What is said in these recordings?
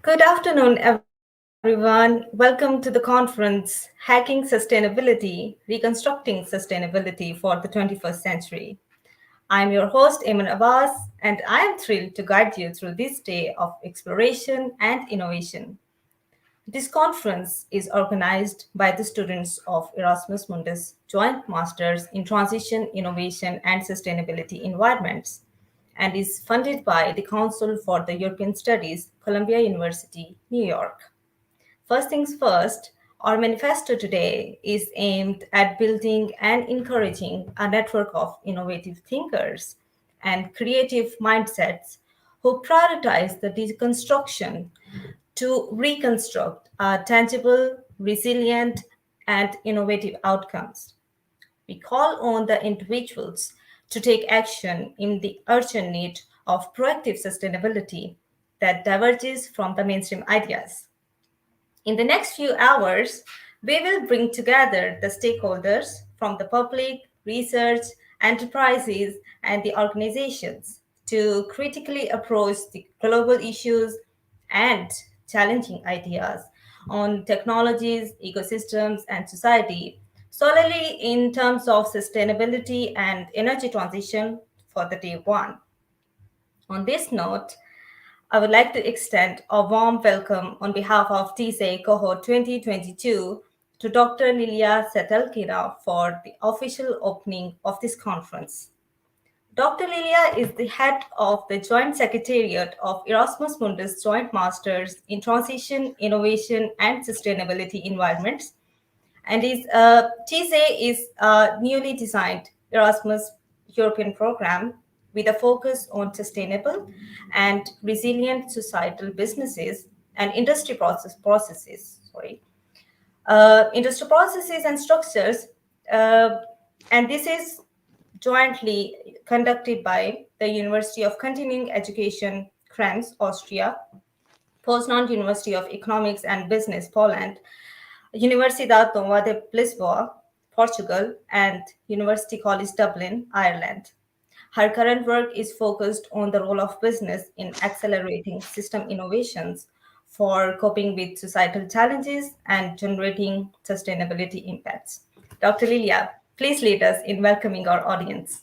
Good afternoon, everyone. Welcome to the conference Hacking Sustainability, Reconstructing Sustainability for the 21st Century. I'm your host, Eamon Abbas, and I am thrilled to guide you through this day of exploration and innovation. This conference is organized by the students of Erasmus Mundus Joint Masters in Transition, Innovation, and Sustainability Environments and is funded by the Council for the European Studies, Columbia University, New York. First things first, our manifesto today is aimed at building and encouraging a network of innovative thinkers and creative mindsets who prioritize the deconstruction to reconstruct tangible, resilient, and innovative outcomes. We call on the individuals to take action in the urgent need of proactive sustainability that diverges from the mainstream ideas. In the next few hours, we will bring together the stakeholders from the public, research, enterprises, and the organizations to critically approach the global issues and challenging ideas on technologies, ecosystems, and society, solely in terms of sustainability and energy transition for the day one. On this note, I would like to extend a warm welcome on behalf of TISE Cohort 2022 to Dr. Liliya Satalkina for the official opening of this conference. Dr. Liliya is the head of the Joint Secretariat of Erasmus Mundus Joint Masters in Transition, Innovation, and Sustainability Environments, and TISE is a newly designed Erasmus European program with a focus on sustainable and resilient societal businesses and processes. Industry processes and structures, uh, and this is jointly conducted by the University of Continuing Education, Krems, Austria, Poznan University of Economics and Business, Poland, Universidade Nova de Lisboa, Portugal, and University College Dublin, Ireland. Her current work is focused on the role of business in accelerating system innovations for coping with societal challenges and generating sustainability impacts. Dr. Liliya, please lead us in welcoming our audience.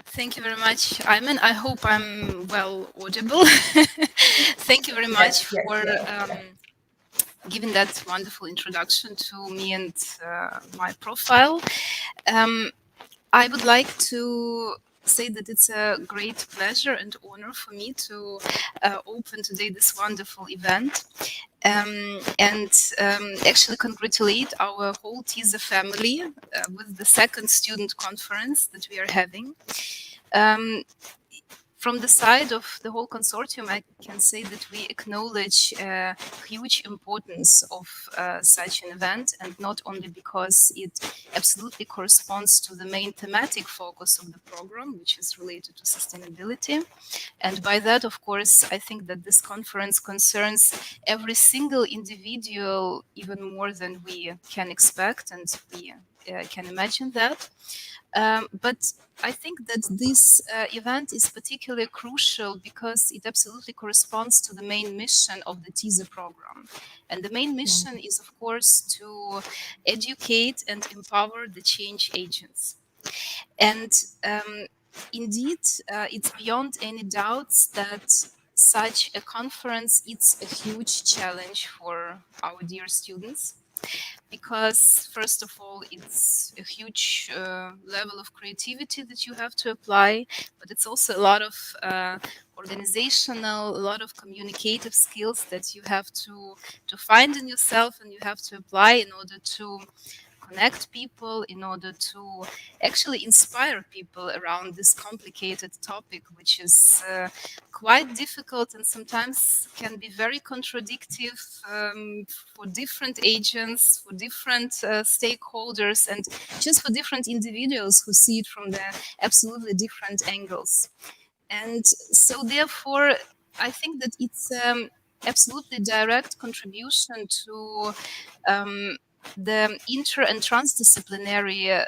Thank you very much, Ayman. I hope I'm well audible. Thank you very much Yes, yes, for yes. giving that wonderful introduction to me and my profile. Um, I would like to say that it's a great pleasure and honor for me to open today this wonderful event and actually congratulate our whole TISA family with the second student conference that we are having. Um, from the side of the whole consortium, I can say that we acknowledge huge importance of such an event, and not only because it absolutely corresponds to the main thematic focus of the program, which is related to sustainability. And by that, of course, I think that this conference concerns every single individual even more than we can expect, and we can imagine that. But I think that this event is particularly crucial because it absolutely corresponds to the main mission of the TISA program. And the main mission is, of course, to educate and empower the change agents. And indeed, it's beyond any doubts that such a conference is a huge challenge for our dear students because first of all it's a huge level of creativity that you have to apply, but it's also a lot of organizational, a lot of communicative skills that you have to find in yourself and you have to apply in order to connect people, in order to actually inspire people around this complicated topic, which is quite difficult and sometimes can be very contradictory for different agents, for different stakeholders, and just for different individuals who see it from the absolutely different angles. And so, therefore, I think that it's absolutely direct contribution to the inter and transdisciplinary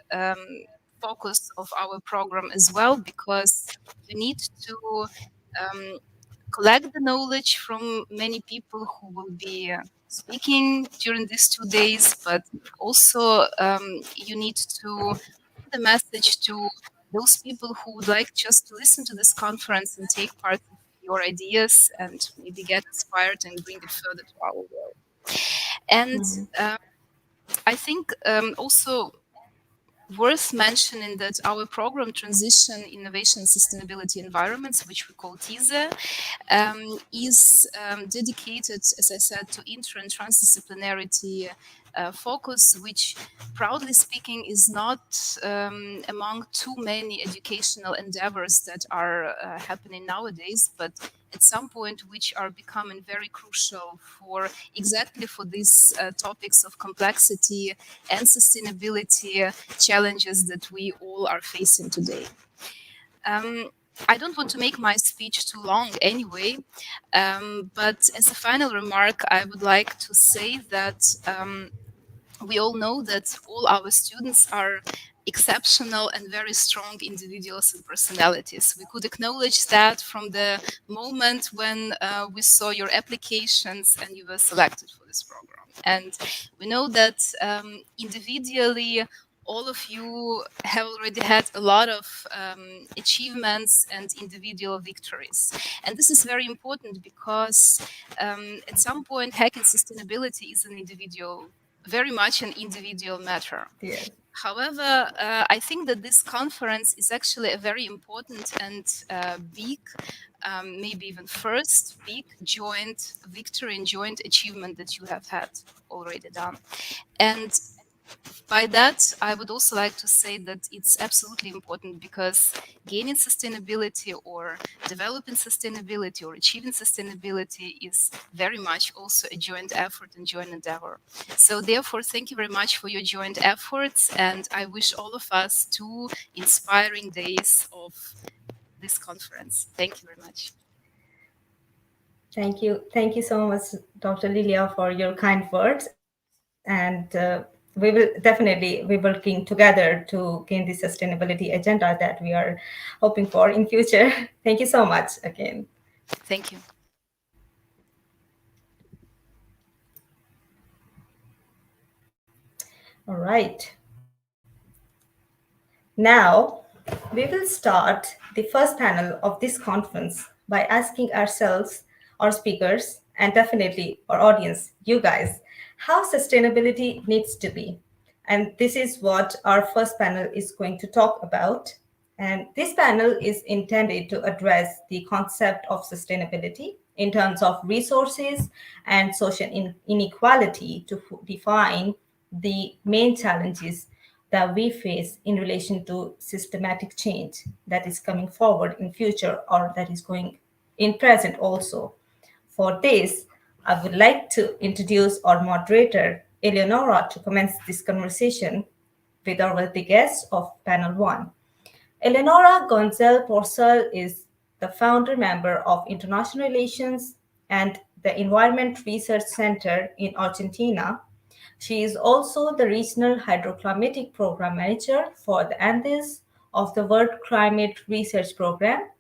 focus of our program as well, because we need to collect the knowledge from many people who will be speaking during these 2 days, but also you need to send the message to those people who would like just to listen to this conference and take part of your ideas and maybe get inspired and bring it further to our world. And uh, I think also worth mentioning that our program Transition, Innovation, Sustainability Environments, which we call TISE, is dedicated, as I said, to inter and transdisciplinarity focus, which, proudly speaking, is not among too many educational endeavors that are happening nowadays, but at some point which are becoming very crucial for exactly for these topics of complexity and sustainability challenges that we all are facing today. Um, I don't want to make my speech too long anyway, but as a final remark, I would like to say that we all know that all our students are exceptional and very strong individuals and personalities. We could acknowledge that from the moment when we saw your applications and you were selected for this program. And we know that individually, all of you have already had a lot of achievements and individual victories. And this is very important because at some point, hacking sustainability is an individual, very much an individual matter. Yes. However, I think that this conference is actually a very important and big, maybe even first big joint victory and joint achievement that you have had already done. And by that, I would also like to say that it's absolutely important because gaining sustainability or developing sustainability or achieving sustainability is very much also a joint effort and joint endeavor. So therefore, thank you very much for your joint efforts, and I wish all of us 2 inspiring days of this conference. Thank you very much. Thank you. Thank you so much, Dr. Lilia, for your kind words. And we will definitely be working together to gain the sustainability agenda that we are hoping for in future. Thank you so much again. Thank you. All right. Now, we will start the first panel of this conference by asking ourselves, our speakers, and definitely our audience, you guys, how sustainability needs to be. And this is what our first panel is going to talk about. And this panel is intended to address the concept of sustainability in terms of resources and social inequality to define the main challenges that we face in relation to systematic change that is coming forward in future or that is going in present also. For this, I would like to introduce our moderator, Eleonora, to commence this conversation with our worthy guest of panel one. Eleonora Gonzal Porcel is the founder member of International Relations and the Environment Research Center in Argentina. She is also the Regional Hydroclimatic Program Manager for the Andes of the World Climate Research Program.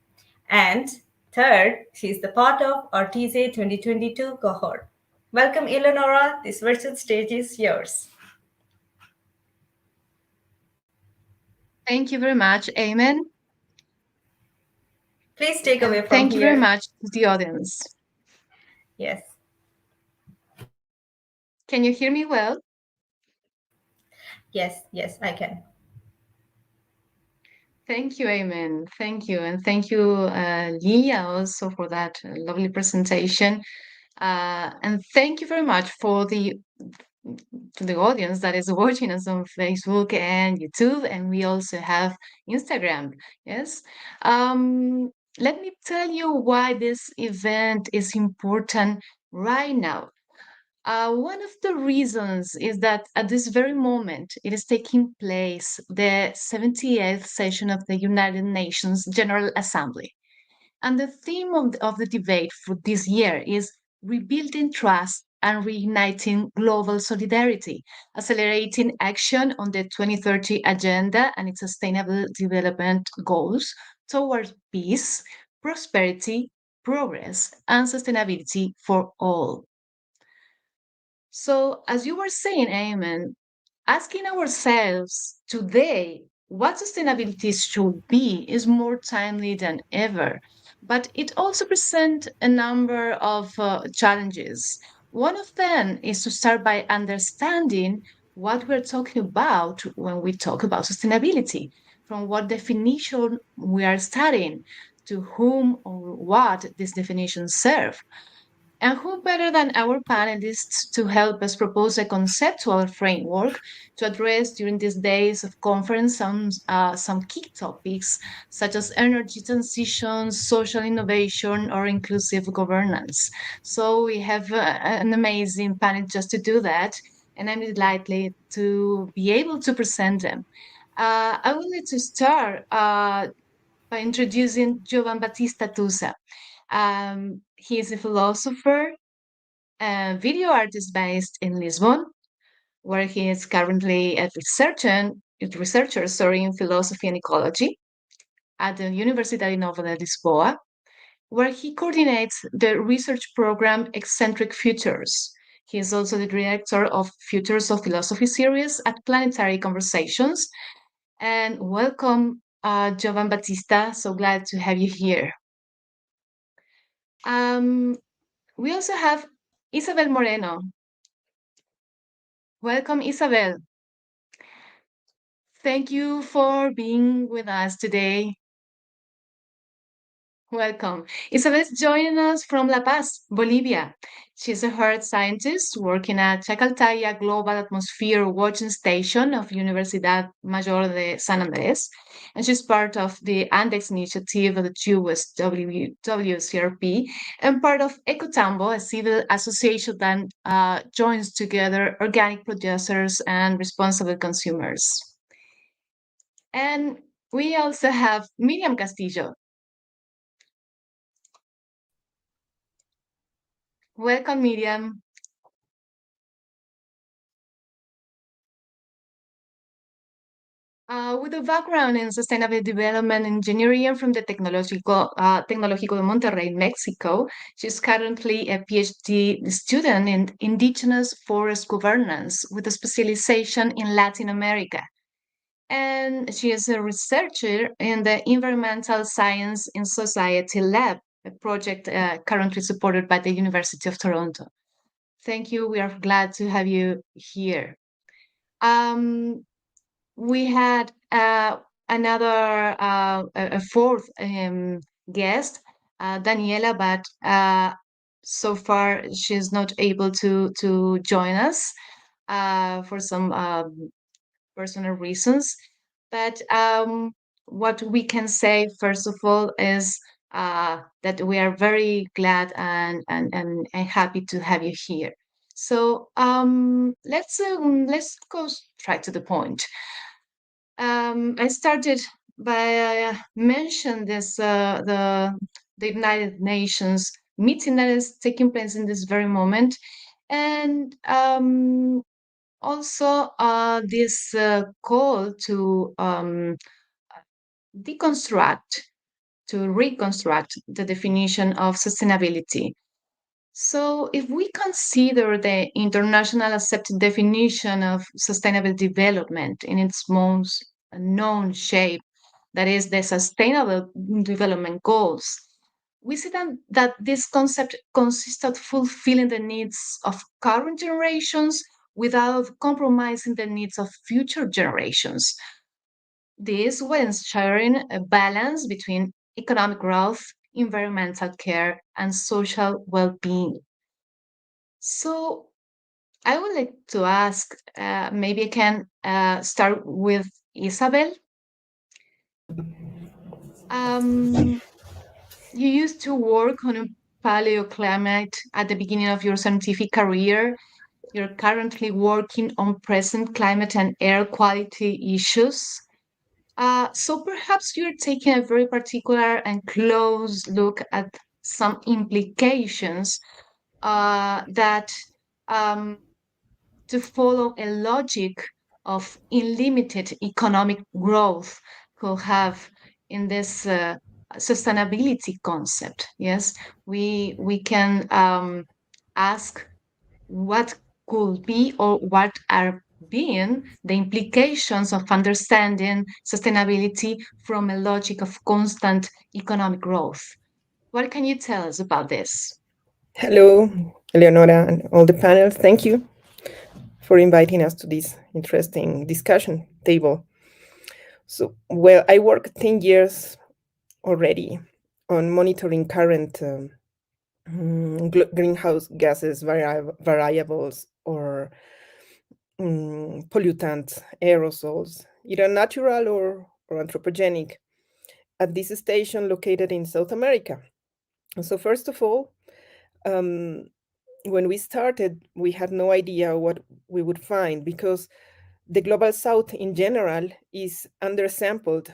And third, she is the part of our TISE 2022 cohort. Welcome, Eleonora. This virtual stage is yours. Thank you very much, Amen. Please take away And from thank you very here. much to the audience. Yes. Can you hear me well? Yes, I can. Thank you, Amen. Thank you. And thank you, Liliya, also for that lovely presentation. And thank you very much for the to the audience that is watching us on Facebook and YouTube. And we also have Instagram. Yes. Let me tell you why this event is important right now. One of the reasons is that at this very moment, it is taking place the 78th session of the United Nations General Assembly. And the theme of the debate for this year is rebuilding trust and reigniting global solidarity, accelerating action on the 2030 Agenda and its sustainable development goals towards peace, prosperity, progress and sustainability for all. So, as you were saying, Ayman, asking ourselves today what sustainability should be is more timely than ever, but it also presents a number of challenges. One of them is to start by understanding what we're talking about when we talk about sustainability, from what definition we are studying, to whom or what this definition serve. And who better than our panelists to help us propose a conceptual framework to address during these days of conference some key topics such as energy transition, social innovation, or inclusive governance. So we have an amazing panel just to do that, and I'm delighted to be able to present them. I would like to start by introducing Giovan Battista Tusa. He is a philosopher, a video artist based in Lisbon, where he is currently a researcher in philosophy and ecology at the Universidade Nova de Lisboa, where he coordinates the research program Eccentric Futures. He is also the director of Futures of Philosophy series at Planetary Conversations. And welcome, Jovan Batista. So glad to have you here. Um, we also have Isabel Moreno. Welcome, Isabel. Thank you for being with us today. Welcome. Isabel is joining us from La Paz, Bolivia. She's a earth scientist working at Chacaltaya Global Atmosphere Watching Station of Universidad Mayor de San Andrés, and she's part of the Andex initiative of the US WCRP and part of Ecotambo, a civil association that joins together organic producers and responsible consumers. And we also have Miriam Castillo. Welcome, Miriam. With a background in sustainable development engineering from the Tecnológico de Monterrey, Mexico, she's currently a PhD student in indigenous forest governance with a specialization in Latin America. And she is a researcher in the Environmental Science in Society Lab, a project currently supported by the University of Toronto. Thank you. We are glad to have you here. We had a fourth guest, Daniela, but so far she's not able to join us for some personal reasons. But what we can say, first of all, is that we are very glad and happy to have you here. So let's go straight to the point. I started by mention this the United Nations meeting that is taking place in this very moment, and also this call to deconstruct, to reconstruct the definition of sustainability. So, if we consider the international accepted definition of sustainable development in its most known shape, that is the Sustainable Development Goals, we see that this concept consists of fulfilling the needs of current generations without compromising the needs of future generations. This when ensuring a balance between economic growth, environmental care, and social well being. So, I would like to ask, maybe I can start with Isabel. Um, you used to work on a paleoclimate at the beginning of your scientific career. You're currently working on present climate and air quality issues. So perhaps you're taking a very particular and close look at some implications that um, to follow a logic of unlimited economic growth could have in this sustainability concept. Yes, we can ask what could be or what are being the implications of understanding sustainability from a logic of constant economic growth. What can you tell us about this? Hello, Eleonora and all the panel. Thank you for inviting us to this interesting discussion table. So, well, I worked 10 years already on monitoring current greenhouse gases variables or pollutants, aerosols, either natural or anthropogenic, at this station located in South America. So, first of all, um, when we started, we had no idea what we would find because the global south in general is undersampled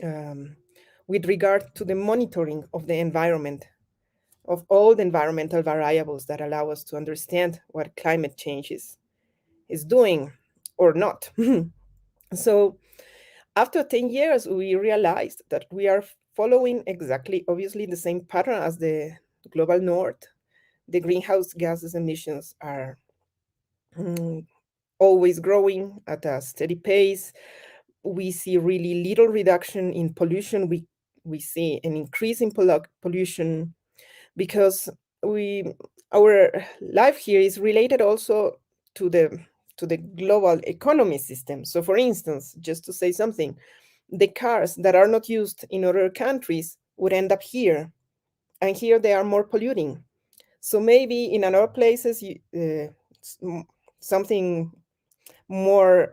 um, with regard to the monitoring of the environment, of all the environmental variables that allow us to understand what climate change is doing or not. So after 10 years, we realized that we are following exactly, obviously, the same pattern as the global north. The greenhouse gases emissions are mm, always growing at a steady pace. We see really little reduction in pollution. We see an increase in pollution because we our life here is related also to the global economy system. So, for instance, just to say something, the cars that are not used in other countries would end up here, and here they are more polluting. So maybe in other places, something more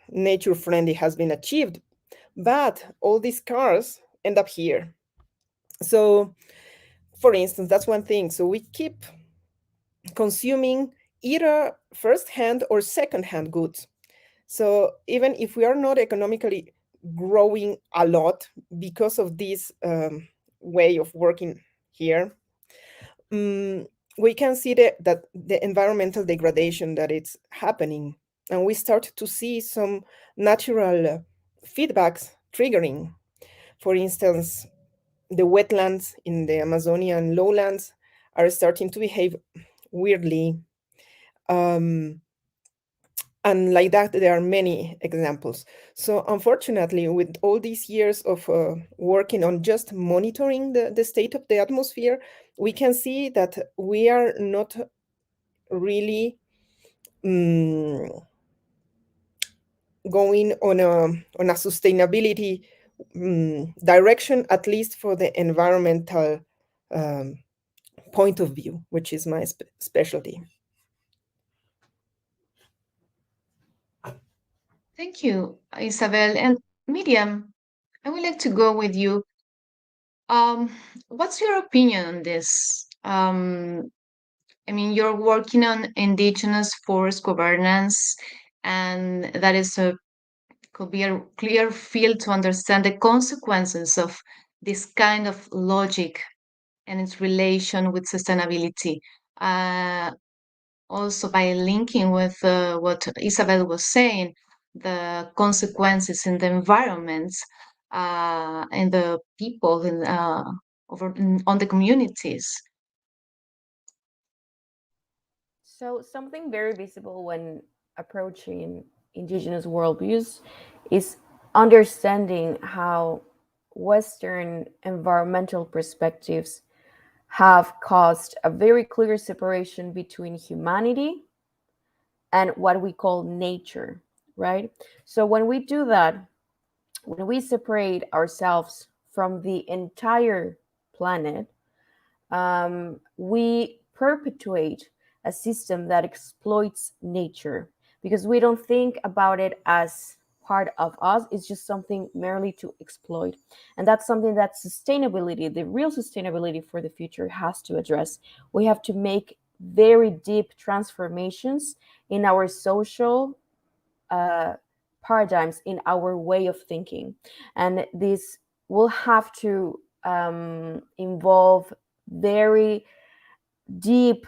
nature friendly has been achieved, but all these cars end up here. So, for instance, that's one thing. So we keep consuming either first-hand or second-hand goods. So even if we are not economically growing a lot because of this way of working here, um, we can see that the environmental degradation that it's happening, and we start to see some natural feedbacks triggering. For instance, the wetlands in the Amazonian lowlands are starting to behave weirdly. Um, and like that, there are many examples. So unfortunately, with all these years of working on just monitoring the state of the atmosphere, we can see that we are not really um, going on a sustainability direction, at least for the environmental um, point of view, which is my specialty. Thank you, Isabel. And Miriam, I would like to go with you. Um, what's your opinion on this? I mean, you're working on indigenous forest governance, and that is a could be a clear field to understand the consequences of this kind of logic and its relation with sustainability. Uh, Also, by linking with what Isabel was saying, the consequences in the environment, and the people on the communities. So, something very visible when approaching indigenous worldviews is understanding how Western environmental perspectives have caused a very clear separation between humanity and what we call nature, right? So, when we do that, when we separate ourselves from the entire planet, we perpetuate a system that exploits nature because we don't think about it as part of us. It's just something merely to exploit. And that's something that sustainability, the real sustainability for the future, has to address. We have to make very deep transformations in our social uh, paradigms, in our way of thinking. And this will have to involve very deep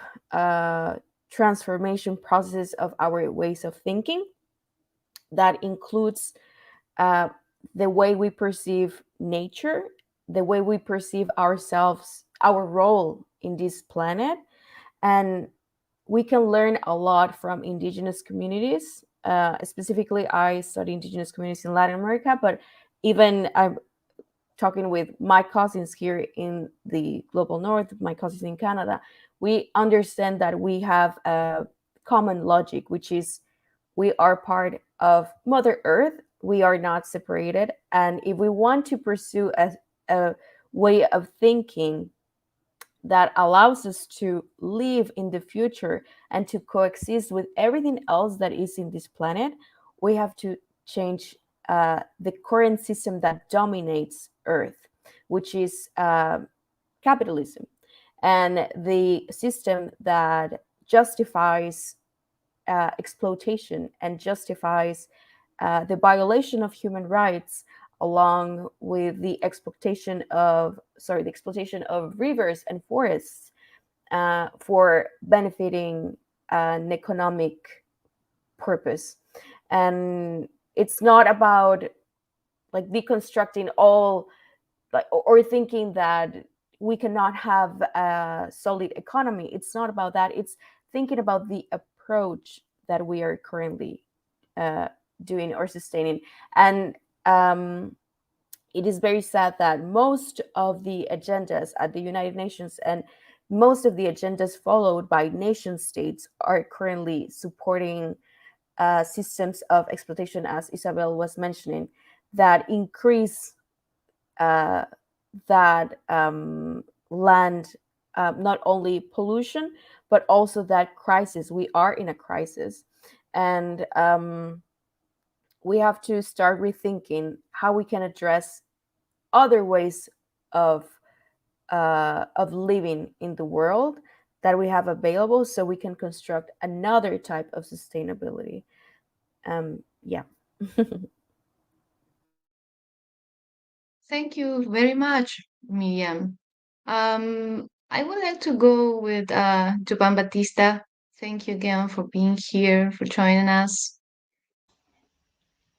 transformation processes of our ways of thinking that includes uh, the way we perceive nature, the way we perceive ourselves, our role in this planet. And we can learn a lot from indigenous communities. Specifically, I study indigenous communities in Latin America, but even I'm talking with my cousins here in the global north, my cousins in Canada, we understand that we have a common logic, which is we are part of Mother Earth. We are not separated. And if we want to pursue a way of thinking that allows us to live in the future and to coexist with everything else that is in this planet, we have to change the current system that dominates Earth, which is capitalism, and the system that justifies exploitation and justifies the violation of human rights, along with the exploitation of rivers and forests for benefiting an economic purpose. And it's not about like deconstructing all, like, or thinking that we cannot have a solid economy. It's not about that. It's thinking about the approach that we are currently uh, doing or sustaining. And it is very sad that most of the agendas at the United Nations and most of the agendas followed by nation states are currently supporting systems of exploitation, as Isabel was mentioning, that increase uh, that land, not only pollution, but also that crisis. We are in a crisis. And we have to start rethinking how we can address other ways of living in the world that we have available, so we can construct another type of sustainability. Yeah. Thank you very much, Miriam. I would like to go with Jovan Batista. Thank you again for being here, for joining us.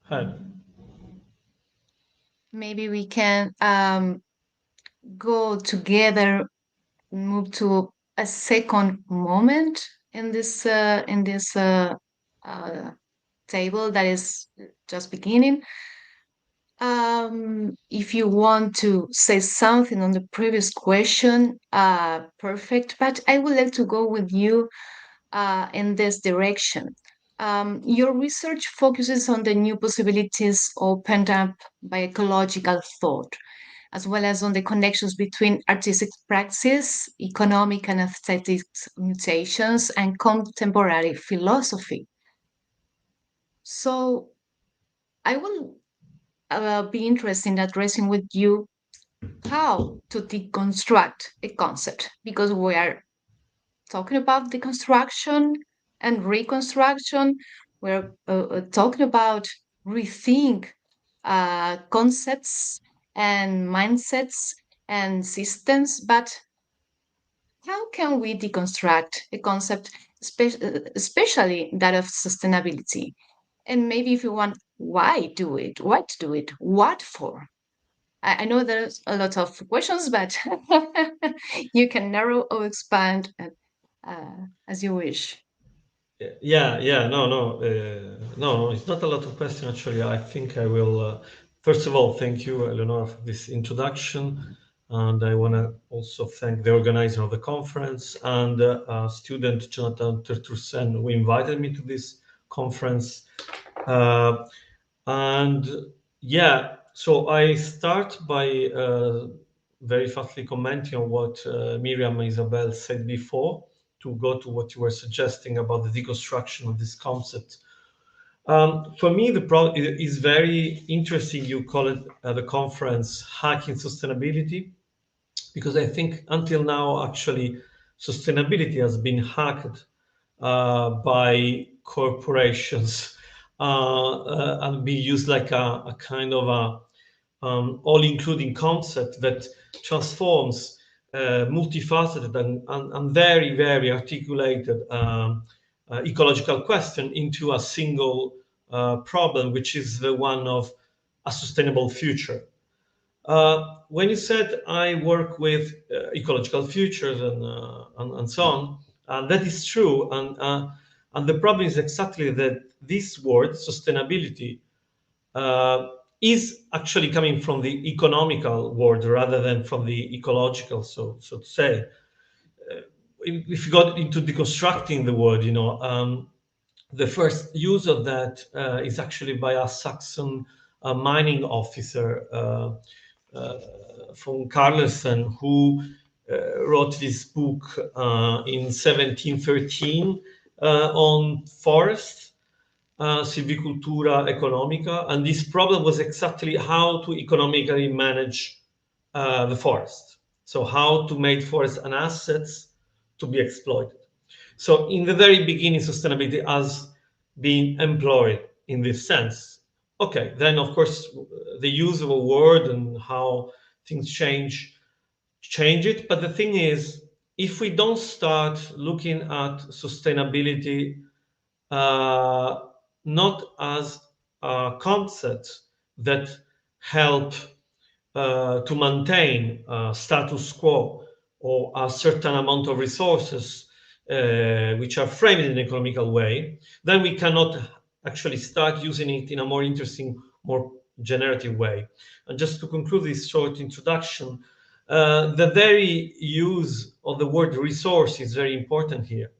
Hi. Maybe we can go together, move to a second moment in this table that is just beginning. If you want to say something on the previous question, perfect. But I would like to go with you in this direction. Your research focuses on the new possibilities opened up by ecological thought, as well as on the connections between artistic practice, economic and aesthetic mutations, and contemporary philosophy. So I will be interested in addressing with you how to deconstruct a concept, because we are talking about deconstruction and reconstruction. We're talking about rethink concepts and mindsets and systems, but how can we deconstruct a concept, especially that of sustainability? And maybe if you want, why do it? What to do it? What for? I know there's a lot of questions, but you can narrow or expand as you wish. Yeah, no, it's not a lot of questions actually. I think I will, first of all, thank you, Eleonora, for this introduction. And I want to also thank the organizer of the conference and student Jonathan Tertrusen, who invited me to this conference. Uh, and yeah, so I start by very fastly commenting on what Miriam and Isabel said before, to go to what you were suggesting about the deconstruction of this concept. For me, the problem is very interesting. You call it the conference Hacking Sustainability, because I think until now, actually, sustainability has been hacked by corporations and be used like a kind of all-including concept that transforms multifaceted and very, very articulated ecological question into a single problem, which is the one of a sustainable future. When you said I work with ecological futures and so on, that is true. And the problem is exactly that this word, sustainability, uh, is actually coming from the economical word rather than from the ecological, so to say. If you got into deconstructing the word, the first use of that is actually by a Saxon mining officer from Carlsen, who wrote this book in 1713 on forest, Silvicultura Economica, and this problem was exactly how to economically manage the forest. So how to make forest an asset to be exploited. So in the very beginning, sustainability has been employed in this sense. Okay, then of course the use of a word and how things change it. But the thing is, if we don't start looking at sustainability uh, not as a concept that help to maintain status quo or a certain amount of resources which are framed in an economical way, then we cannot actually start using it in a more interesting, more generative way. And just to conclude this short introduction, the very use of the word resource is very important here,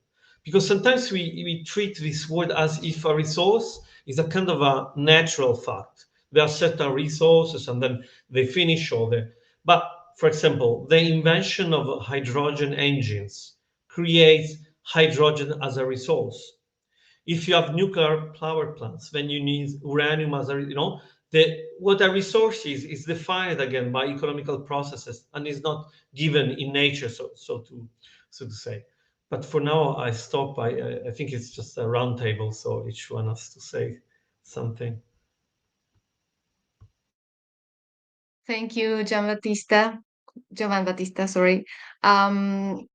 because sometimes we treat this word as if a resource is a kind of a natural fact. There are certain resources and then they finish all the. But for example, the invention of hydrogen engines creates hydrogen as a resource. If you have nuclear power plants, then you need uranium as a, what a resource is defined again by economical processes and is not given in nature, so to say. But for now, I stop. I think it's just a round table, so each one has to say something. Thank you, Giovan Battista, sorry. Um,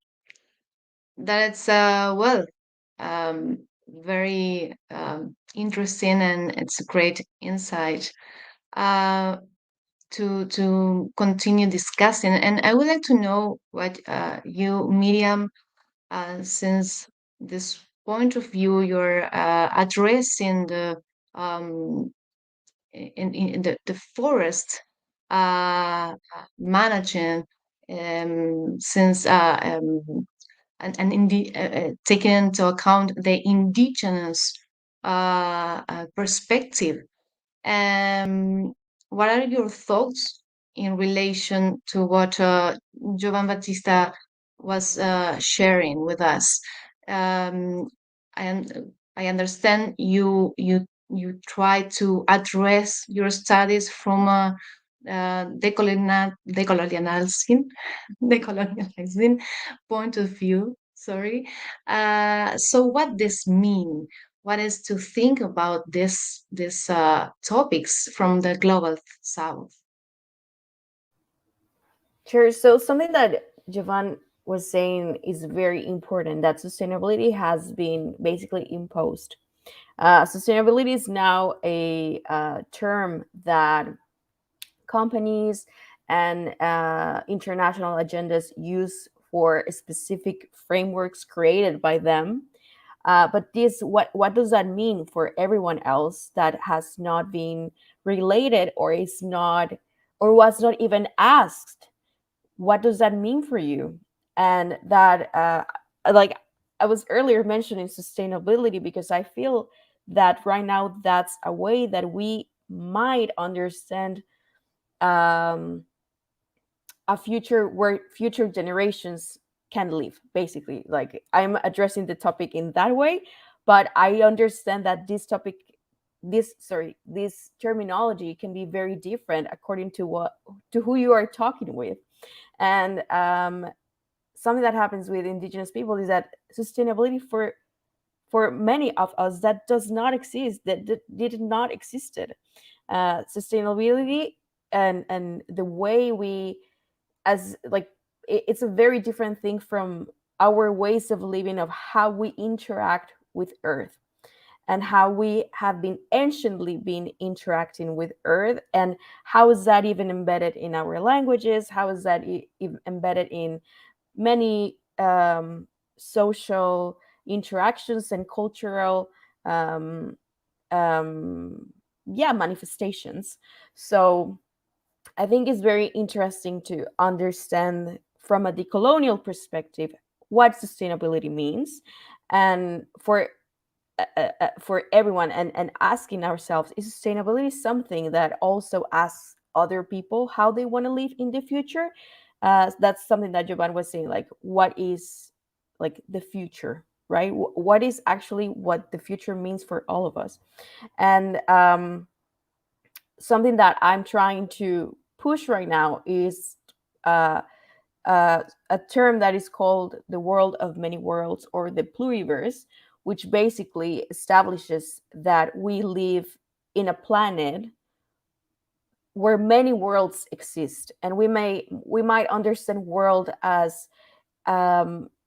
that's very interesting, and it's a great insight uh, to continue discussing. And I would like to know what you, Miriam, since this point of view, you're addressing um, in the forest managing, since and in the taking into account the indigenous perspective. um, what are your thoughts in relation to what Giovan Battista was sharing with us? Um, and I understand you try to address your studies from a decolonializing decolonializing point of view. Sorry. So what this mean? What is to think about this topics from the global south? Sure. So something that Javan was saying is very important, that sustainability has been basically imposed. Sustainability is now a term that companies and international agendas use for specific frameworks created by them. But this, what does that mean for everyone else that has not been related or is not, or was not even asked? What does that mean for you? And that, like I was earlier mentioning sustainability, because I feel that right now that's a way that we might understand um, a future where future generations can live. Basically, like I'm addressing the topic in that way, but I understand that this topic, this terminology can be very different according to who you are talking with. And something that happens with indigenous people is that sustainability for many of us, that does not exist, that did not existed. Sustainability and the way we, as like, it's a very different thing from our ways of living, of how we interact with earth. and how we have been anciently been interacting with Earth, and how is that even embedded in our languages? How is that embedded in many social interactions and cultural um, manifestations? So I think it's very interesting to understand from a decolonial perspective what sustainability means, and for everyone, and asking ourselves, is sustainability something that also asks other people how they want to live in the future? That's something that Jovan was saying, like what is like the future, right? What is actually what the future means for all of us? And something that I'm trying to push right now is uh, a term that is called the world of many worlds, or the pluriverse, which basically establishes that we live in a planet where many worlds exist, and we might understand world as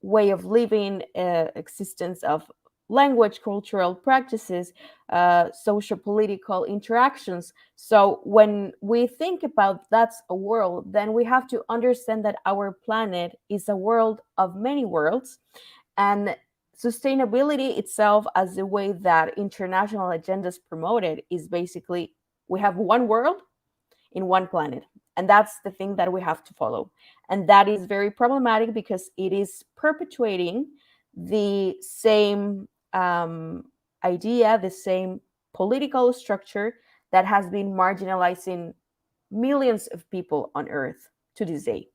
way of living, existence of language, cultural practices, social political interactions. So when we think about that's a world, then we have to understand that our planet is a world of many worlds, and sustainability itself, as the way that international agendas promote it, is basically we have one world in one planet. And that's the thing that we have to follow. And that is very problematic because it is perpetuating the same idea, the same political structure that has been marginalizing millions of people on Earth to this day.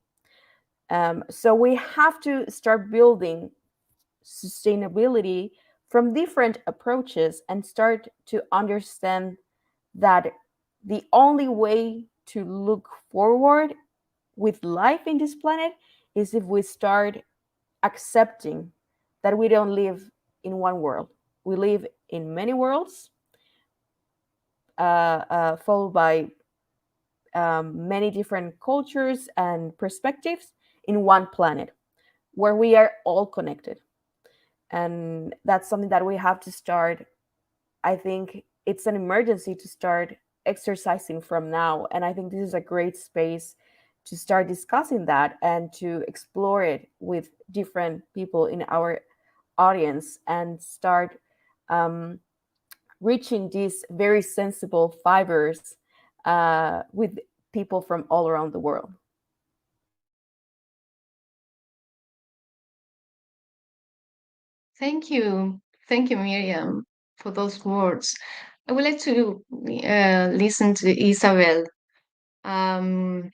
So we have to start building sustainability from different approaches and start to understand that the only way to look forward with life in this planet is if we start accepting that we don't live in one world. We live in many worlds, followed by many different cultures and perspectives in one planet where we are all connected. And that's something that we have to start. I think it's an emergency to start exercising from now. And I think this is a great space to start discussing that and to explore it with different people in our audience, and start reaching these very sensible fibers with people from all around the world. Thank you. Thank you, Miriam, for those words. I would like to listen to Isabel. Um,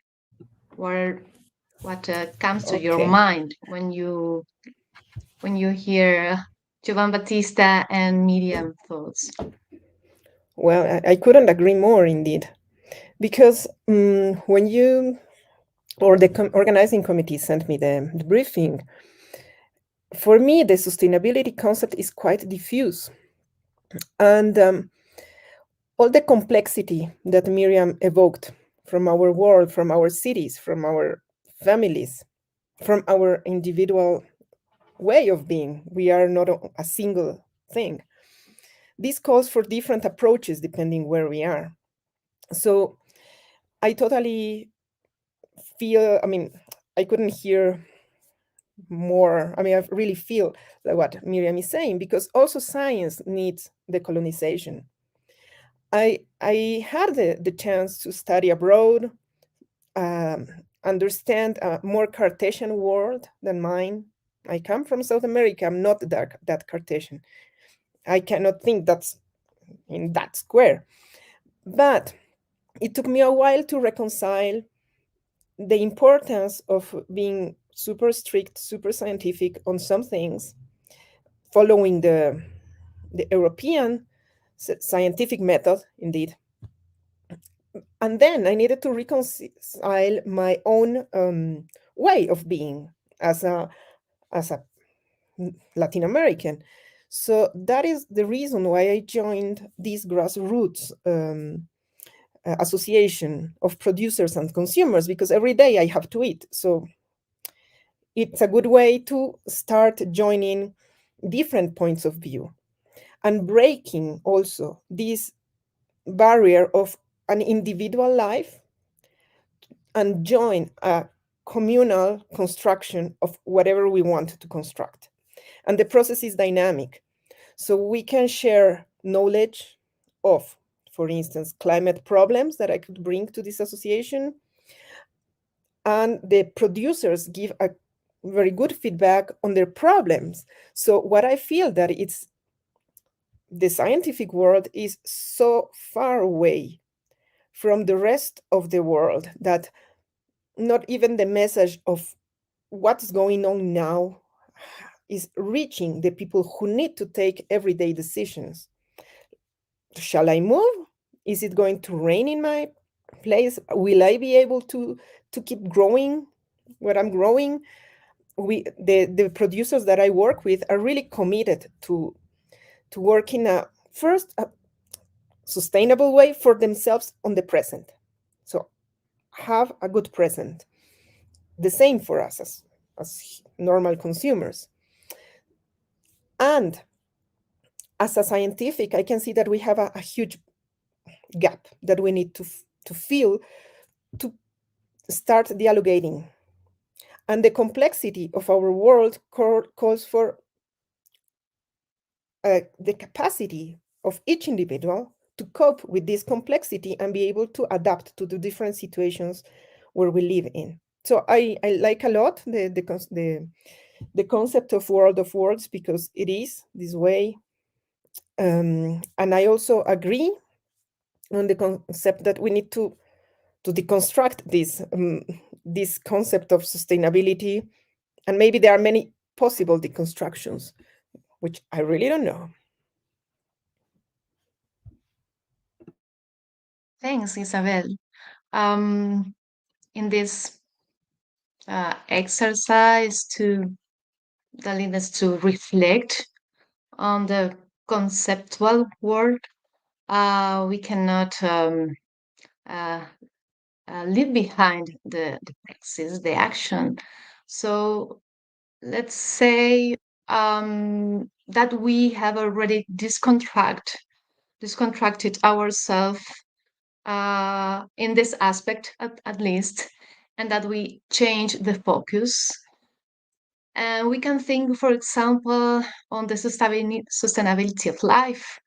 what comes to your Okay. mind when you hear Jovan Batista and Miriam thoughts? Well, I couldn't agree more indeed. Because when you or the organizing committee sent me the briefing, for me, the sustainability concept is quite diffuse. And all the complexity that Miriam evoked from our world, from our cities, from our families, from our individual way of being, we are not a single thing. This calls for different approaches depending where we are. So I totally feel, I couldn't hear more. I really feel like what Miriam is saying, because also science needs decolonization. I had the chance to study abroad, um, understand a more Cartesian world than mine. I come from South America. I'm not that Cartesian. I cannot think that's in that square. But it took me a while to reconcile the importance of being super strict, super scientific on some things, following the European scientific method, indeed. And then I needed to reconcile my own way of being as a Latin American. So that is the reason why I joined this grassroots association of producers and consumers, because every day I have to eat. So it's a good way to start joining different points of view. and breaking also this barrier of an individual life and join a communal construction of whatever we want to construct. And the process is dynamic. So we can share knowledge of, for instance, climate problems that I could bring to this association. And the producers give a very good feedback on their problems. So what I feel that it's the scientific world is so far away from the rest of the world that not even the message of what's going on now is reaching the people who need to take everyday decisions. Shall I move? Is it going to rain in my place? Will I be able to keep growing what I'm growing? The producers that I work with are really committed to work in a sustainable way for themselves on the present. So have a good present. The same for us as normal consumers. And as a scientific, I can see that we have a huge gap that we need to fill to start dialogating. And the complexity of our world calls for the capacity of each individual to cope with this complexity and be able to adapt to the different situations where we live in. So I like a lot the concept of world of words because it is this way. And I also agree on the concept that we need to deconstruct this concept of sustainability. And maybe there are many possible deconstructions, which I really don't know. Thanks, Isabel. In this exercise that leads us to reflect on the conceptual world, we cannot uh, leave behind the praxis, the action. So let's say that we have already discontracted ourselves in this aspect at least, and that we change the focus. And we can think, for example, on the sustainability of life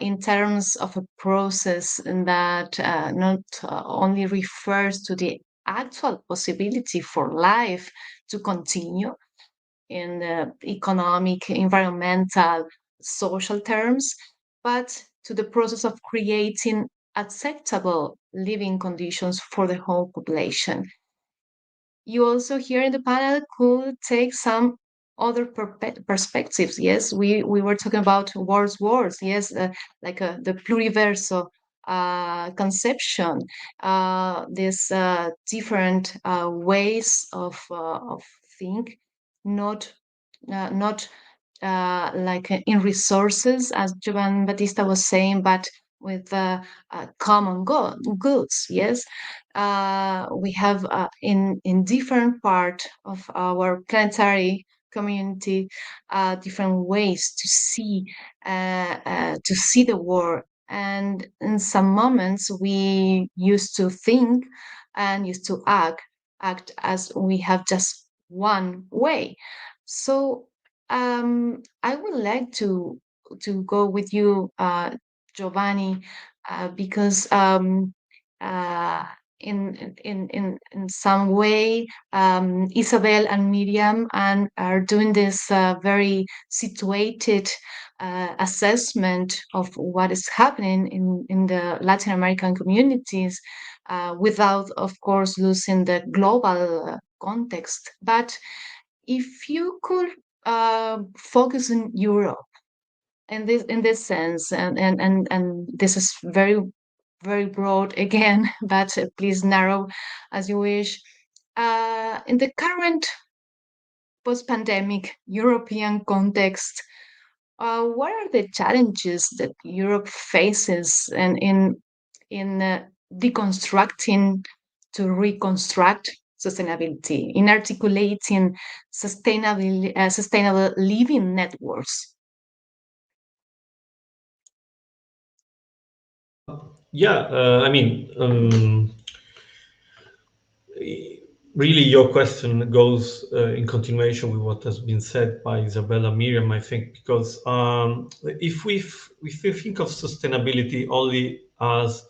in terms of a process that not only refers to the actual possibility for life to continue in the economic, environmental, social terms, but to the process of creating acceptable living conditions for the whole population. You also here in the panel could take some other perspectives. Yes, we were talking about wars. Yes, like the pluriverso conception, these different ways of think, not not like in resources, as Jovan Batista was saying, but with common goods. Yes, we have in different part of our planetary community different ways to see the world. And in some moments, we used to think and used to act as we have just one way. So I would like to go with you, Giovanni, because uh, in some way, Isabel and Miriam are doing this very situated assessment of what is happening in the Latin American communities, without, of course, losing the global context. But if you could focus on Europe in this sense, and this is very broad again, but please narrow as you wish. In the current post-pandemic European context, what are the challenges that Europe faces and in deconstructing to reconstruct sustainability, in articulating sustainable living networks? Yeah, I mean, really, your question goes in continuation with what has been said by Isabella Miriam, I think, because if we think of sustainability only as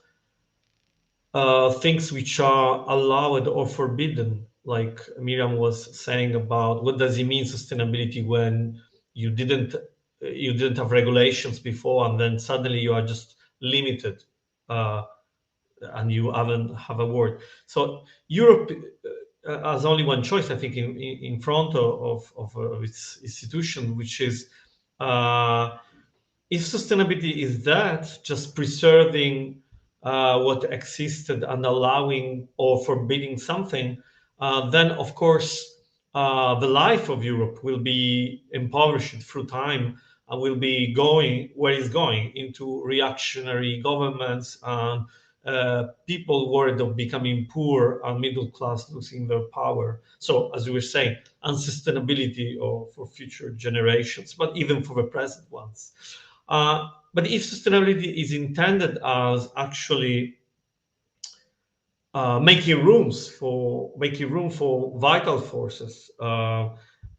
things which are allowed or forbidden, like Miriam was saying about what does it mean sustainability when you didn't you didn't have regulations before and then suddenly you are just limited. And you haven't have a word. So Europe has only one choice, I think, in front of its institution, which is uh, if sustainability is that just preserving what existed and allowing or forbidding something, then of course the life of Europe will be impoverished through time and will be going where it's going into reactionary governments and people worried of becoming poor and middle class losing their power. So, as we were saying, unsustainability for future generations, but even for the present ones. But if sustainability is intended as actually making room for vital forces,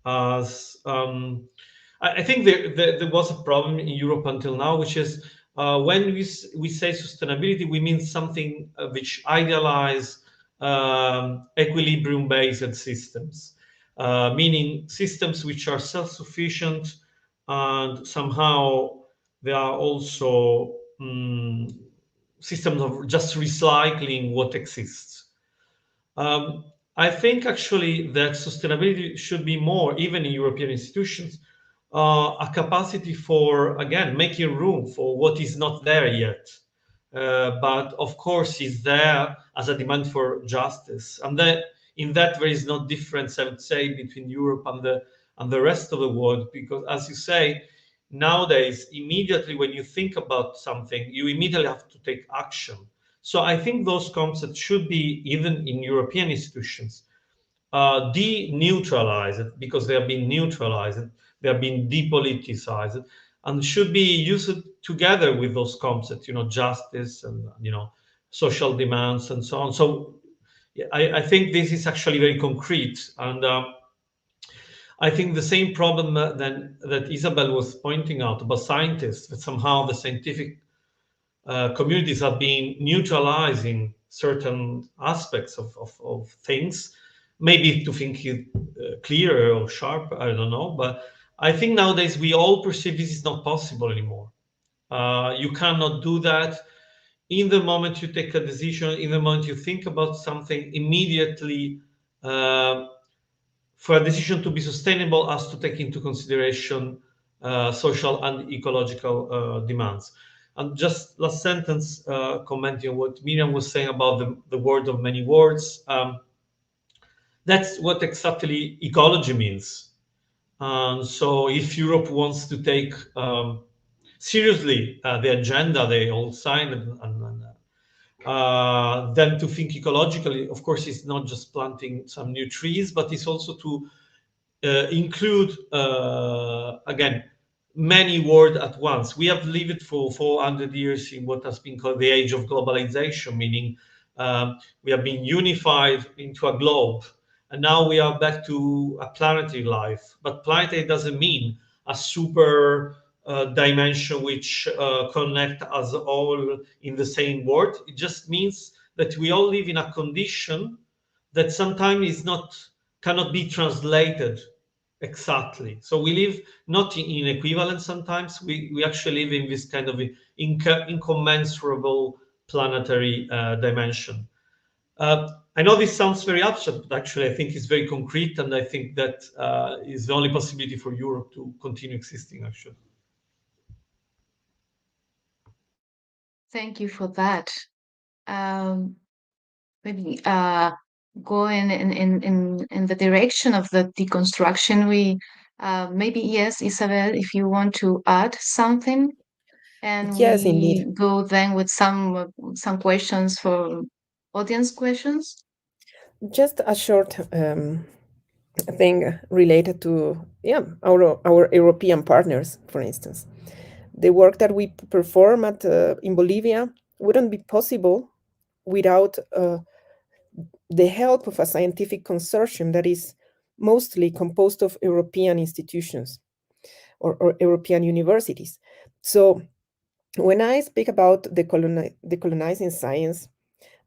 as I think there was a problem in Europe until now, which is when we say sustainability, we mean something which idealize equilibrium-based systems, meaning systems which are self-sufficient and somehow they are also systems of just recycling what exists. Um, I think actually that sustainability should be more, even in European institutions, a capacity for, again, making room for what is not there yet. But of course, is there as a demand for justice. And that in that there is no difference, I would say, between Europe and the rest of the world, because as you say, nowadays, immediately when you think about something, you immediately have to take action. So I think those concepts should be, even in European institutions, de-neutralized because they have been neutralized, they have been depoliticized, and should be used together with those concepts, justice and social demands and so on. So yeah, I think this is actually very concrete, and I think the same problem that Isabel was pointing out about scientists, that somehow the scientific communities have been neutralizing certain aspects of things, maybe to think it clearer or sharper, I don't know. But I think nowadays we all perceive this is not possible anymore. You cannot do that. In the moment you take a decision, in the moment you think about something, immediately uh, for a decision to be sustainable has to take into consideration social and ecological demands. And just last sentence, commenting on what Miriam was saying about the word of many words. That's what exactly ecology means. So if Europe wants to take seriously the agenda they all signed then to think ecologically, of course, it's not just planting some new trees, but it's also to include again many words at once. We have lived for 400 years in what has been called the age of globalization, meaning we have been unified into a globe, and now we are back to a planetary life. But planetary doesn't mean a super dimension which connect us all in the same world. It just means that we all live in a condition that sometimes is not cannot be translated exactly. So we live not in equivalence sometimes. We actually live in this kind of incommensurable planetary dimension. I know this sounds very abstract, but actually I think it's very concrete, and I think that is the only possibility for Europe to continue existing, actually. Thank you for that. Um, Maybe going in the direction of the deconstruction, we maybe, yes, Isabel, if you want to add something, and Yes, we indeed. go then with some questions for audience questions. Just a short thing related to our European partners, for instance. The work that we perform in Bolivia wouldn't be possible without the help of a scientific consortium that is mostly composed of European institutions or European universities. So when I speak about decolonizing science,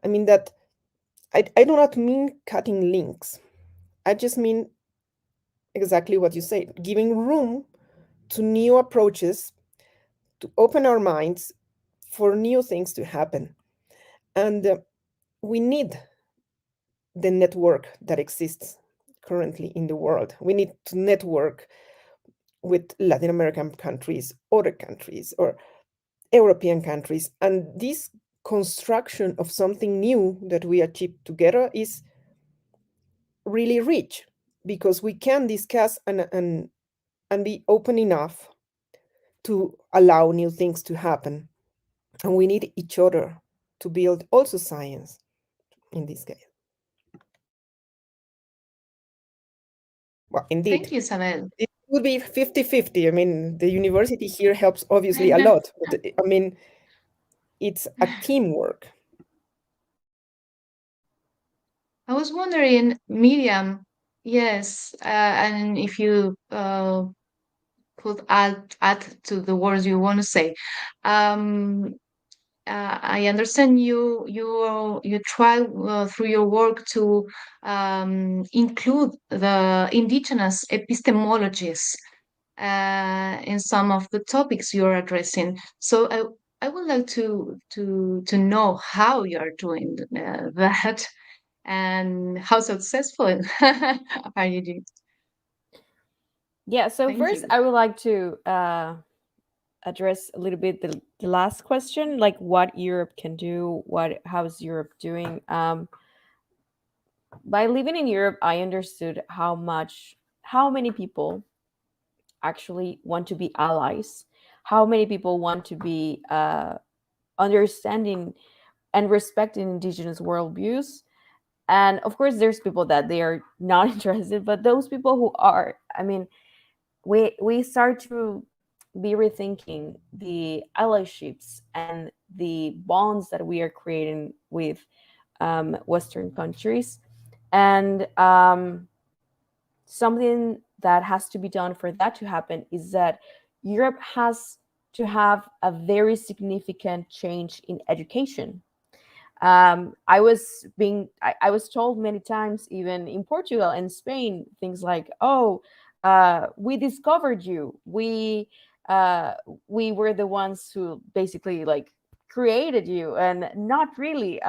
I mean that I do not mean cutting links. I just mean exactly what you say, giving room to new approaches, to open our minds for new things to happen. And we need the network that exists currently in the world. We need to network with Latin American countries, other countries, or European countries. And this construction of something new that we achieve together is really rich because we can discuss and be open enough to allow new things to happen. And we need each other to build also science in this case. Well, Thank indeed, you, Isabel. it would be 50-50. I mean, the university here helps obviously a lot, but I mean, it's a teamwork. I was wondering, Miriam, yes, and if you could add to the words you want to say. Um, I understand you try through your work to include the indigenous epistemologies in some of the topics you're addressing. So I would like to know how you are doing that and how successful are you doing. Yeah, so Thank first you. I would like to address a little bit the last question, like what Europe can do, how's Europe doing. By living in Europe, I understood how many people actually want to be allies, how many people want to be understanding and respecting indigenous worldviews. And of course there's people that they are not interested, but those people who are, I mean, we start to be rethinking the allyships and the bonds that we are creating with Western countries. And something that has to be done for that to happen is that Europe has to have a very significant change in education. I was told many times, even in Portugal and Spain, things like, "Oh, we discovered you. We were the ones who basically like created you," and not really.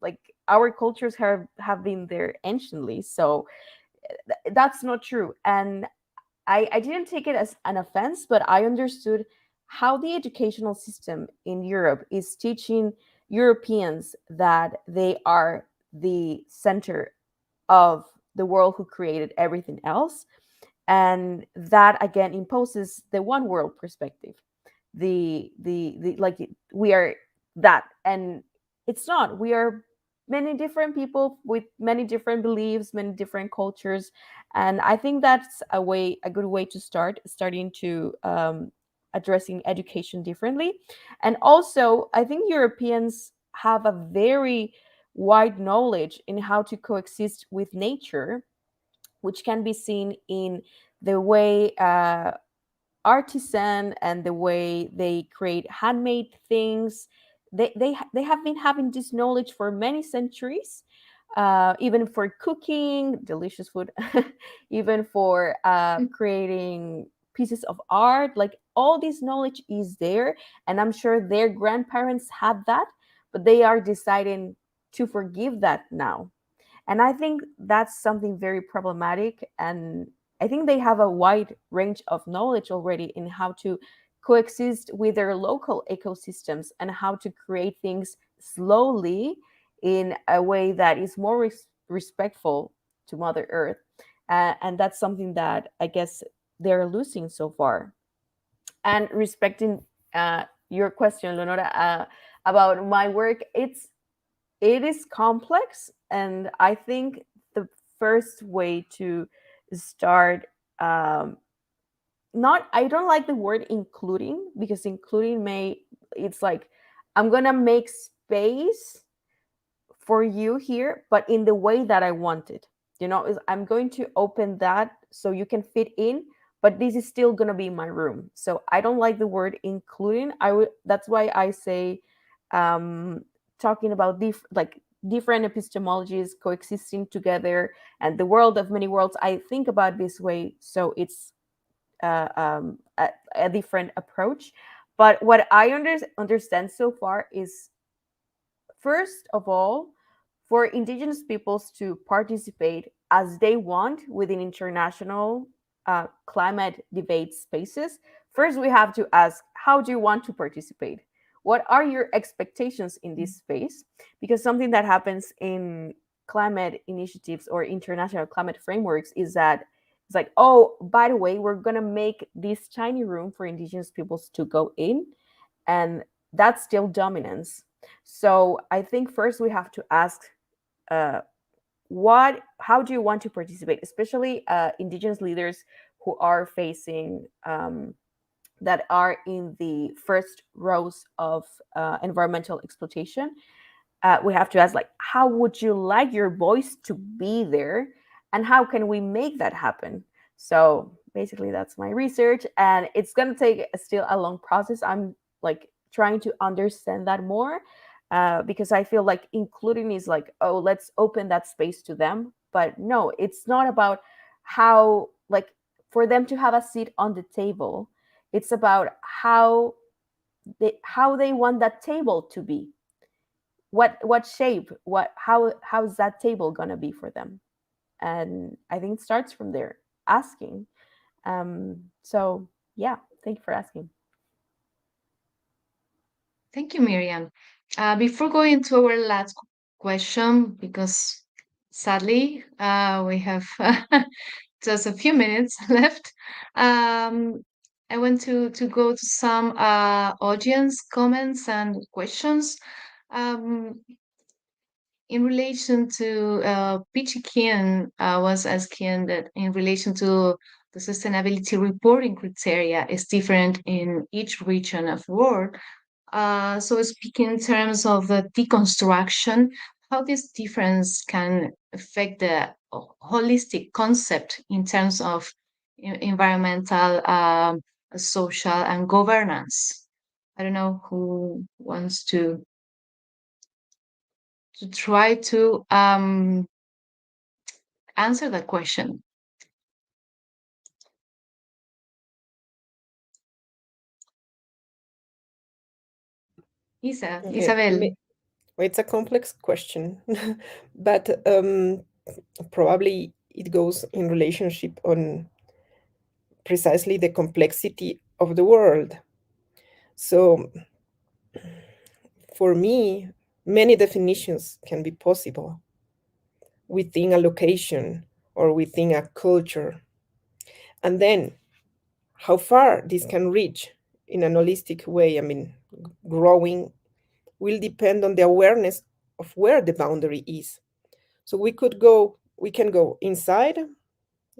Like our cultures have been there anciently, so that's not true. And I didn't take it as an offense, but I understood how the educational system in Europe is teaching Europeans that they are the center of the world who created everything else. And that again imposes the one world perspective. The like we are that, and it's not. We are many different people with many different beliefs, many different cultures. And I think that's a good way to starting to addressing education differently. And also I think Europeans have a very wide knowledge in how to coexist with nature, which can be seen in the way artisan and the way they create handmade things. They have been having this knowledge for many centuries, even for cooking delicious food, even for creating pieces of art. Like all this knowledge is there, and I'm sure their grandparents had that, but they are deciding to forgive that now. And I think that's something very problematic. And I think they have a wide range of knowledge already in how to coexist with their local ecosystems and how to create things slowly in a way that is more respectful to Mother Earth. And that's something that I guess they're losing so far. And respecting your question, Leonora, about my work, it is complex, and I think the first way to start, not I don't like the word including, because including may, it's like I'm gonna make space for you here, but in the way that I want it. Is I'm going to open that so you can fit in, but this is still gonna be my room. So I don't like the word including. That's why I say um talking about like different epistemologies coexisting together and the world of many worlds. I think about this way, so it's a different approach. But what I understand so far is, first of all, for indigenous peoples to participate as they want within international climate debate spaces, first we have to ask, how do you want to participate? What are your expectations in this space? Because something that happens in climate initiatives or international climate frameworks is that it's like, oh, by the way, we're going to make this tiny room for indigenous peoples to go in, and that's still dominance. So I think first we have to ask, uh, how do you want to participate, especially indigenous leaders who are facing that are in the first rows of environmental exploitation. We have to ask, like, how would you like your voice to be there, and how can we make that happen? So basically that's my research, and it's going to take still a long process. I'm like trying to understand that more, because I feel like including is like, oh, let's open that space to them. But no, it's not about how, like, for them to have a seat on the table. It's about how they want that table to be. What shape, how's that table gonna be for them? And I think it starts from there, asking. So yeah, thank you for asking. Thank you, Miriam. Before going to our last question, because sadly we have just a few minutes left, I want to go to some audience comments and questions. Um, in relation to Pichikian was asking that in relation to the sustainability reporting criteria is different in each region of world. So speaking in terms of the deconstruction, how this difference can affect the holistic concept in terms of environmental, social, and governance. I don't know who wants to try to answer that question. Okay, Isabel. well, it's a complex question, but probably it goes in relationship on precisely the complexity of the world. So for me, many definitions can be possible within a location or within a culture. And then how far this can reach in an holistic way, I mean, growing, will depend on the awareness of where the boundary is. So we can go inside,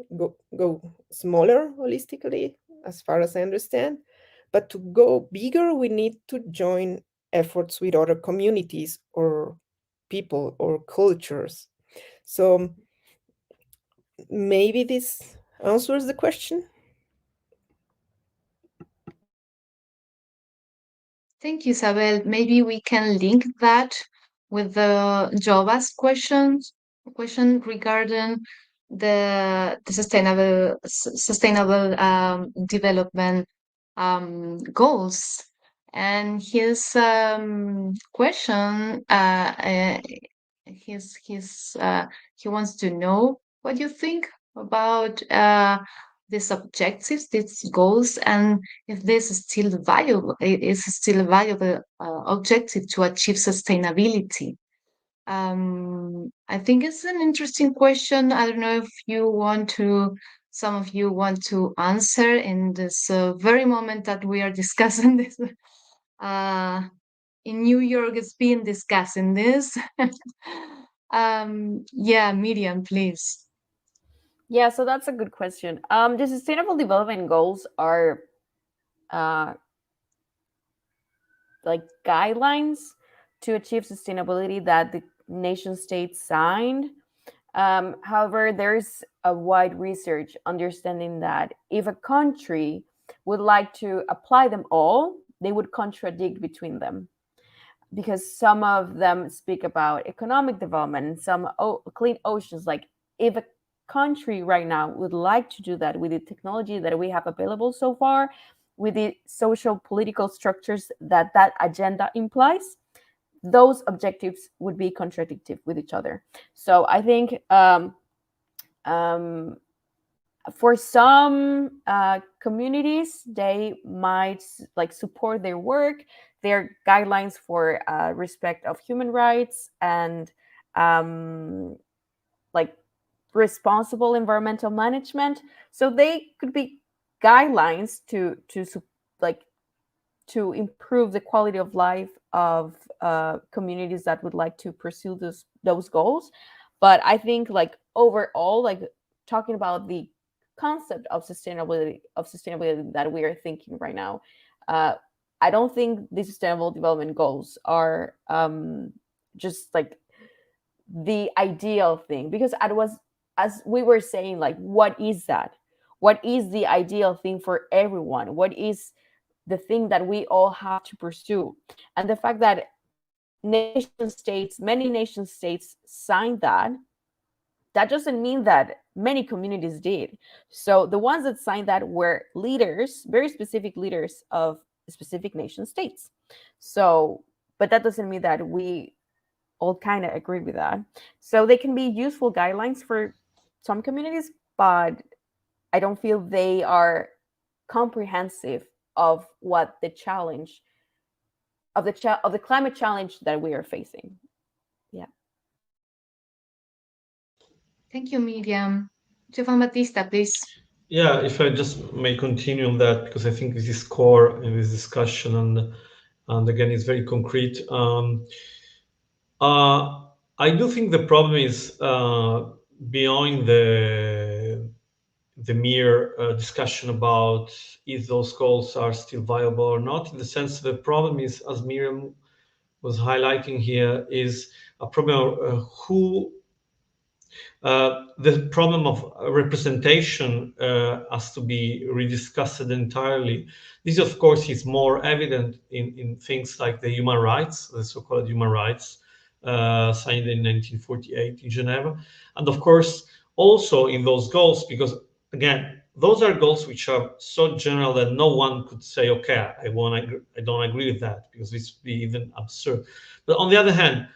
go smaller holistically, as far as I understand. But to go bigger, we need to join efforts with other communities or people or cultures. So maybe this answers the question. Thank you, Isabel. Maybe we can link that with the Jova's question regarding the sustainable development goals. And his question, he wants to know what you think about these objectives, these goals, and if this is still valuable, it is still a valuable objective to achieve sustainability. I think it's an interesting question. I don't know if some of you want to answer in this very moment that we are discussing this. Uh, in New York, it's being discussing this. Yeah, Miriam, please. Yeah, so that's a good question. The sustainable development goals are uh like guidelines to achieve sustainability that the nation states signed. However, there's a wide research understanding that if a country would like to apply them all, they would contradict between them, because some of them speak about economic development and some clean oceans. Like, if a country right now would like to do that with the technology that we have available so far, with the social political structures that that agenda implies, those objectives would be contradictory with each other. So I think um, for some communities, they might like support their work, their guidelines for respect of human rights and like responsible environmental management. So they could be guidelines to like to improve the quality of life of communities that would like to pursue those goals. But I think like overall, like talking about the concept of sustainability that we are thinking right now, uh, I don't think the sustainable development goals are just like the ideal thing, because I was, as we were saying, like what is that, what is the ideal thing for everyone, what is the thing that we all have to pursue. And the fact that nation states, many nation states signed that, that doesn't mean that many communities did. So the ones that signed that were leaders, very specific leaders of specific nation states. So, but that doesn't mean that we all kind of agree with that. So they can be useful guidelines for some communities, but I don't feel they are comprehensive of what the challenge of the climate challenge that we are facing. Yeah. Thank you, Miriam. Giovanni Battista, please. Yeah, if I just may continue on that, because I think this is core in this discussion, and again, it's very concrete. I do think the problem is beyond the mere discussion about if those goals are still viable or not. In the sense, the problem is, as Miriam was highlighting here, is a problem of who. The problem of representation has to be rediscussed entirely. This, of course, is more evident in things like the human rights, the so-called human rights, signed in 1948 in Geneva, and of course also in those goals, because again, those are goals which are so general that no one could say, okay, I don't agree with that, because this would be even absurd. But on the other hand,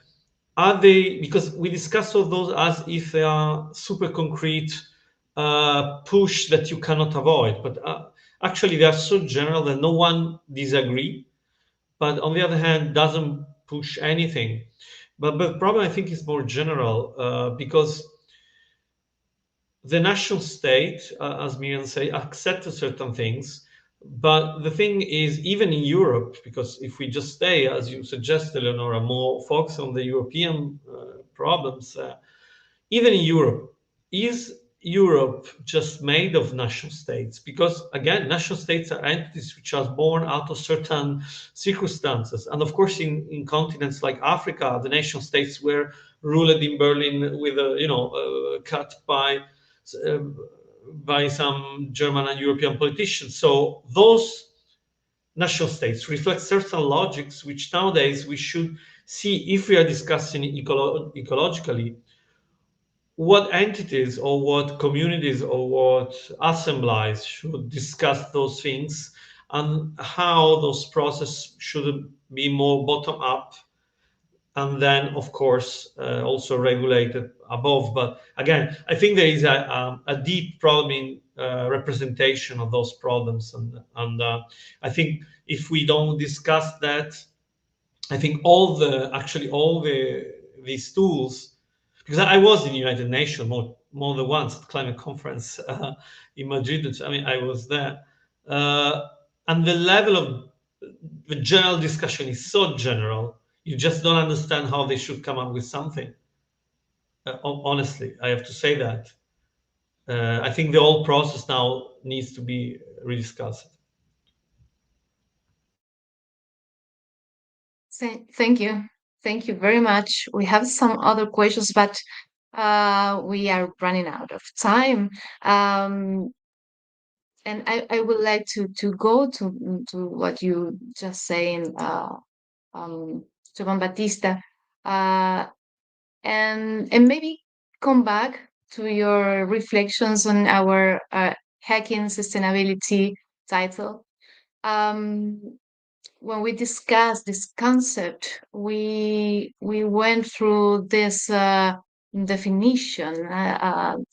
are they, because we discuss all those as if they are super concrete push that you cannot avoid, but actually they are so general that no one disagree, but on the other hand doesn't push anything. But the problem, I think, is more general, because the national state, as Miriam say, accepted certain things. But the thing is, even in Europe, because if we just stay, as you suggested, Eleonora, more focus on the European problems, even in Europe, is Europe just made of national states? Because again, national states are entities which are born out of certain circumstances. And of course, in continents like Africa, the nation states were ruled in Berlin with cut uh, by some German and European politicians. So those national states reflect certain logics which nowadays we should see, if we are discussing ecologically, what entities or what communities or what assemblies should discuss those things, and how those processes should be more bottom up, and then of course also regulated above. But again, I think there is a deep problem in representation of those problems, and I think if we don't discuss that, I think all these tools, because I was in the United Nations more than once at climate conference in Madrid. I mean, I was there, and the level of the general discussion is so general. You just don't understand how they should come up with something. Honestly, I have to say that. I think the whole process now needs to be rediscussed. Thank you. Thank you very much. We have some other questions, but we are running out of time. Um, and I would like to go to what you just saying, to Juan Batista, uh, and maybe come back to your reflections on our hacking sustainability title. Um, when we discussed this concept, we went through this definition,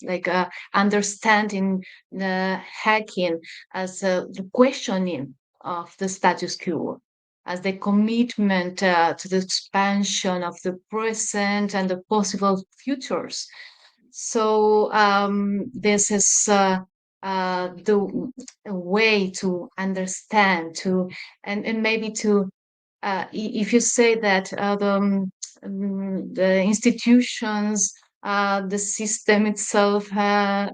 like understanding the hacking as the questioning of the status quo, as the commitment to the expansion of the present and the possible futures. So this is the way to understand, to and maybe to if you say that the institutions, the system itself had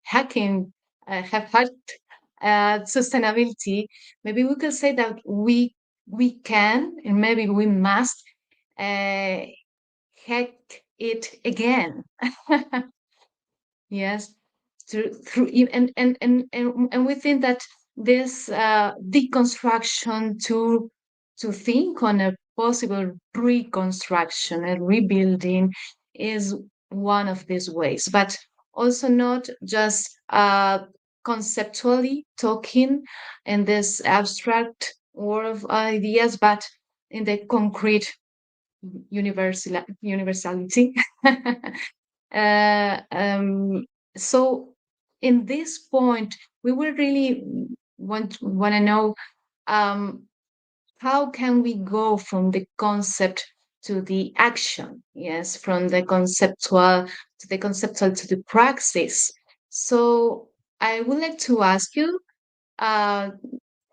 hacking have hacked sustainability, maybe we could say that we can and maybe we must uh, hack it again. Yes, through and we think that this deconstruction to think on a possible reconstruction and rebuilding is one of these ways, but also not just conceptually talking in this abstract world of ideas, but in the concrete universality. Uh, um, so in this point, we will really want to know um, how can we go from the concept to the action? Yes, from the conceptual to the praxis. So I would like to ask you, uh,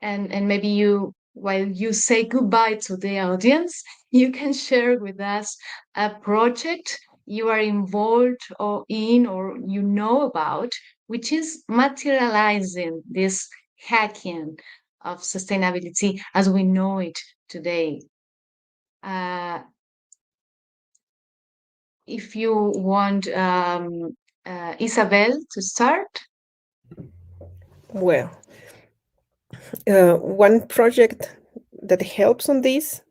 and maybe you, while you say goodbye to the audience, you can share with us a project you are involved or in or you know about, which is materializing this hacking of sustainability as we know it today. uh, if you want, Isabel, to start. Well, one project that helps on this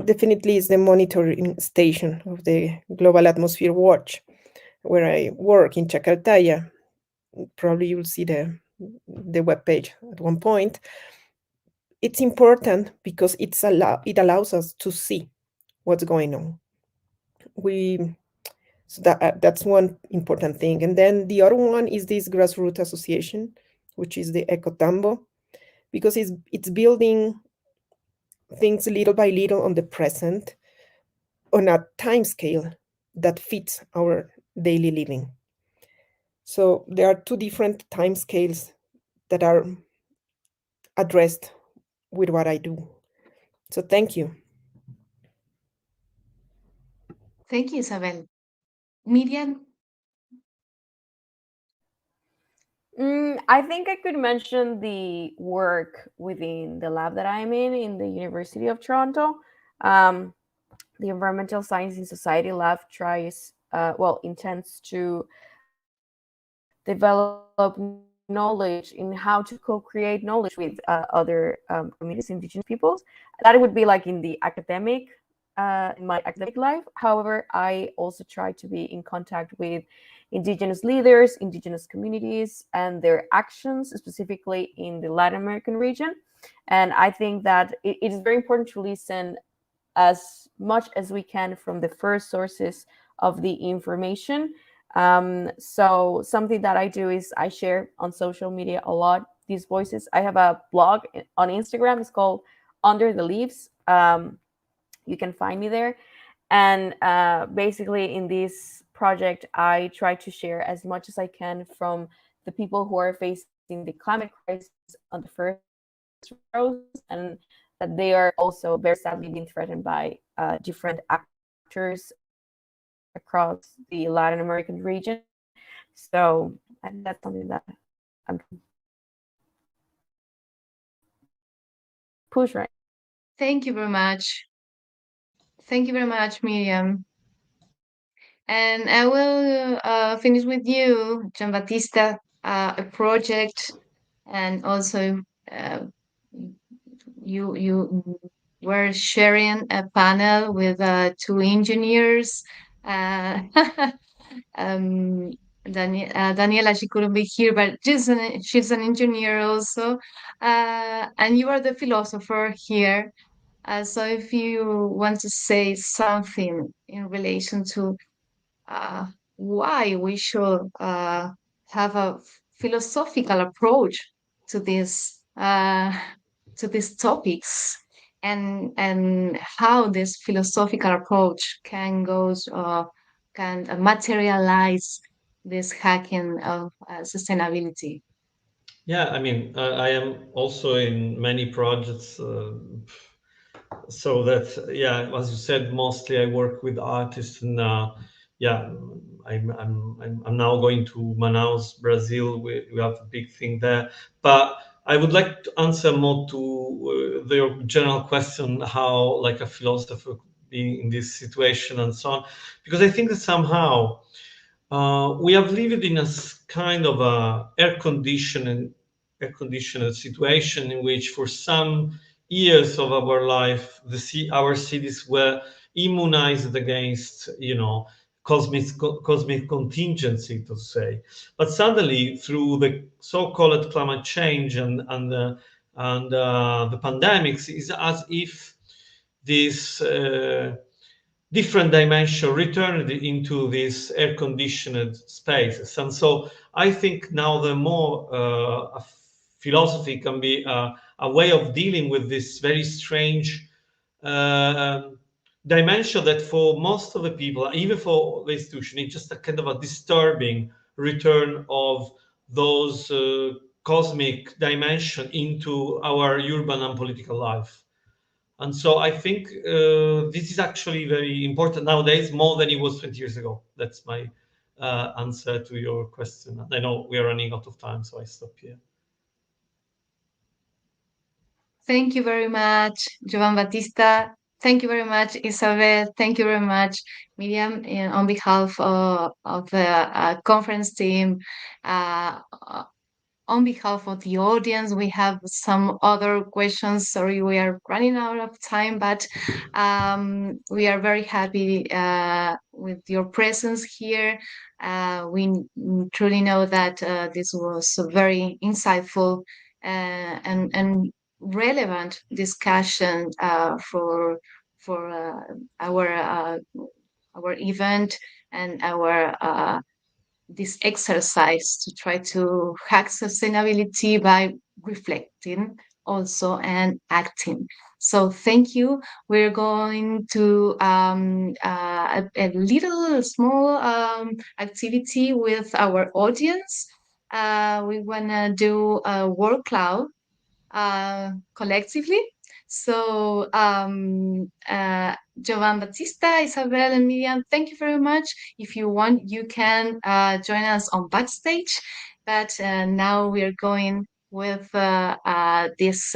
definitely is the monitoring station of the Global Atmosphere Watch, where I work in Chacartaya. Probably you'll see the webpage at one point. It's important because it allows us to see what's going on. We so that's one important thing, and then the other one is this grassroots association, which is the Ecotambo, because it's building things little by little on the present on a time scale that fits our daily living. So there are two different time scales that are addressed with what I do. So thank you. Thank you, Isabel. Miriam. I think I could mention the work within the lab that I'm in the University of Toronto. Um, the Environmental Science in Society lab intends to develop knowledge in how to co-create knowledge with other communities, indigenous peoples. That would be like in the academic, in my academic life. However, I also try to be in contact with indigenous leaders, indigenous communities, and their actions, specifically in the Latin American region. And I think that it is very important to listen as much as we can from the first sources of the information. So something that I do is I share on social media a lot these voices. I have a blog on Instagram. It's called Under the Leaves. You can find me there. And basically, in this project, I try to share as much as I can from the people who are facing the climate crisis on the first rows, and that they are also very sadly being threatened by different actors across the Latin American region. So I think that's something that I'm push right now. Thank you very much. Thank you very much, Miriam. And I will finish with you, Giambattista, a project, and also uh, you were sharing a panel with two engineers. Uh, um, Daniela, she couldn't be here, but she's an engineer also. And you are the philosopher here. So if you want to say something in relation to uh, why we should have a philosophical approach to this to these topics, and how this philosophical approach can materialize this hacking of sustainability. Yeah, I mean, I am also in many projects. So that, yeah, as you said, mostly I work with artists, and yeah, I'm now going to Manaus, Brazil. We have a big thing there, but I would like to answer more to your general question, how like a philosopher could be in this situation and so on, because I think that somehow we have lived in a kind of a air conditioned situation in which, for some years of our life, our cities were immunized against, cosmic contingency, to say. But suddenly, through the so-called climate change and the pandemics, it's as if this different dimension returned into these air-conditioned spaces. And so I think now the more a philosophy can be a way of dealing with this very strange uh, dimension that for most of the people, even for the institution, it's just a kind of a disturbing return of those cosmic dimension into our urban and political life. And so I think this is actually very important nowadays, more than it was 20 years ago. That's my answer to your question. I know we are running out of time, so I stop here. Thank you very much, Jovan Batista. Thank you very much, Isabel. Thank you very much, Miriam. And on behalf of the conference team, uh, on behalf of the audience, we have some other questions. Sorry, we are running out of time, but we are very happy with your presence here. We truly know that this was a very insightful and relevant discussion for our event and our this exercise to try to hack sustainability by reflecting also and acting. So thank you. We're going to a little small activity with our audience. We want to do a word cloud collectively. So, Jovan Batista, Isabel, and Miriam, thank you very much. If you want, you can join us on backstage. But now we are going with this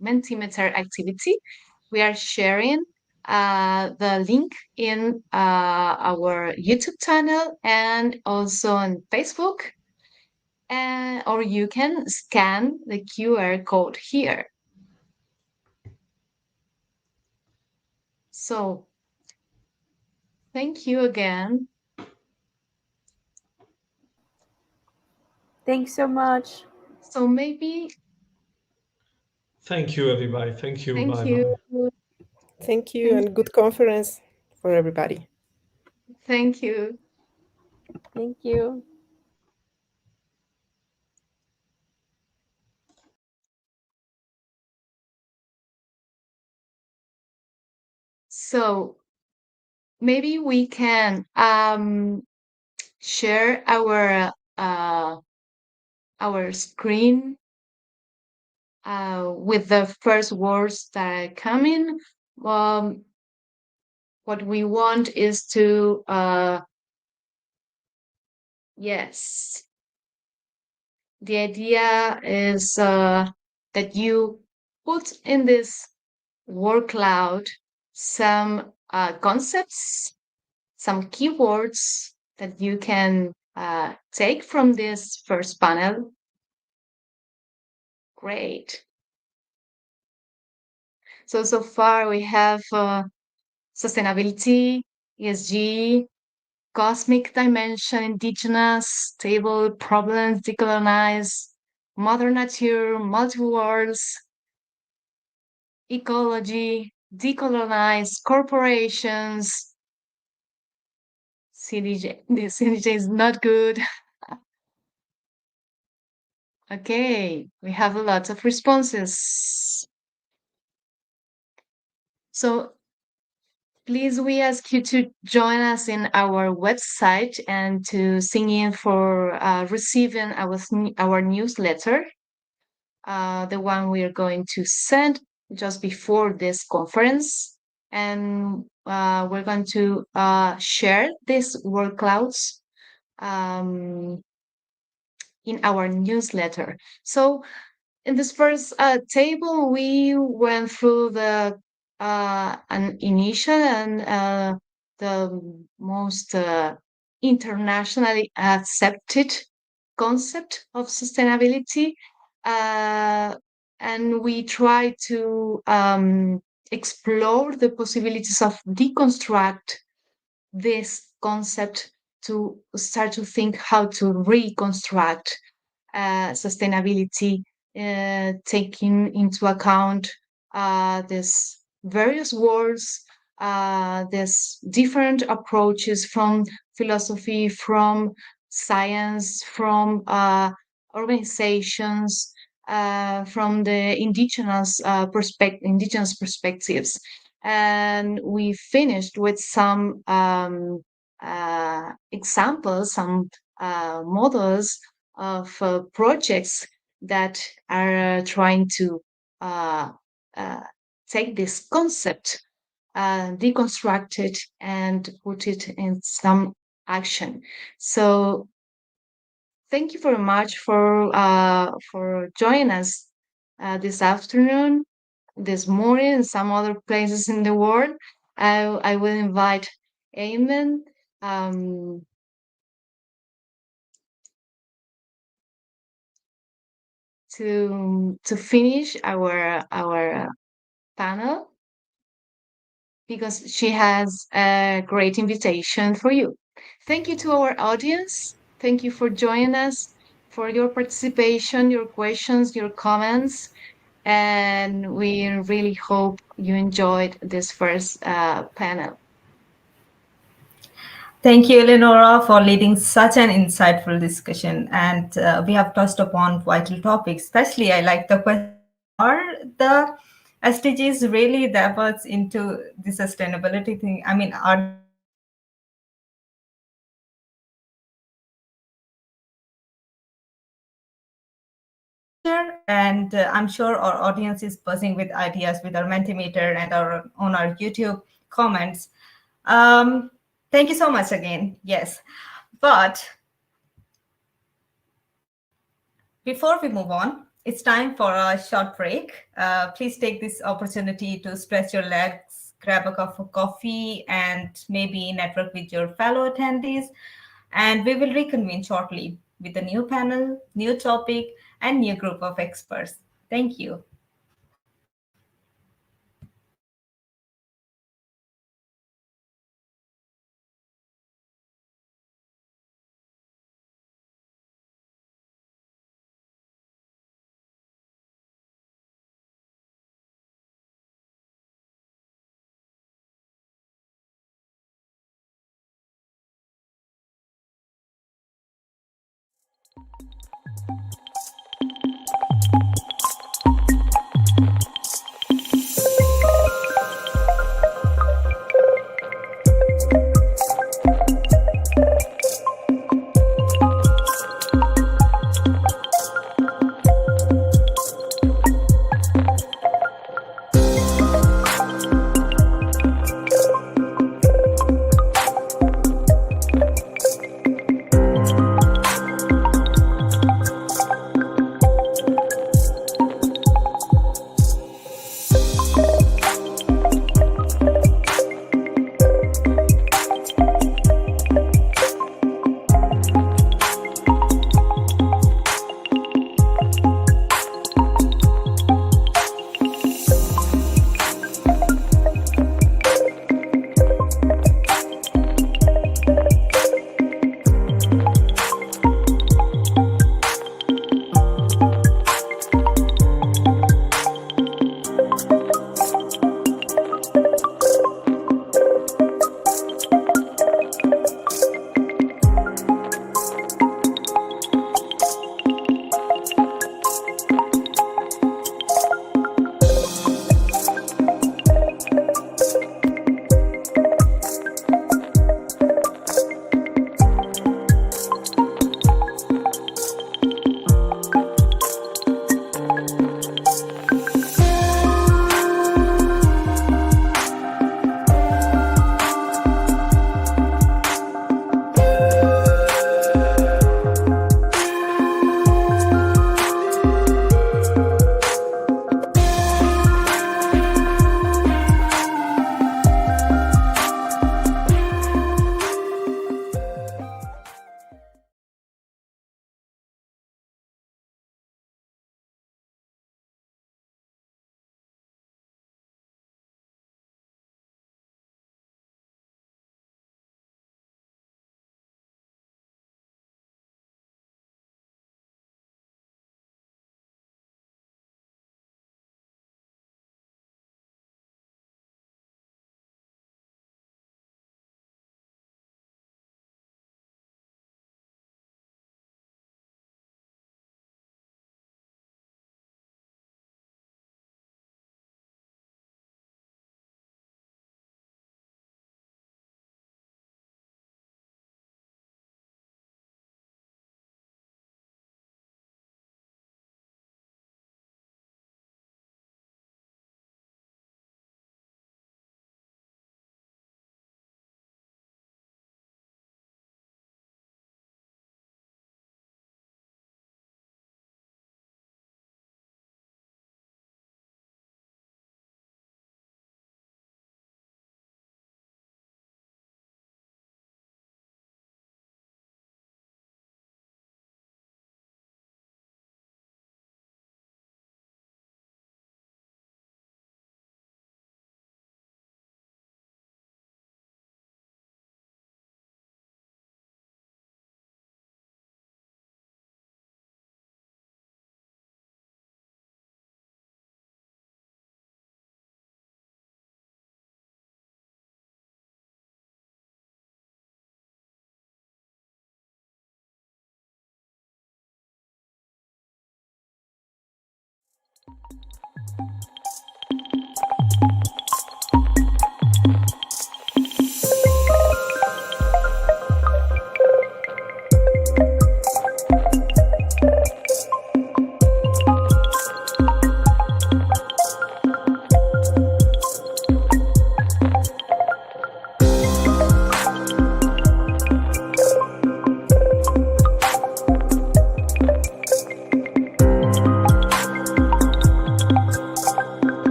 Mentimeter activity. We are sharing the link in our YouTube channel and also on Facebook, or you can scan the QR code here. So thank you again. Thanks so much. So maybe Thank you, everybody. Thank you. thank Bye you. bye. Thank you, Thank, and good conference for everybody. thank you. Thank you. So maybe we can share our screen with the first words that are coming. Um, what we want is to yes, the idea is that you put in this word cloud some concepts, some keywords that you can take from this first panel. Great. So far we have sustainability, ESG, cosmic dimension, indigenous, stable, problems, decolonize, mother nature, multiple worlds, ecology, decolonize, corporations. CDJ, the CDJ is not good. Okay, we have a lot of responses. So please, we ask you to join us in our website and to sign in for receiving our newsletter, the one we are going to send just before this conference. And we're going to share these word clouds in our newsletter. So in this first table, we went through the an initial and the most internationally accepted concept of sustainability, and we try to explore the possibilities of deconstruct this concept to start to think how to reconstruct sustainability, taking into account these various words, these different approaches from philosophy, from science, from organizations, from the indigenous perspectives. And we finished with some examples, some models of projects that are trying to take this concept, deconstruct it, and put it in some action. So thank you very much for joining us this afternoon, this morning, and some other places in the world. I will invite Eamon to finish our panel because she has a great invitation for you. Thank you to our audience. Thank you for joining us, for your participation, your questions, your comments, and we really hope you enjoyed this first panel. Thank you, Eleonora, for leading such an insightful discussion. And we have touched upon vital topics. Especially, I like the question, are the SDGs really diverts into the sustainability thing? I mean, are they really future? And I'm sure our audience is buzzing with ideas with our Mentimeter and on our YouTube comments. Thank you so much again. Yes, but before we move on, it's time for a short break. Please take this opportunity to stretch your legs, grab a cup of coffee, and maybe network with your fellow attendees. And we will reconvene shortly with a new panel, new topic, and new group of experts. Thank you.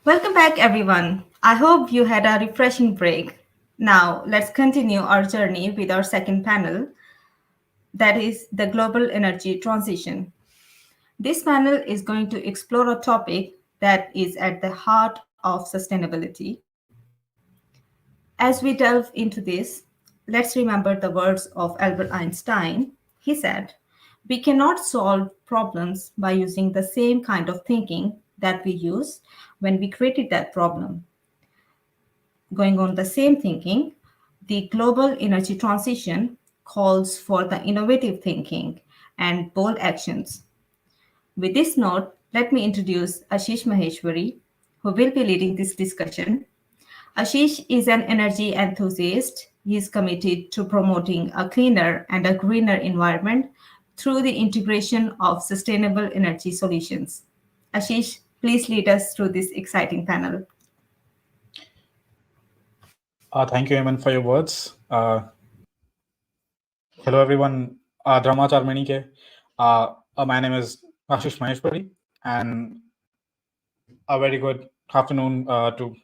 Welcome back, everyone. I hope you had a refreshing break. Now, let's continue our journey with our second panel, that is the global energy transition. This panel is going to explore a topic that is at the heart of sustainability. As we delve into this, let's remember the words of Albert Einstein. He said, "We cannot solve problems by using the same kind of thinking that we used when we created that problem." Going on the same thinking, the global energy transition calls for the innovative thinking and bold actions. With this note, let me introduce Ashish Maheshwari, who will be leading this discussion. Ashish is an energy enthusiast. He is committed to promoting a cleaner and a greener environment through the integration of sustainable energy solutions. Ashish, please lead us through this exciting panel. Thank you, Eamon, for your words. Hello, everyone. Drama Charmani ke. My name is Ashish Maheshwari, and a very good afternoon to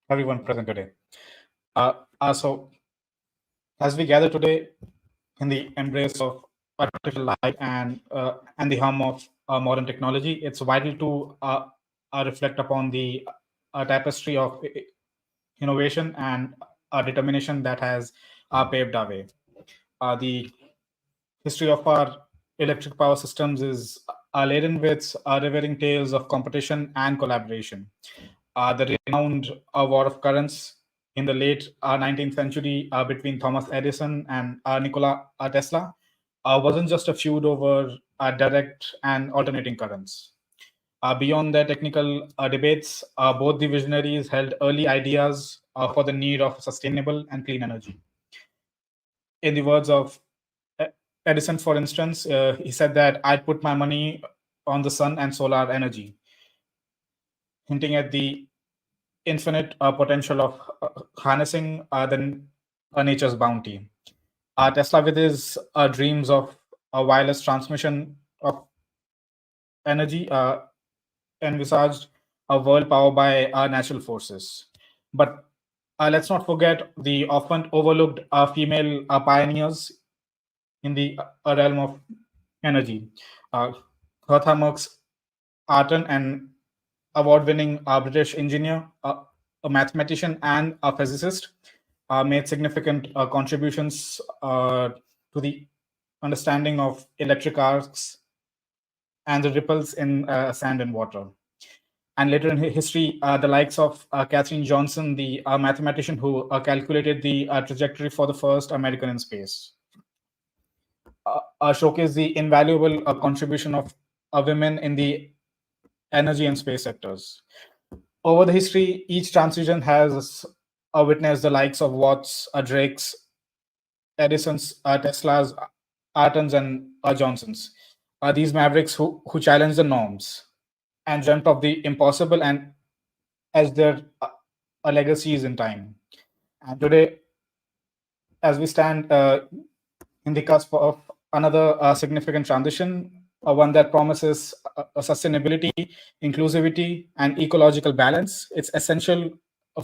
everyone present today. So, as we gather today in the embrace of artificial light and the hum of modern technology, it's vital to reflect upon the tapestry of innovation and determination that has paved our way. The history of our electric power systems is laden with revering tales of competition and collaboration. The renowned War of Currents in the late 19th century between Thomas Edison and Nikola Tesla wasn't just a feud over direct and alternating currents. Beyond their technical debates, both the visionaries held early ideas for the need of sustainable and clean energy. In the words of E- Edison, for instance, he said that I'd put my money on the sun and solar energy, hinting at the infinite potential of harnessing nature's bounty. Tesla, with his dreams of a wireless transmission of energy, envisaged a world powered by natural forces. But let's not forget the often overlooked female pioneers in the realm of energy. Uh, Hertha Merckx Arton, an award-winning British engineer, a mathematician, and a physicist, made significant contributions to the understanding of electric arcs and the ripples in sand and water. And later in history, the likes of Katherine Johnson, the mathematician who calculated the trajectory for the first American in space, showcase the invaluable contribution of women in the energy and space sectors. Over the history, each transition has witnessed the likes of Watts, Drake's, Edison's, Tesla's, Artons, and Johnsons. These mavericks who challenged the norms and dreamt of the impossible and as their legacies in time. And today, as we stand in the cusp of another significant transition, one that promises sustainability, inclusivity, and ecological balance. It's essential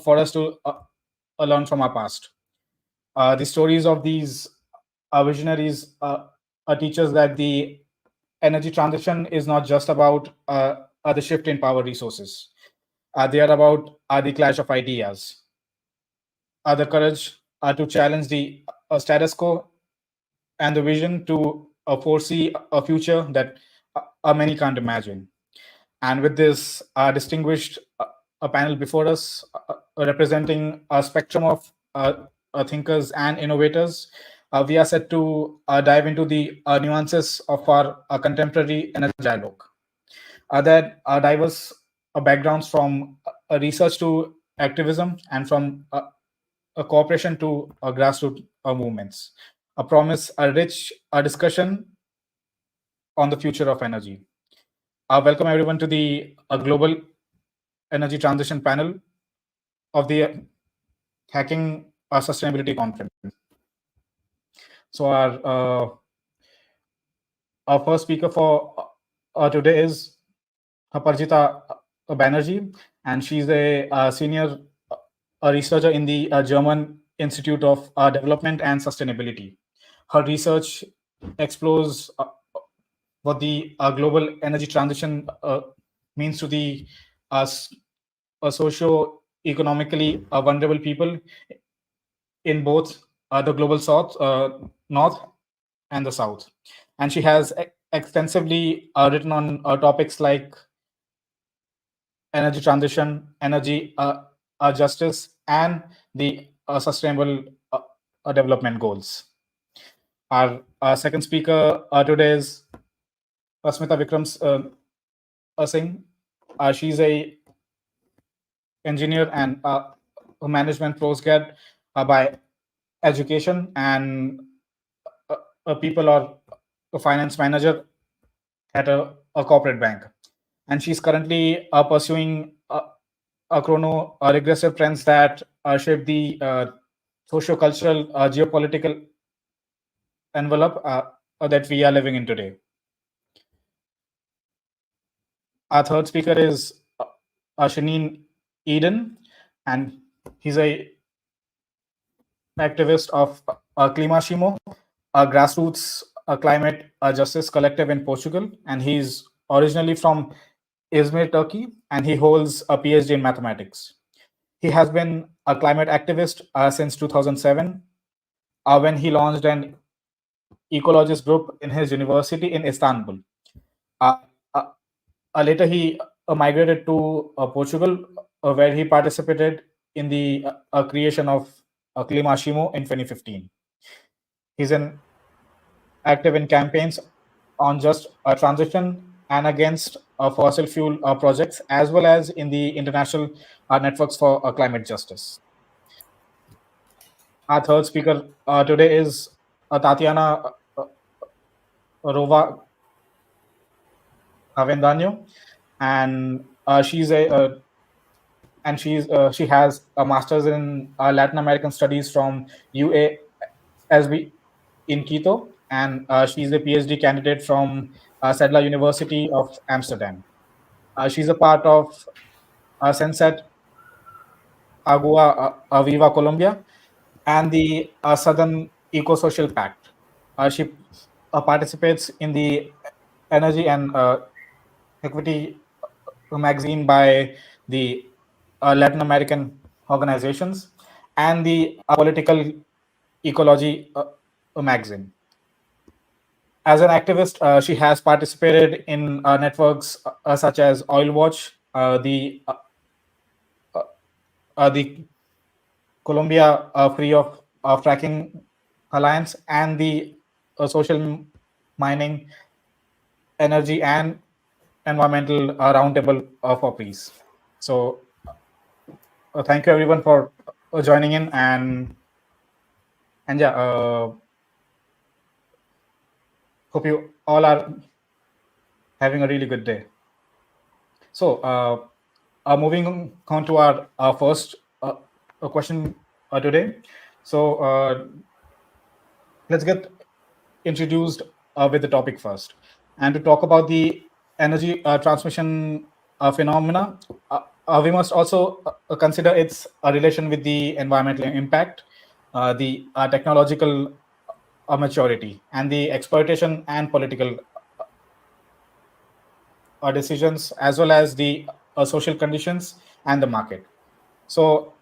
for us to learn from our past. The stories of these visionaries teach us that the energy transition is not just about the shift in power resources. They are about the clash of ideas, the courage to challenge the status quo, and the vision to foresee a future that many can't imagine. And with this distinguished a panel before us, representing a spectrum of thinkers and innovators, we are set to dive into the nuances of our contemporary energy dialogue. That diverse backgrounds from research to activism and from a cooperation to grassroots movements. I promise a rich discussion on the future of energy. Welcome everyone to the Global Energy Transition panel of the Hacking Sustainability Conference. So our first speaker for today is Parjita Banerjee. and she's a senior researcher in the German Institute of Development and Sustainability. Her research explores what the global energy transition means to the socio-economically vulnerable people in both the global south, north, and the south. And she has extensively written on topics like energy transition, energy justice, and the sustainable development goals. Our second speaker today is Asmita Vikrams Singh. She's a engineer and a management postgrad by education, and people or a finance manager at a corporate bank. And she's currently pursuing a chrono regressive trends that shape the socio-cultural geopolitical envelope that we are living in today. Our third speaker is Shaneen Eden, and he's a activist of Climashimo, a grassroots climate justice collective in Portugal, and he's originally from Izmir, Turkey, and he holds a PhD in mathematics. He has been a climate activist since 2007, when he launched an ecologist group in his university in Istanbul. Uh, uh, Later, he migrated to Portugal, where he participated in the creation of Climashimo in 2015. He's an active in campaigns on just a transition and against fossil fuel projects, as well as in the international networks for climate justice. Our third speaker today is Tatiana Rova Avendaño, and she has a master's in Latin American studies from UASB in Quito, and she's a PhD candidate from Sedla University of Amsterdam. She's a part of Senset Agua Viva Colombia and the Southern Eco-Social Pact. She participates in the Energy and Equity magazine by the Latin American organizations and the Political Ecology magazine. As an activist, she has participated in networks such as Oil Watch, the Colombia Free of Fracking Alliance, and the Social Mining, Energy, and Environmental Roundtable for Peace. So, thank you everyone for joining in, and yeah, hope you all are having a really good day. So, moving on to our first question today. So, let's get introduced with the topic first. And to talk about the energy transmission phenomena, we must also consider its relation with the environmental impact, the technological maturity, and the exploitation and political decisions, as well as the social conditions and the market. So,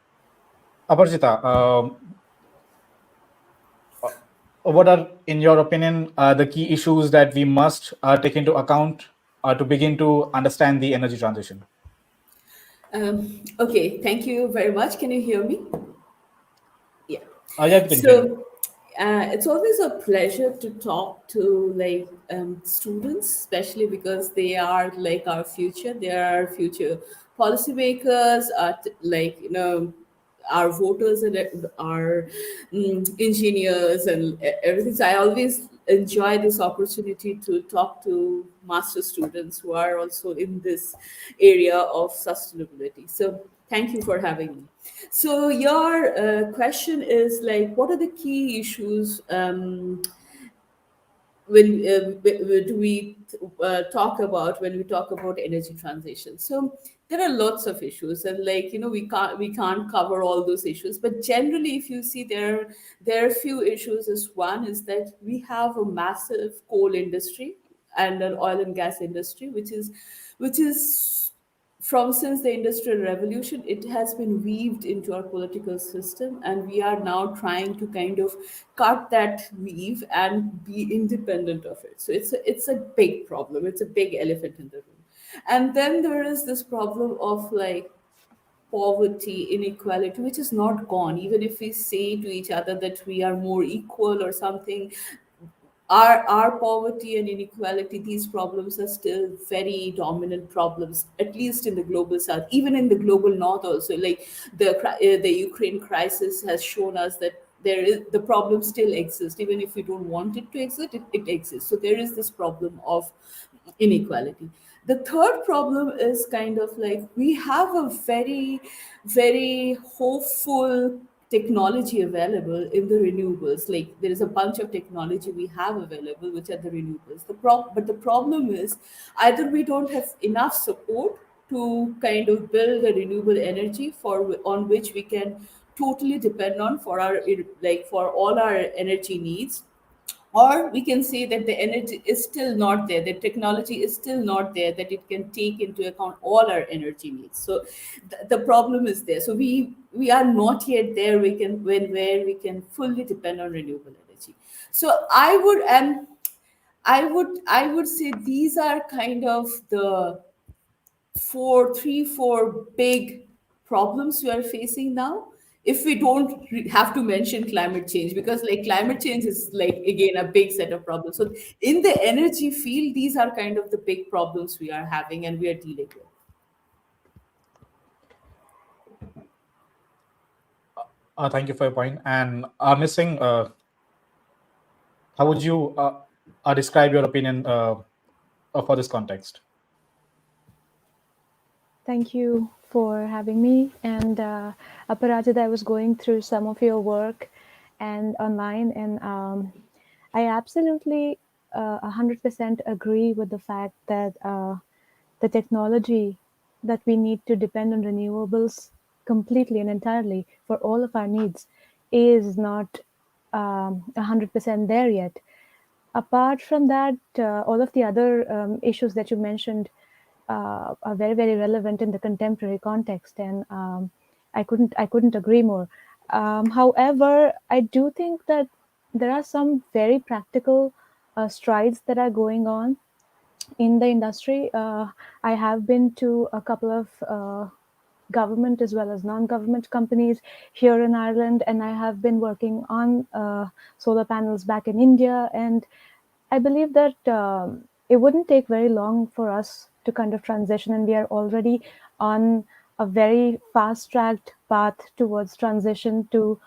Aparjita, what are, in your opinion, the key issues that we must take into account to begin to understand the energy transition? Okay, thank you very much. Can you hear me? Yeah. Yeah, we can hear you. So it's always a pleasure to talk to students, especially because they are like our future. They are our future policymakers, our voters and our engineers and everything. So I always enjoy this opportunity to talk to master students who are also in this area of sustainability. So thank you for having me. So your question is like, what are the key issues when do we talk about when we talk about energy transition? So there are lots of issues, and like, we can't cover all those issues, but generally if you see, there are few issues. Is one is that we have a massive coal industry and an oil and gas industry, which is from since the industrial revolution, it has been weaved into our political system, and we are now trying to kind of cut that weave and be independent of it. So it's a big problem, it's a big elephant in the room. And then there is this problem of like poverty, inequality, which is not gone. Even if we say to each other that we are more equal or something, our poverty and inequality, these problems are still very dominant problems, at least in the global south, even in the global north also. Like the Ukraine crisis has shown us that the problem still exists. Even if we don't want it to exist, it exists. So there is this problem of inequality. The third problem is kind of like, we have a very, very hopeful technology available in the renewables. Like, there is a bunch of technology we have available, which are the renewables. But the problem is, either we don't have enough support to kind of build a renewable energy on which we can totally depend on for our, like, for all our energy needs, or we can say that the energy is still not there, the technology is still not there, that it can take into account all our energy needs. So the problem is there. So we are not yet there, we can when where we can fully depend on renewable energy. So I would say these are kind of the four big problems we are facing now, if we don't have to mention climate change, because like climate change is like again a big set of problems. So in the energy field, these are kind of the big problems we are having and we are dealing with. Thank you for your point. And missing, how would you describe your opinion for this context? Thank you for having me. And Aparajit, I was going through some of your work and online, and I absolutely 100% agree with the fact that the technology that we need to depend on renewables completely and entirely for all of our needs is not 100% there yet. Apart from that, all of the other issues that you mentioned are very, very relevant in the contemporary context, and I couldn't agree more. However, I do think that there are some very practical strides that are going on in the industry. I have been to a couple of government as well as non-government companies here in Ireland, and I have been working on solar panels back in India, and I believe that it wouldn't take very long for us to kind of transition, and we are already on a very fast-tracked path towards transition to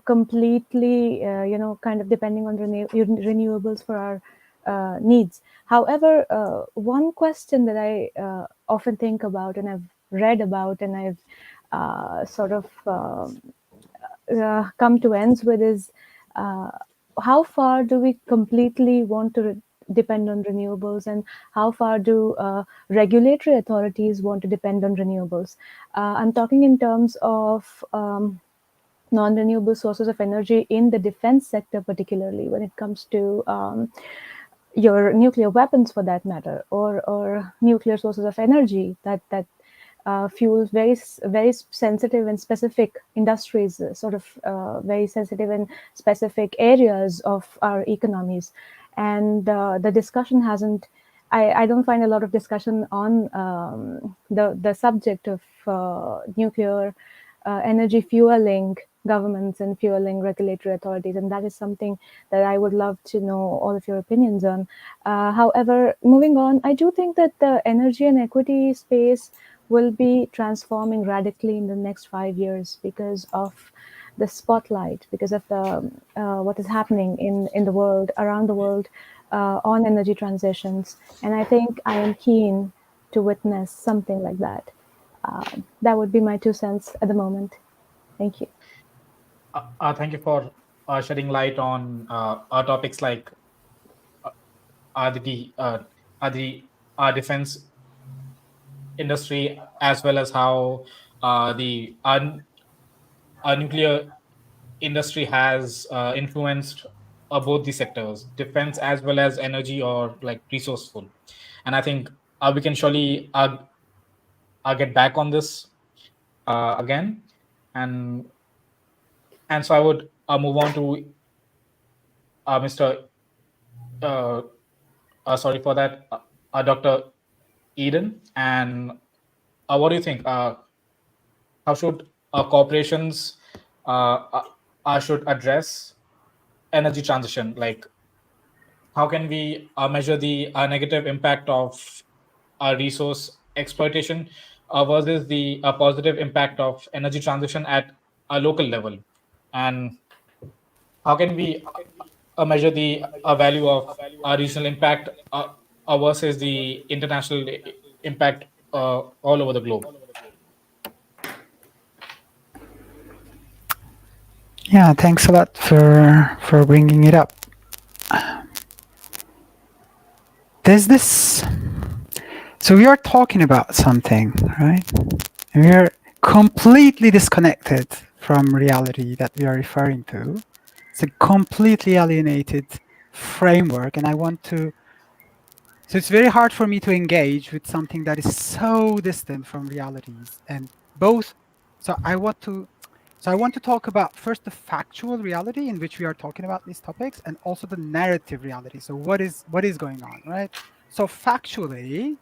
completely, kind of depending on renewables for our needs. However, one question that I often think about, and I've read about, and I've sort of come to ends with is how far do we completely want to depend on renewables, and how far do regulatory authorities want to depend on renewables? I'm talking in terms of non-renewable sources of energy in the defense sector, particularly when it comes to your nuclear weapons, for that matter, or nuclear sources of energy that fuels very sensitive and specific industries, sort of very sensitive and specific areas of our economies. And the discussion hasn't. I don't find a lot of discussion on the subject of nuclear energy fueling governments and fueling regulatory authorities, and that is something that I would love to know all of your opinions on. However, moving on, I do think that the energy and equity space will be transforming radically in the next 5 years because of the spotlight, because of the what is happening in the world, around the world, on energy transitions. And I think I am keen to witness something like that. That would be my 2 cents at the moment. Thank you. Thank you for shedding light on topics like are the defense industry, as well as how the nuclear industry has influenced both the sectors, defense as well as energy or like resourceful. And I think we can surely get back on this again. And so I would move on to Mr. Sorry for that, Dr. Eden. And what do you think? How should corporations should address energy transition? Like, how can we measure the negative impact of resource exploitation versus the positive impact of energy transition at a local level? And how can we measure the value of regional impact versus the international impact all over the globe? Yeah, thanks a lot for bringing it up. There's this. So we are talking about something, right? And we are completely disconnected from reality that we are referring to. It's a completely alienated framework, and I want to. So it's very hard for me to engage with something that is so distant from realities, and both. So I want to. So I want to talk about first the factual reality in which we are talking about these topics, and also the narrative reality. So what is going on, right? So factually,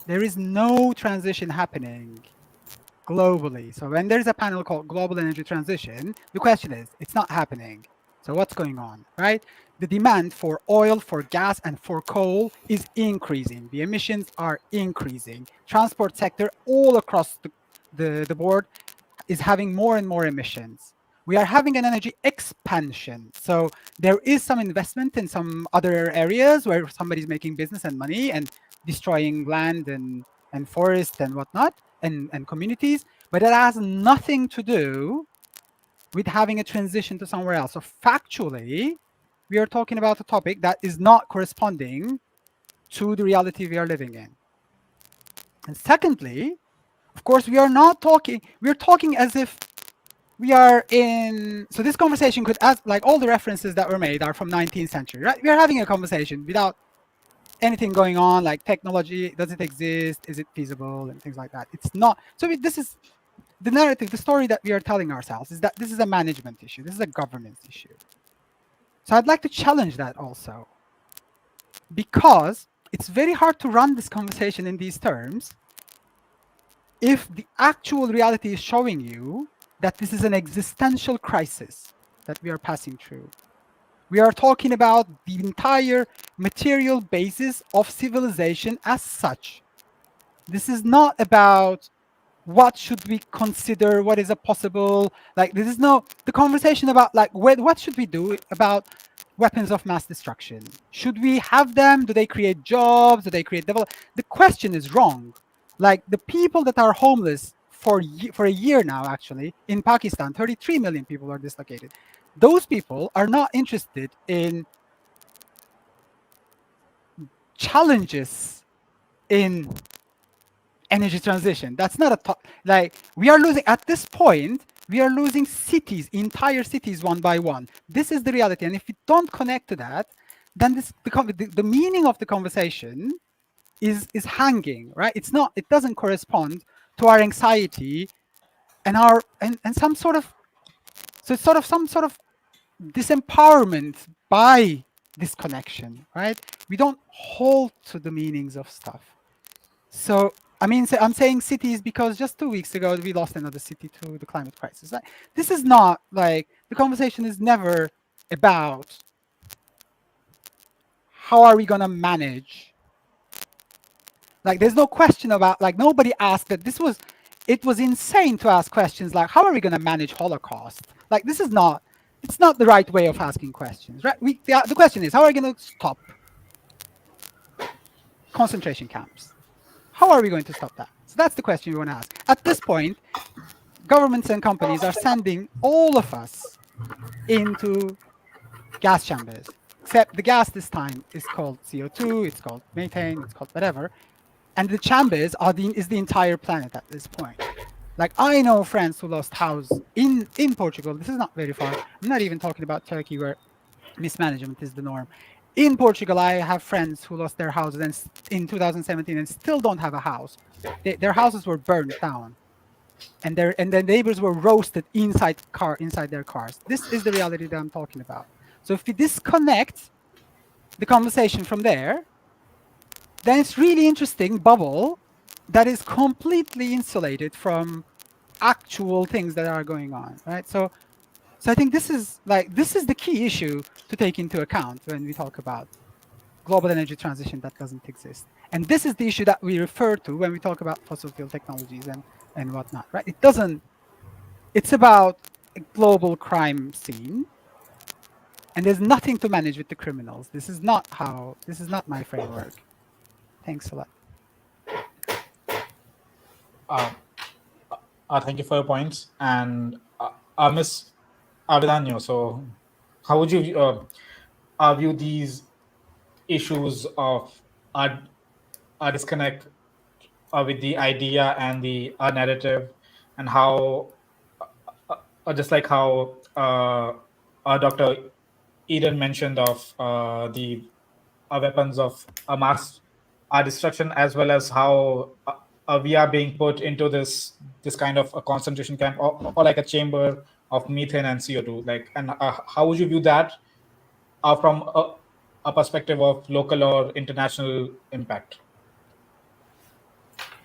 there is no transition happening globally. So when there's a panel called Global Energy Transition, the question is, it's not happening. So what's going on, right? The demand for oil, for gas, and for coal is increasing. The emissions are increasing. Transport sector all across the board is having more and more emissions. We are having an energy expansion. So there is some investment in some other areas where somebody's making business and money and destroying land and forest and whatnot and communities, but it has nothing to do with having a transition to somewhere else. So factually, we are talking about a topic that is not corresponding to the reality we are living in. And secondly, of course, we are not talking, we're talking as if we are in, so this conversation could, as like all the references that were made are from 19th century, right? We are having a conversation without anything going on, like technology, does it exist? Is it feasible? And things like that. It's not. So this is the narrative, the story that we are telling ourselves is that this is a management issue. This is a governance issue. So I'd like to challenge that also, because it's very hard to run this conversation in these terms if the actual reality is showing you that this is an existential crisis that we are passing through. We are talking about the entire material basis of civilization as such. This is not about what should we consider, what is a possible, like this is no, the conversation about like what should we do about weapons of mass destruction? Should we have them? Do they create jobs? Do they create development? The question is wrong. Like the people that are homeless for a year now, actually, in Pakistan, 33 million people are dislocated. Those people are not interested in challenges in energy transition. That's not a like we are losing at this point. We are losing cities, entire cities, one by one. This is the reality, and if we don't connect to that, then the meaning of the conversation is hanging, right? It's not. It doesn't correspond to our anxiety and our and some sort of, so it's sort of some sort of disempowerment by disconnection, right? We don't hold to the meanings of stuff. So I mean, I'm saying cities because just 2 weeks ago we lost another city to the climate crisis. Like, this is not like the conversation is never about how are we gonna manage. Like, there's no question about, like, nobody asked that. It was insane to ask questions like, how are we gonna manage Holocaust? Like, this is not, it's not the right way of asking questions, right? The question is, how are we gonna stop concentration camps? How are we going to stop that? So that's the question we want to ask. At this point, governments and companies are sending all of us into gas chambers, except the gas this time is called CO2, it's called methane, it's called whatever. and the chambers is the entire planet at this point. Like, I know friends who lost house in Portugal. This is not very far. I'm not even talking about Turkey, where mismanagement is the norm. In Portugal, I have friends who lost their houses in 2017 and still don't have a house. Their houses were burned down, and their neighbors were roasted inside their cars. This is the reality that I'm talking about. So if we disconnect the conversation from there, then it's really interesting bubble that is completely insulated from actual things that are going on, right? So I think this is the key issue to take into account when we talk about global energy transition that doesn't exist. And this is the issue that we refer to when we talk about fossil fuel technologies and whatnot, right? It's about a global crime scene, and there's nothing to manage with the criminals. This is not my framework. Thanks a lot. Thank you for your points. And Ms. Avedano, so how would you view these issues of a disconnect with the idea and the narrative, and how, just like how Dr. Eden mentioned of the weapons of mass destruction, as well as how we are being put into this kind of a concentration camp, or like a chamber of methane and CO2. Like, and how would you view that from a perspective of local or international impact?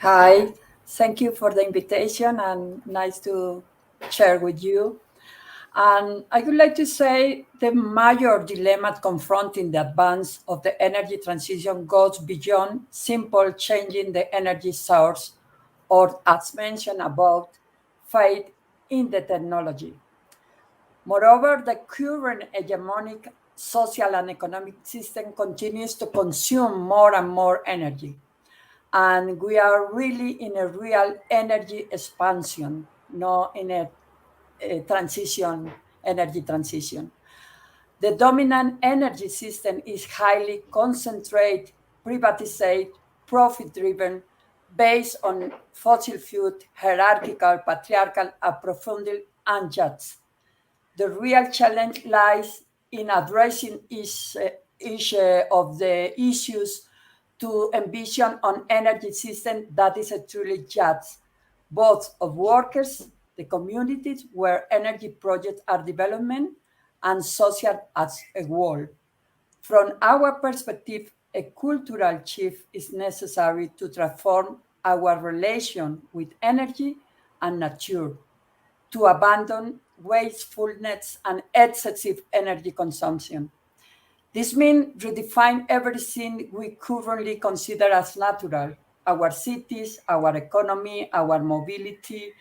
Hi, thank you for the invitation and nice to share with you. And I would like to say the major dilemma confronting the advance of the energy transition goes beyond simple changing the energy source or, as mentioned above, faith in the technology. Moreover, the current hegemonic social and economic system continues to consume more and more energy. And we are really in a real energy expansion, not in a energy transition. The dominant energy system is highly concentrated, privatized, profit-driven, based on fossil fuel, hierarchical, patriarchal, and profoundly unjust. The real challenge lies in addressing each of the issues to envision an energy system that is a truly just, both of workers, the communities where energy projects are development, and social as a whole. From our perspective, a cultural shift is necessary to transform our relation with energy and nature, to abandon wastefulness and excessive energy consumption. This means redefine everything we currently consider as natural: our cities, our economy, our mobility,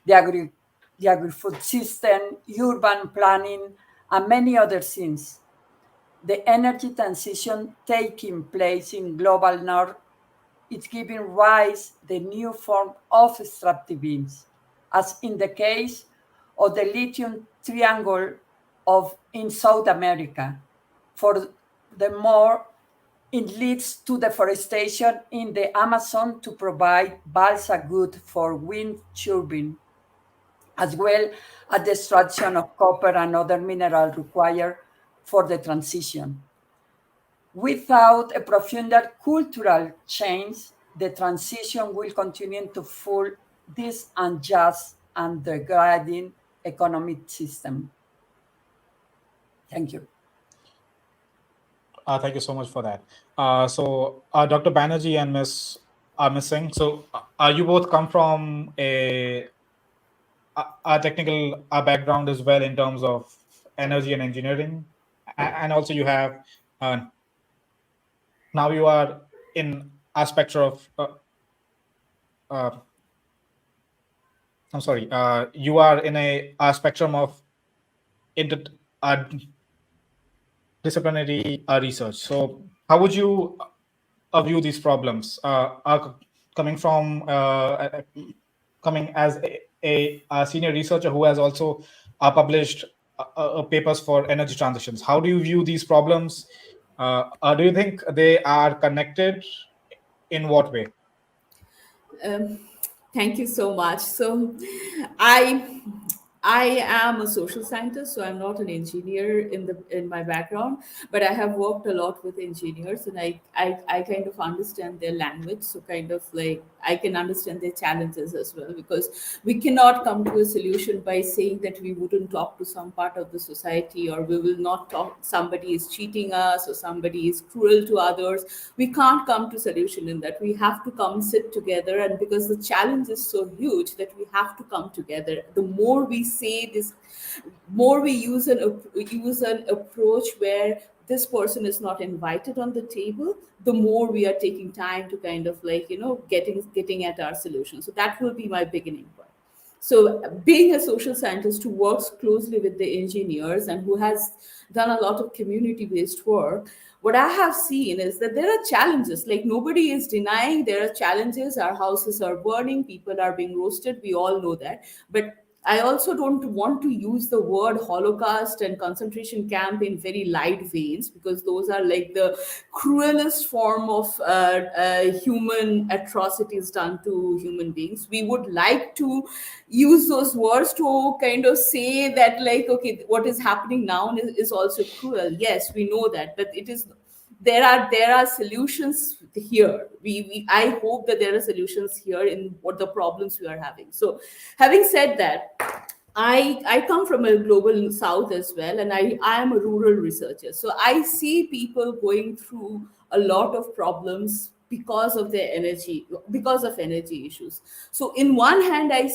the agri-food system, urban planning, and many other things. The energy transition taking place in global north is giving rise the new form of extractivism, as in the case of the lithium triangle in South America. For the more, it leads to deforestation in the Amazon to provide balsa wood for wind turbine, as well as the extraction of copper and other minerals required for the transition. Without a profounder cultural change, the transition will continue to fuel this unjust and degrading economic system. Thank you. Thank you so much for that. So, Dr. Banerjee and Ms. Singh, so you both come from a technical background as well in terms of energy and engineering, and also you have now you are in a spectrum of I'm sorry, you are in a spectrum of disciplinary research. So how would you view these problems coming from coming as a senior researcher who has also published papers for energy transitions? How do you view these problems? Do you think they are connected? In what way? Um, Thank you so much. So, I I am a social scientist, so I'm not an engineer in my background, but I have worked a lot with engineers, and I kind of understand their language. So kind of like I can understand their challenges as well, because we cannot come to a solution by saying that we wouldn't talk to some part of the society, or we will not talk, somebody is cheating us or somebody is cruel to others. We can't come to solution in that. We have to come sit together, and because the challenge is so huge that we have to come together. The more we say this, more we use an approach where this person is not invited on the table, the more we are taking time to kind of like, getting at our solution. So that will be my beginning point. So, being a social scientist who works closely with the engineers and who has done a lot of community based work, what I have seen is that there are challenges. Like, nobody is denying there are challenges. Our houses are burning, people are being roasted. We all know that. But I also don't want to use the word Holocaust and concentration camp in very light veins, because those are like the cruelest form of human atrocities done to human beings. We would like to use those words to kind of say that, like, okay, what is happening now is also cruel. Yes, we know that, but it is, there are solutions here. I hope that there are solutions here in what the problems we are having. So, having said that, I come from a global south as well, and I am a rural researcher. So I see people going through a lot of problems because of their energy, because of energy issues. So in one hand, I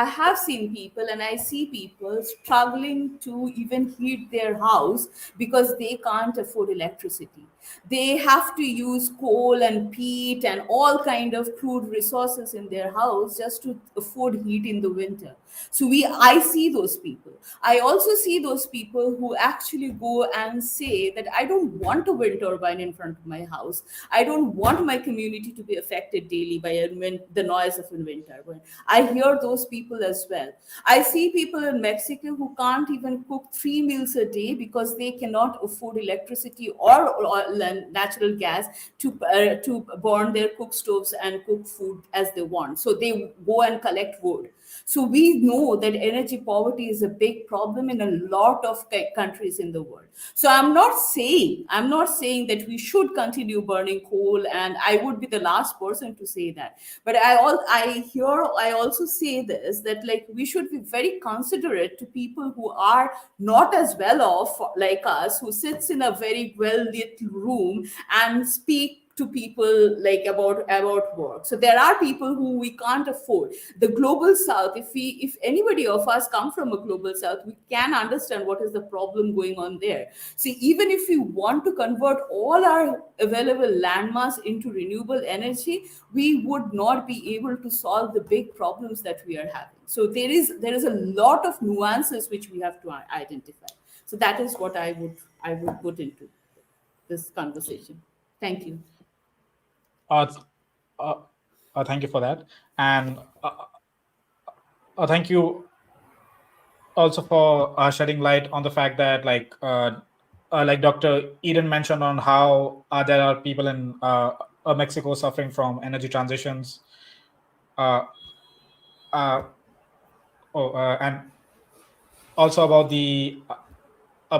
have seen people, and I see people struggling to even heat their house because they can't afford electricity. They have to use coal and peat and all kind of crude resources in their house just to afford heat in the winter. So I see those people. I also see those people who actually go and say that I don't want a wind turbine in front of my house. I don't want my community to be affected daily by the noise of a wind turbine. I hear those people as well. I see people in Mexico who can't even cook 3 meals a day because they cannot afford electricity or natural gas to burn their cook stoves and cook food as they want. So they go and collect wood. So we know that energy poverty is a big problem in a lot of countries in the world. So I'm not saying that we should continue burning coal, and I would be the last person to say that. But I also say this, that like we should be very considerate to people who are not as well off like us, who sits in a very well lit room and speak to people like about work. So there are people who we can't afford. The global south, if anybody of us come from a global south, we can understand what is the problem going on there. See, even if we want to convert all our available landmass into renewable energy, we would not be able to solve the big problems that we are having. So there is a lot of nuances which we have to identify. So that is what I would put into this conversation. Thank you. Uh, uh, Thank you for that, and thank you also for shedding light on the fact that like Dr. Eden mentioned on how there are people in Mexico suffering from energy transitions. Uh, uh, and also about the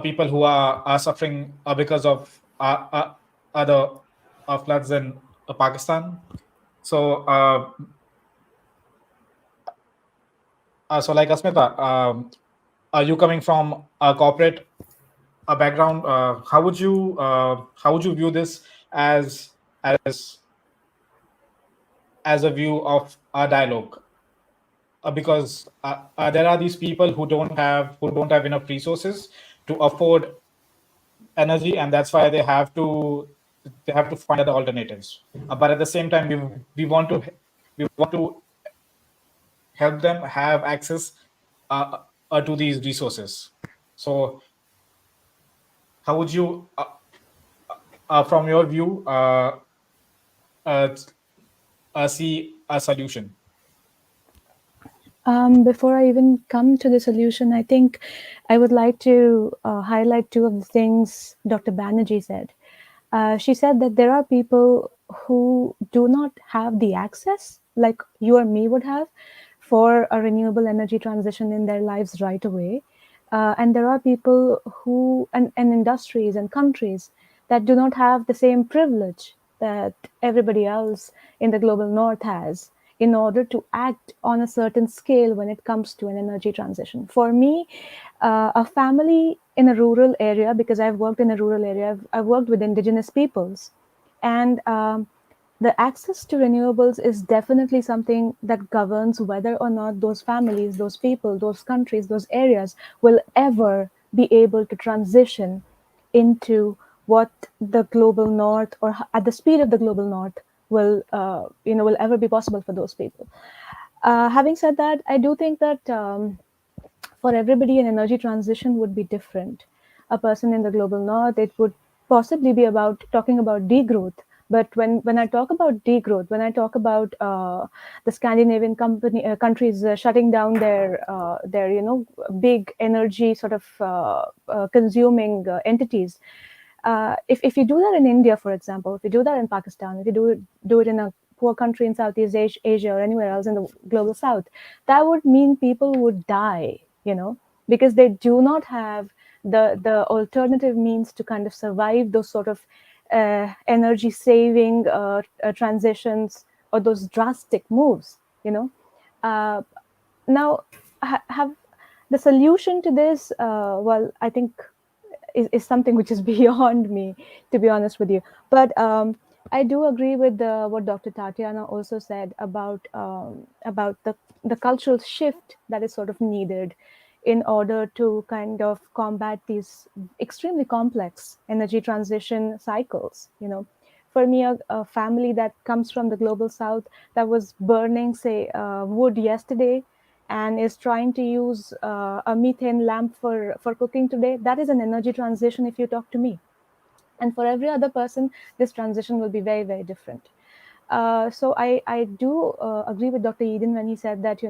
people who are suffering because of other floods in Pakistan. So, so like Asmita, are you coming from a corporate background? How would you view this as as as a view of a dialogue? Because there are these people who don't have enough resources to afford energy, and that's why they have to find other alternatives. But at the same time, we want to help them have access to these resources. So how would you from your view uh, see a solution? Before I even come to the solution, I think I would like to highlight two of the things Dr. Banerjee said. She said that there are people who do not have the access like you or me would have for a renewable energy transition in their lives right away. And there are people who, and industries and countries that do not have the same privilege that everybody else in the global north has in order to act on a certain scale when it comes to an energy transition. For me, a family in a rural area, because I've worked in a rural area, I've worked with indigenous peoples, and the access to renewables is definitely something that governs whether or not those families, those people, those countries, those areas will ever be able to transition into what the global north, or at the speed of the global north, will will ever be possible for those people. Having said that, I do think that for everybody, an energy transition would be different. A person in the global north, it would possibly be about talking about degrowth. But when I talk about degrowth, when I talk about the Scandinavian countries shutting down their big energy sort of consuming entities, if you do that in India, for example, if you do that in Pakistan, if you do it in a poor country in Southeast Asia or anywhere else in the global South, that would mean people would die, because they do not have the alternative means to kind of survive those sort of energy saving transitions or those drastic moves. Uh, Now, have the solution to this? Well, I think is something which is beyond me, to be honest with you. But I do agree with what Dr. Tatiana also said about the cultural shift that is sort of needed in order to kind of combat these extremely complex energy transition cycles. For me, a family that comes from the global south that was burning, say, wood yesterday and is trying to use a methane lamp for cooking today, that is an energy transition if you talk to me. And for every other person, this transition will be very, very different. So I do agree with Dr. Eden when he said that,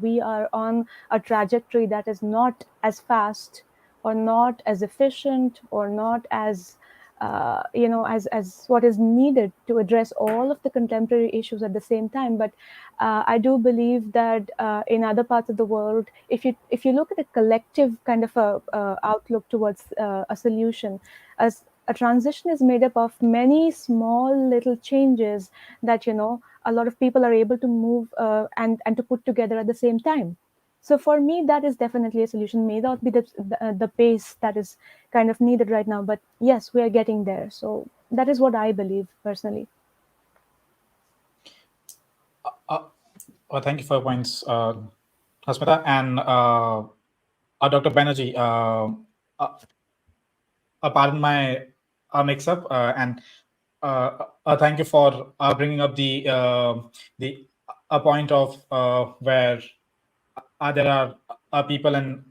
we are on a trajectory that is not as fast or not as efficient or not as as what is needed to address all of the contemporary issues at the same time. But I do believe that in other parts of the world, if you look at a collective kind of a outlook towards a solution, as a transition is made up of many small little changes that a lot of people are able to move and to put together at the same time. So for me, that is definitely a solution. May not be the pace that is kind of needed right now, but yes, we are getting there. So that is what I believe personally. Thank you for your points, Hasmita, and Dr. Banerjee. Pardon my mix-up, and thank you for bringing up the point of where there are people in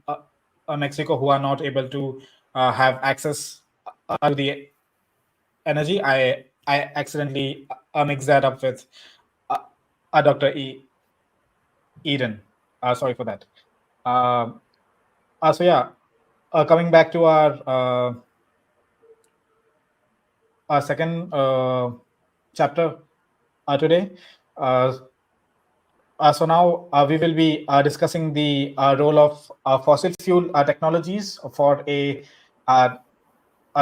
Mexico who are not able to have access to the energy. I accidentally mixed that up with Dr. Eden. Sorry for that. So yeah, coming back to our second chapter today. So now we will be discussing the role of fossil fuel technologies for a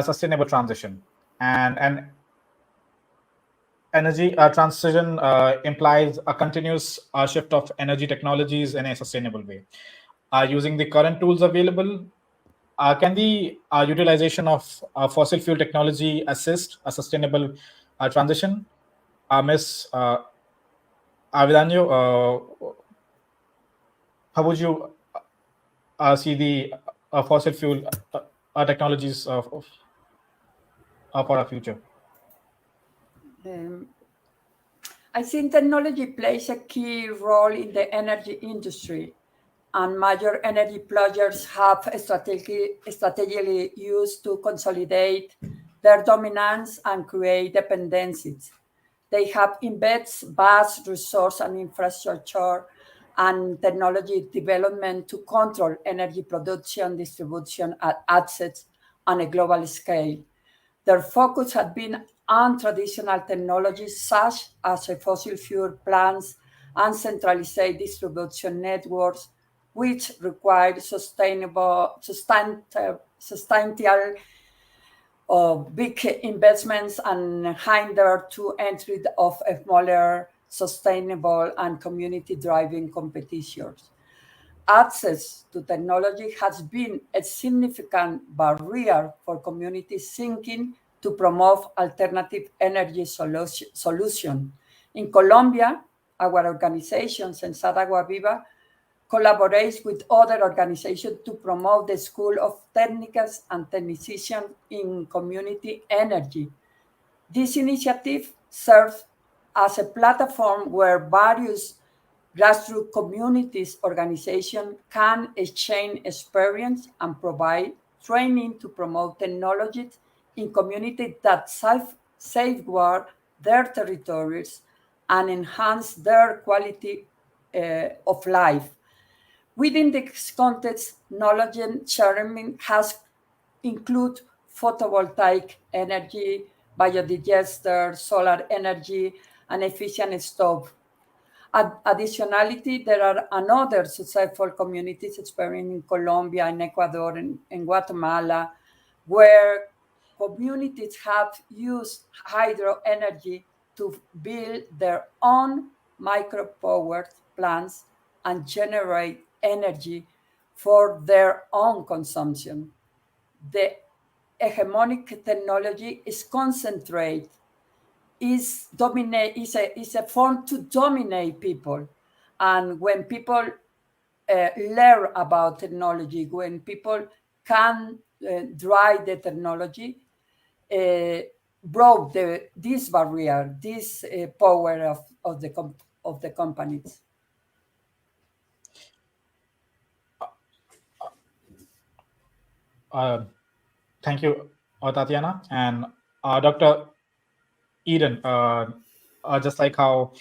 sustainable transition. And energy transition implies a continuous shift of energy technologies in a sustainable way. Using the current tools available, can the utilization of fossil fuel technology assist a sustainable transition? Ms. Avidanyo, how would you see the fossil fuel technologies for our future? I think technology plays a key role in the energy industry, and major energy players have strategically used to consolidate their dominance and create dependencies. They have invested vast resource and infrastructure and technology development to control energy production, distribution, and access on a global scale. Their focus had been on traditional technologies such as fossil fuel plants and centralized distribution networks, which required sustainable big investments and hinder to entry of smaller, sustainable, and community-driven competitions. Access to technology has been a significant barrier for communities seeking to promote alternative energy solution. In Colombia, our organization, Sensata Agua Viva, collaborates with other organizations to promote the School of Technicals and Technicians in Community Energy. This initiative serves as a platform where various grassroots communities organizations can exchange experience and provide training to promote technologies in communities that safeguard their territories and enhance their quality of life. Within this context, knowledge sharing has include photovoltaic energy, biodigester, solar energy, and efficient stove. Additionally, there are another successful communities experiencing in Colombia, in Ecuador, and Guatemala, where communities have used hydro energy to build their own micropower plants and generate energy for their own consumption. The hegemonic technology is concentrate, is a form to dominate people. And when people learn about technology, when people can drive the technology, broke this barrier, this power of the companies. Thank you, Tatiana. And Dr. Eden, just like how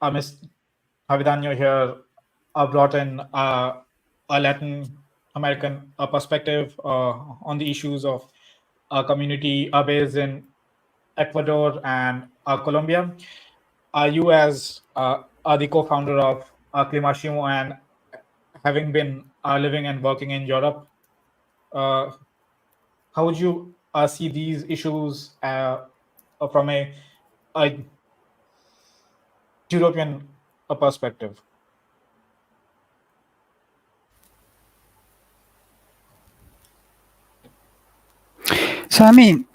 Ms. Javidanyo here brought in a Latin American perspective on the issues of community based in Ecuador and Colombia. You, as the co-founder of Climashimo and having been living and working in Europe, how would you see these issues from a European perspective? So, I mean,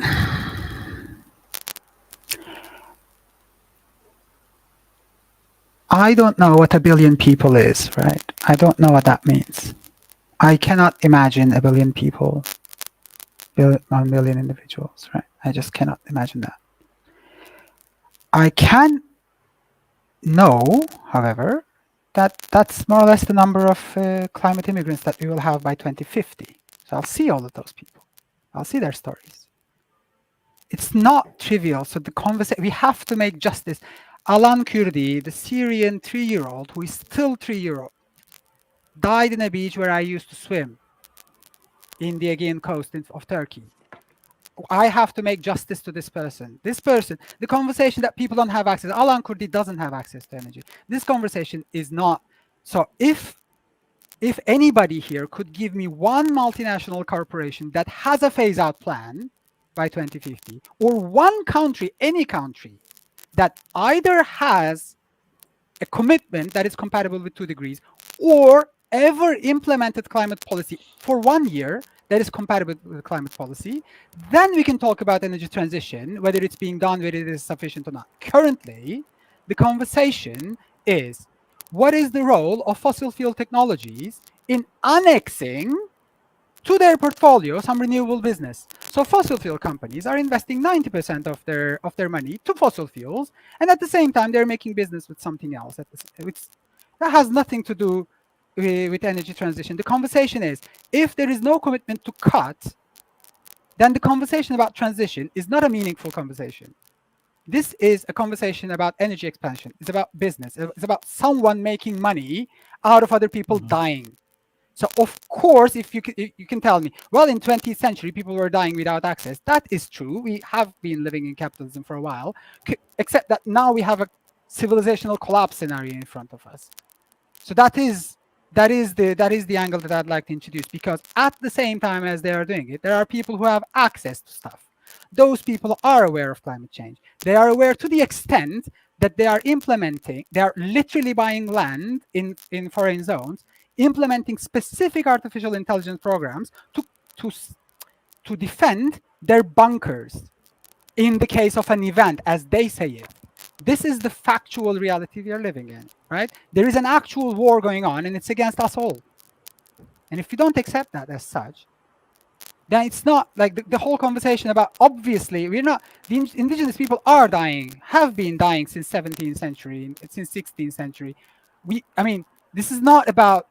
I don't know what a billion people is, right? I don't know what that means. I cannot imagine a billion people, 1 billion individuals, right? I just cannot imagine that. I can know, however, that that's more or less the number of climate immigrants that we will have by 2050. So I'll see all of those people. I'll see their stories. It's not trivial. So the conversation, we have to make justice. Alan Kurdi, the Syrian 3-year-old, who is still 3-year-old, died in a beach where I used to swim in the Aegean coast of Turkey. I have to make justice to this person. This person, the conversation that people don't have access, Alan Kurdi doesn't have access to energy. This conversation is not. So if anybody here could give me one multinational corporation that has a phase out plan by 2050, or one country, any country, that either has a commitment that is compatible with 2 degrees or ever implemented climate policy for 1 year that is compatible with climate policy, then we can talk about energy transition, whether it's being done, whether it is sufficient or not. Currently, the conversation is, what is the role of fossil fuel technologies in annexing to their portfolio some renewable business? So fossil fuel companies are investing 90% of their money to fossil fuels, and at the same time they're making business with something else that has nothing to do with energy transition. The conversation is, if there is no commitment to cut, then the conversation about transition is not a meaningful conversation. This is a conversation about energy expansion. It's about business. It's about someone making money out of other people dying. So of course, if you can tell me, well, in 20th century, people were dying without access. That is true. We have been living in capitalism for a while, except that now we have a civilizational collapse scenario in front of us. So that is the angle that I'd like to introduce, because at the same time as they are doing it, there are people who have access to stuff. Those people are aware of climate change. They are aware to the extent that they are literally buying land in foreign zones, implementing specific artificial intelligence programs to defend their bunkers in the case of an event, as they say it. This is the factual reality we are living in, right? There is an actual war going on, and it's against us all. And if you don't accept that as such, then it's not like the whole conversation about, obviously, we're not, the indigenous people are dying, have been dying since 17th century, since 16th century. I mean, this is not about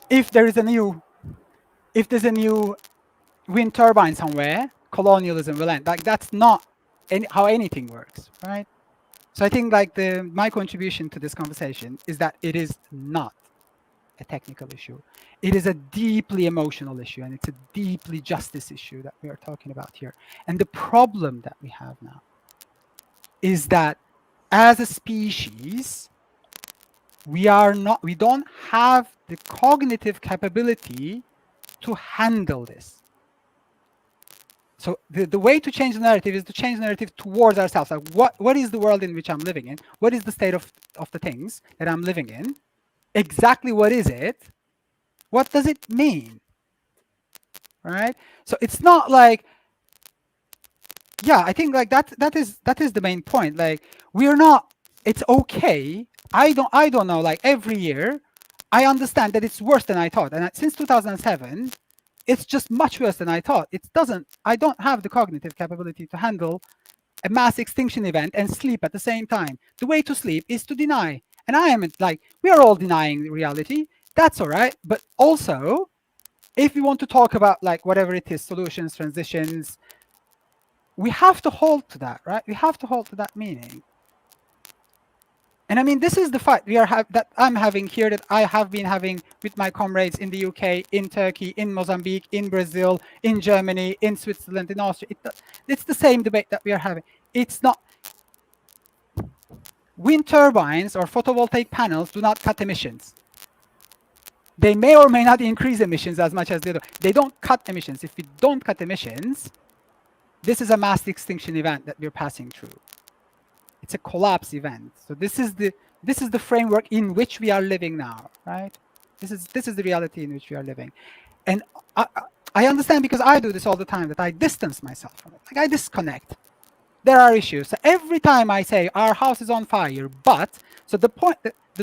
if there's a new wind turbine somewhere, colonialism will end. Like, that's not how anything works, right? So I think like my contribution to this conversation is that it is not a technical issue. It is a deeply emotional issue, and it's a deeply justice issue that we are talking about here. And the problem that we have now is that as a species, we don't have the cognitive capability to handle this. So the way to change the narrative is to change the narrative towards ourselves. Like what is the world in which I'm living in? What is the state of the things that I'm living in? Exactly what is it? What does it mean? Right? So it's not like, yeah, I think like that is the main point. Like, we're not, it's okay. I don't know, like every year, I understand that it's worse than I thought. And since 2007, it's just much worse than I thought. I don't have the cognitive capability to handle a mass extinction event and sleep at the same time. The way to sleep is to deny. And I am like, we are all denying reality. That's all right. But also, if we want to talk about like whatever it is, solutions, transitions, we have to hold to that, right? We have to hold to that meaning. And I mean, this is the fight that I'm having here, that I have been having with my comrades in the UK, in Turkey, in Mozambique, in Brazil, in Germany, in Switzerland, in Austria. It's the same debate that we are having. It's not, wind turbines or photovoltaic panels do not cut emissions. They may or may not increase emissions as much as they do. They don't cut emissions. If we don't cut emissions, this is a mass extinction event that we're passing through. It's a collapse event. So this is the framework in which we are living now, right? This is the reality in which we are living. And I understand, because I do this all the time, that I distance myself from it. Like, I disconnect. There are issues. So every time I say our house is on fire, so the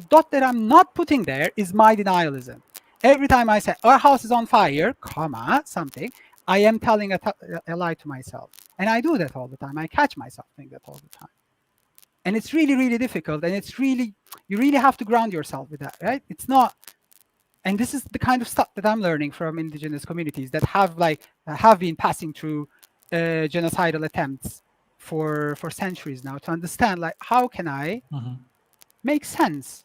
dot that I'm not putting there is my denialism. Every time I say our house is on fire, comma, something, I am telling a lie to myself. And I do that all the time. I catch myself doing that all the time. And it's really, really difficult. And you really have to ground yourself with that, right? It's not, and this is the kind of stuff that I'm learning from indigenous communities that have been passing through genocidal attempts for centuries now, to understand, like, how can I make sense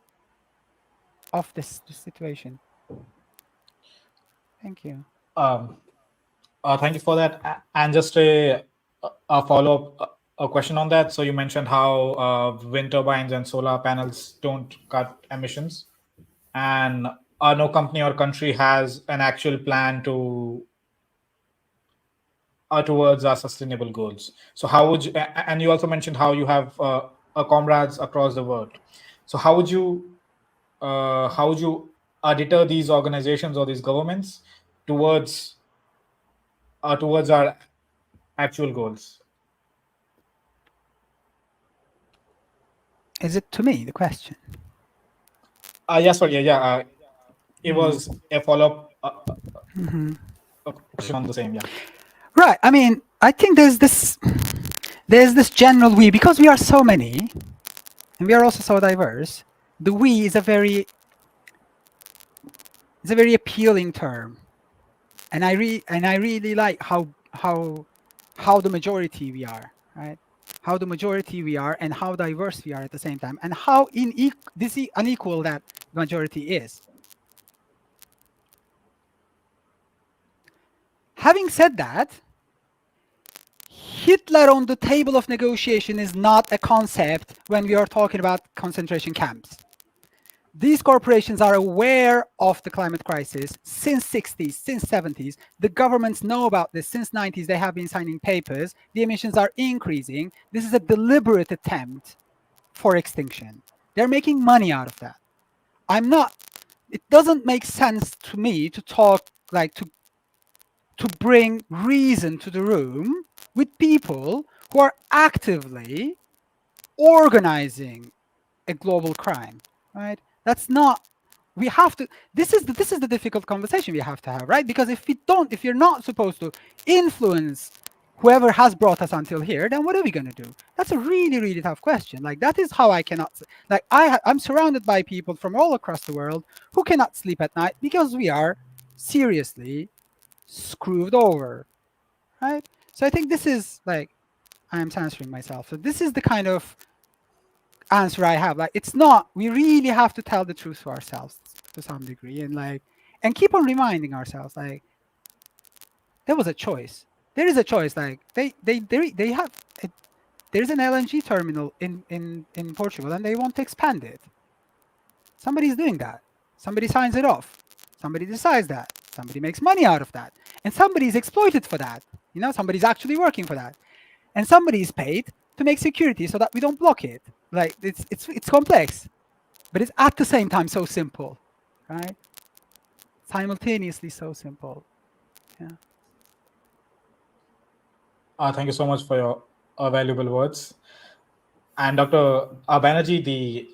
of this situation? Thank you. Thank you for that. And just a follow-up a question on that. So you mentioned how wind turbines and solar panels don't cut emissions, and no company or country has an actual plan towards our sustainable goals. So how would you, and you also mentioned how you have comrades across the world. So how would you deter these organizations or these governments towards our actual goals? Is it to me, the question? Yes, sorry, yeah. It was a follow-up question on the same, yeah. Right. I mean, I think there's this general we, because we are so many, and we are also so diverse. The we is a very appealing term, and I really like how the majority we are, right? How the majority we are, and how diverse we are at the same time, and how unequal that majority is. Having said that, Hitler on the table of negotiation is not a concept when we are talking about concentration camps. These corporations are aware of the climate crisis since 60s, since 70s. The governments know about this since 90s. They have been signing papers. The emissions are increasing. This is a deliberate attempt for extinction. They're making money out of that. It doesn't make sense to me to talk like to bring reason to the room with people who are actively organizing a global crime, right? That's not, we have to, this is the difficult conversation we have to have, right? Because if you're not supposed to influence whoever has brought us until here, then what are we going to do? That's a really, really tough question. Like, that is how I cannot, like, I'm surrounded by people from all across the world who cannot sleep at night because we are seriously screwed over, right? So I think this is like, I'm censoring myself. So this is the kind of answer I have. Like, it's not, we really have to tell the truth to ourselves to some degree, and keep on reminding ourselves, like, there was a choice. There is a choice. Like, they have, there's an LNG terminal in Portugal, and they want to expand it. Somebody's doing that. Somebody signs it off. Somebody decides that. Somebody makes money out of that. And somebody's exploited for that. Somebody's actually working for that. And somebody is paid to make security so that we don't block it. Like, it's complex, but it's at the same time so simple, right? Simultaneously so simple. Yeah. Thank you so much for your valuable words. And Dr. Banerjee, the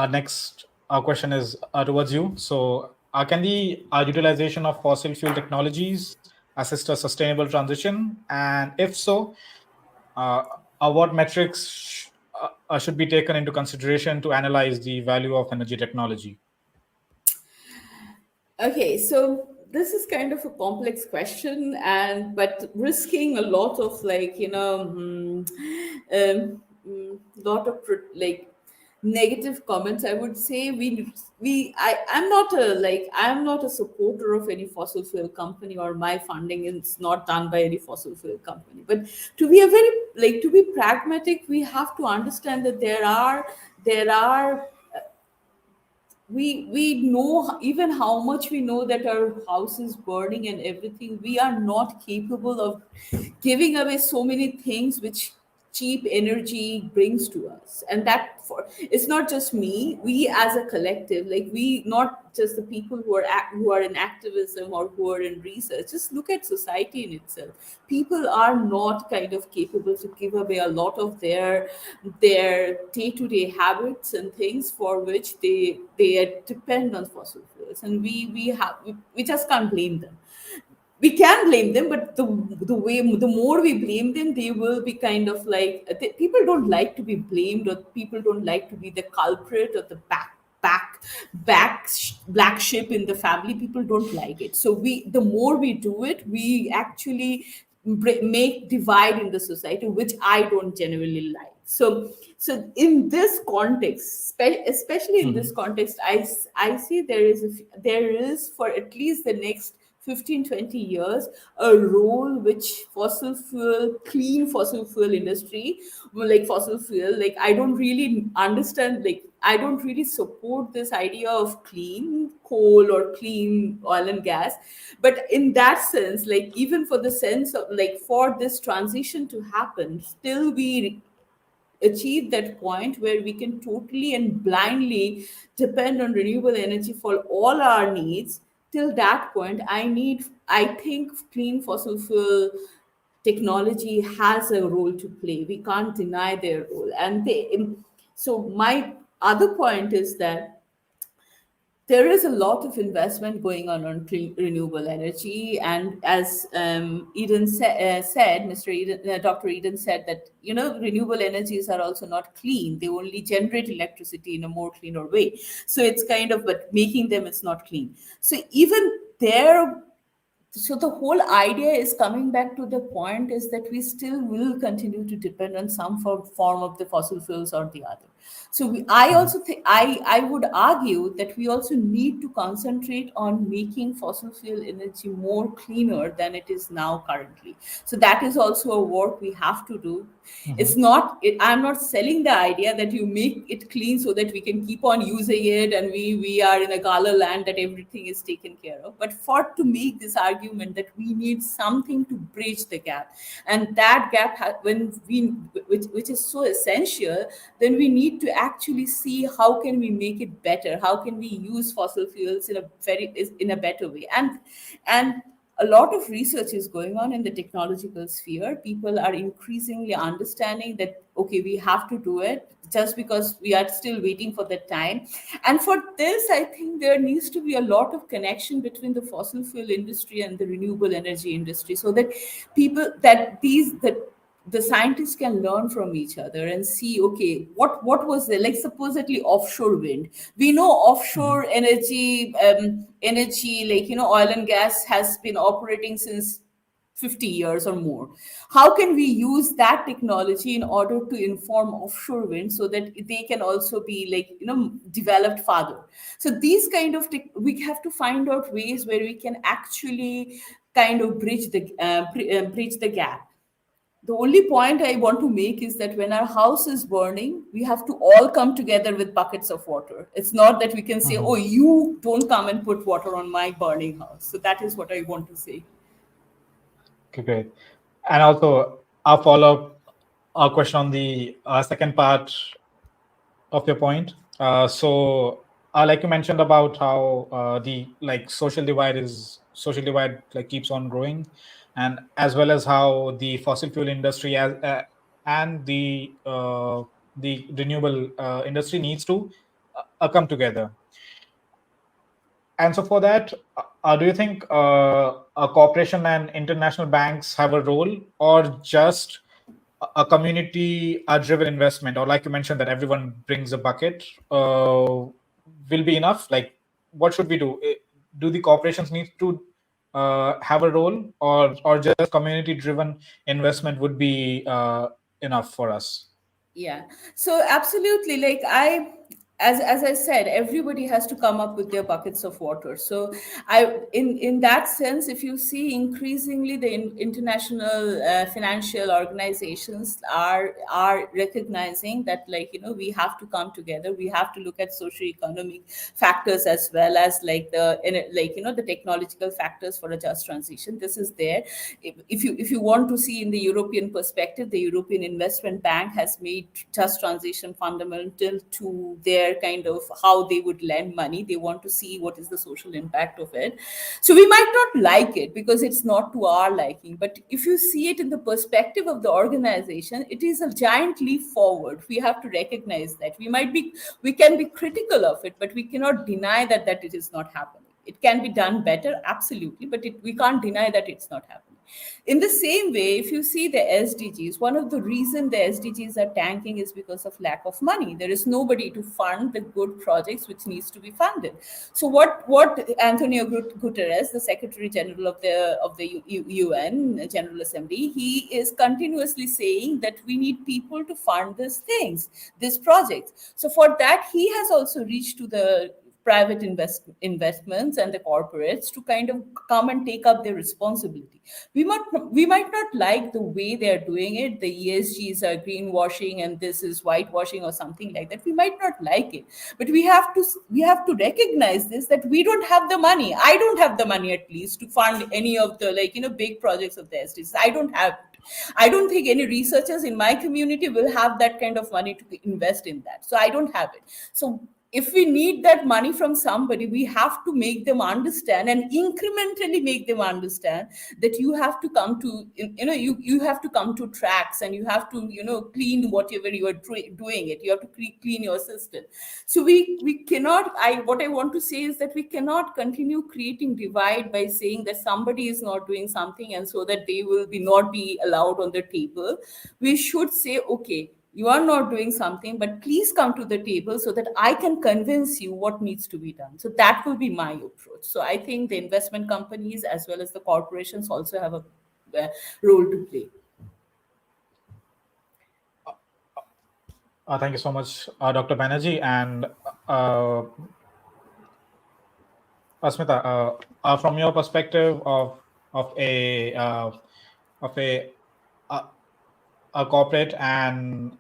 next question is towards you. So, can the utilization of fossil fuel technologies assist a sustainable transition? And if so, what metrics should be taken into consideration to analyze the value of energy technology? Okay, so this is kind of a complex question, but risking a lot of lot of negative comments. I would say I'm not a supporter of any fossil fuel company, or my funding is not done by any fossil fuel company. But to be pragmatic, we have to understand that there are we know, even how much we know that our house is burning and everything, we are not capable of giving away so many things which cheap energy brings to us. And that, for it's not just me, we as a collective, like, we, not just the people who are in activism or who are in research, just look at society in itself. People are not kind of capable to give away a lot of their day-to-day habits and things for which they depend on fossil fuels. And we just can't blame them. We can blame them, but the more we blame them, they will be kind of like, people don't like to be blamed, or people don't like to be the culprit, or the black sheep in the family. People don't like it. So the more we do it, we actually make divide in the society, which I don't genuinely like. So in this context, especially in this context, I see there is, for at least the next 15-20 years, a role which clean fossil fuel industry, like fossil fuel, like, I don't really understand, like, I don't really support this idea of clean coal or clean oil and gas. But in that sense, like, even for the sense of, like, for this transition to happen, still we achieve that point where we can totally and blindly depend on renewable energy for all our needs. Till that point, I think clean fossil fuel technology has a role to play. We can't deny their role. So my other point is that there is a lot of investment going on clean, renewable energy. And as said, Dr. Eden said that, renewable energies are also not clean. They only generate electricity in a more cleaner way. So it's kind of, but making them, it's not clean. So even there, So the whole idea is coming back to the point is that we still will continue to depend on some form of the fossil fuels or the other. So I also think I would argue that we also need to concentrate on making fossil fuel energy more cleaner than it is now currently. So that is also a work we have to do. It's not I'm not selling the idea that you make it clean so that we can keep on using it and we are in a gala land that everything is taken care of, but for to make this argument that we need something to bridge the gap, and that gap when we which is so essential, then we need to actually see how can we make it better, how can we use fossil fuels in a better way. And a lot of research is going on in the technological sphere. People are increasingly understanding that, okay, we have to do it just because we are still waiting for that time. And for this, I think there needs to be a lot of connection between the fossil fuel industry and the renewable energy industry, so that the scientists can learn from each other and see, okay, what was there, like supposedly offshore wind. We know offshore energy, like, oil and gas has been operating since 50 years or more. How can we use that technology in order to inform offshore wind so that they can also be, like, developed further? So these kind of we have to find out ways where we can actually kind of bridge the gap. The only point I want to make is that when our house is burning, we have to all come together with buckets of water. It's not that we can say, oh, you don't come and put water on my burning house. So that is what I want to say. Okay, great. And also, a follow-up question on the second part of your point. Like you mentioned about how the social divide like keeps on growing, and as well as how the fossil fuel industry and the renewable industry needs to come together. And so for that, do you think a corporation and international banks have a role, or just a community driven investment, or like you mentioned that everyone brings a bucket will be enough? Like, what should we do? Do the corporations need to have a role, or just community driven investment would be enough for us? Yeah. So absolutely, like as I said, everybody has to come up with their buckets of water. So in that sense, if you see, increasingly the international financial organizations are recognizing that, like, we have to come together. We have to look at socio-economic factors as well as, like, the technological factors for a just transition. This is there. If you want to see in the European perspective, the European Investment Bank has made just transition fundamental to their kind of how they would lend money. They want to see what is the social impact of it. So we might not like it because it's not to our liking, but if you see it in the perspective of the organization, it is a giant leap forward. We have to recognize that. We can be critical of it, but we cannot deny that it is not happening. It can be done better, absolutely, but we can't deny that it's not happening. In the same way, if you see the SDGs, one of the reasons the SDGs are tanking is because of lack of money. There is nobody to fund the good projects which needs to be funded. So what Antonio Guterres, the Secretary General of the UN General Assembly, he is continuously saying that we need people to fund these projects. So for that, he has also reached to the private investments and the corporates to kind of come and take up their responsibility. We might not like the way they are doing it. The ESGs are greenwashing and this is whitewashing or something like that. We might not like it, but we have to recognize this, that we don't have the money. I don't have the money, at least, to fund any of the big projects of the SDGs. I don't have it. I don't think any researchers in my community will have that kind of money to invest in that. So I don't have it. So if we need that money from somebody, we have to make them understand and incrementally make them understand that you have to come to, you have to come to tracks, and you have to, clean whatever you are doing it. You have to clean your system. So we cannot, what I want to say is that we cannot continue creating divide by saying that somebody is not doing something and so that they will not be allowed on the table. We should say, okay, You are not doing something, but please come to the table so that I can convince you what needs to be done. So that will be my approach. So I think the investment companies as well as the corporations also have a role to play. Thank you so much, Dr. Banerjee. And Asmita, from your perspective of a of a corporate and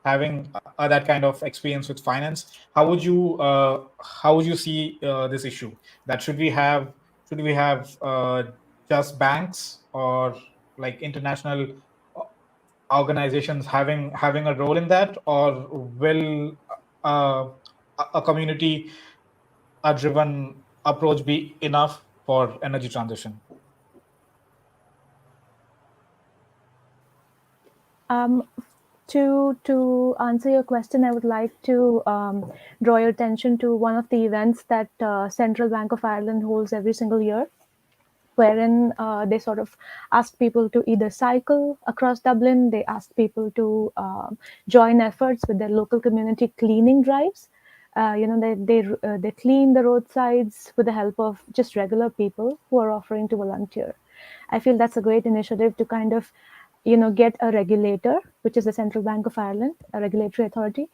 having that kind of experience with finance, how would you see this issue? That should we have just banks or like international organizations having a role in that, or will uh, a community a driven approach be enough for energy transition? Um, to answer your question, I would like to draw your attention to one of the events that Central Bank of Ireland holds every single year, wherein they sort of ask people to either cycle across Dublin, they ask people to join efforts with their local community cleaning drives. They clean the roadsides with the help of just regular people who are offering to volunteer. I feel that's a great initiative to kind of get a regulator, which is the Central Bank of Ireland, a regulatory authority,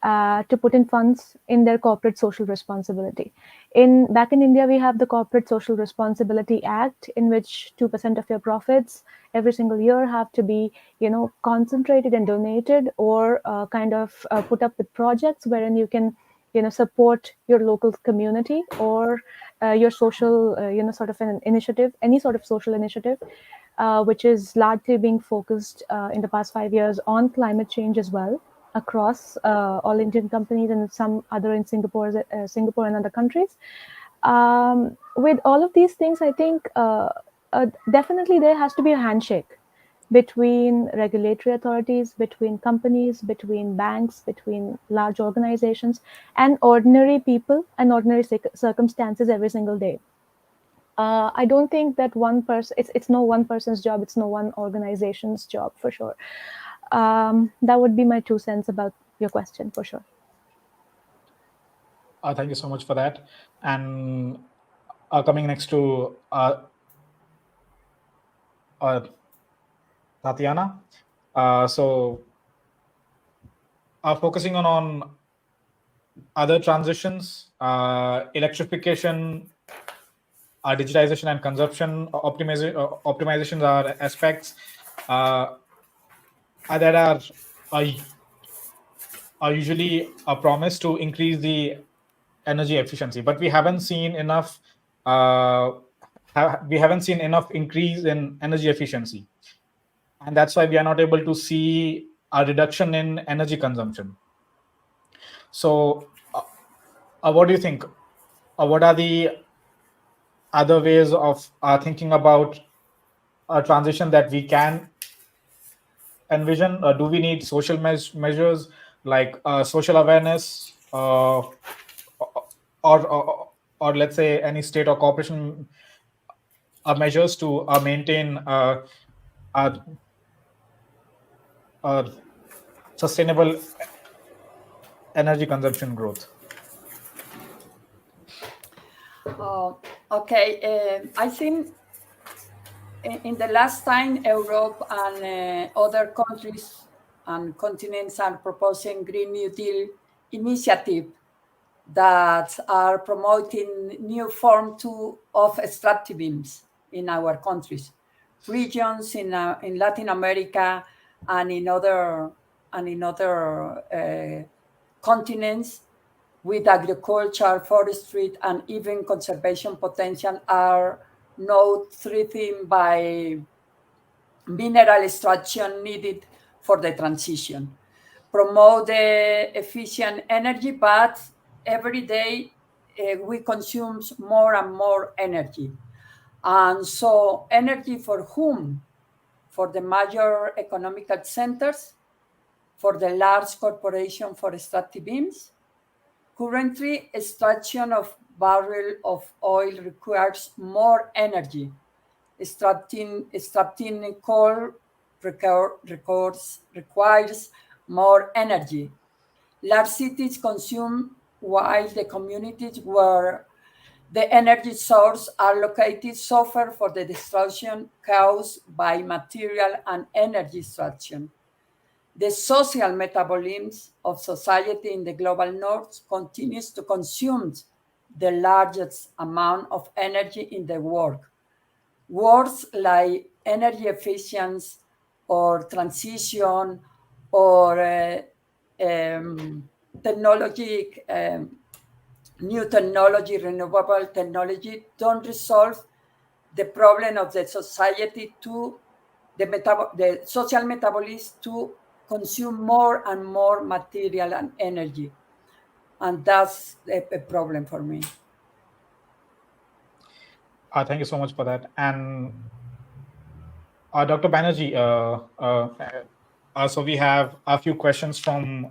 to put in funds in their corporate social responsibility. Back in India, we have the Corporate Social Responsibility Act, in which 2% of your profits every single year have to be, concentrated and donated, or kind of put up with projects wherein you can, support your local community or your social, sort of an initiative, any sort of social initiative, which is largely being focused in the past 5 years on climate change as well, across all Indian companies and some other in Singapore and other countries. With all of these things, I think definitely there has to be a handshake between regulatory authorities, between companies, between banks, between large organizations, and ordinary people and ordinary circumstances every single day. I don't think that one person, it's no one person's job, it's no one organization's job, for sure. That would be my 2 cents about your question, for sure. Thank you so much for that. And coming next to Tatiana. So focusing on other transitions, electrification, digitization and consumption optimizations are aspects that are usually a promise to increase the energy efficiency, but we haven't seen enough increase in energy efficiency, and that's why we are not able to see a reduction in energy consumption. So what do you think? What are the other ways of thinking about a transition that we can envision? Do we need social measures like social awareness, or let's say any state or corporation measures to maintain sustainable energy consumption growth? Okay, I think in the last time, Europe and other countries and continents are proposing Green New Deal initiative that are promoting new form of extractivism in our countries, regions in Latin America and in other continents with agriculture, forestry, and even conservation potential are now threatened by mineral extraction needed for the transition. Promote the efficient energy, but every day we consume more and more energy. And so energy for whom? For the major economical centers, for the large corporation for extractivism. Currently, extraction of barrel of oil requires more energy. Extracting coal requires more energy. Large cities consume while the communities where the energy sources are located suffer for the destruction caused by material and energy extraction. The social metabolism of society in the global north continues to consume the largest amount of energy in the world. Words like energy efficiency or transition or technology, new technology, renewable technology, don't resolve the problem of the society to the social metabolism to consume more and more material and energy. And that's a problem for me. Thank you so much for that. And Dr. Banerjee, so we have a few questions from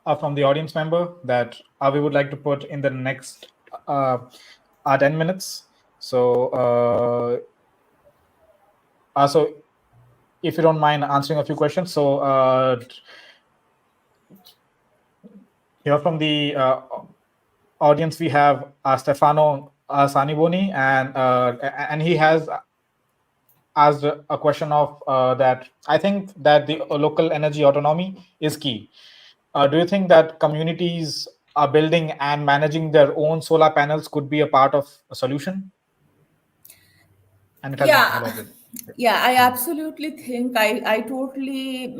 the audience member that we would like to put in the next 10 minutes. So, so if you don't mind answering a few questions, so here from the audience we have Stefano Saniboni, and he has asked a question of that I think that the local energy autonomy is key. Do you think that communities are building and managing their own solar panels could be a part of a solution? And it has been highlighted. Yeah, I absolutely think I totally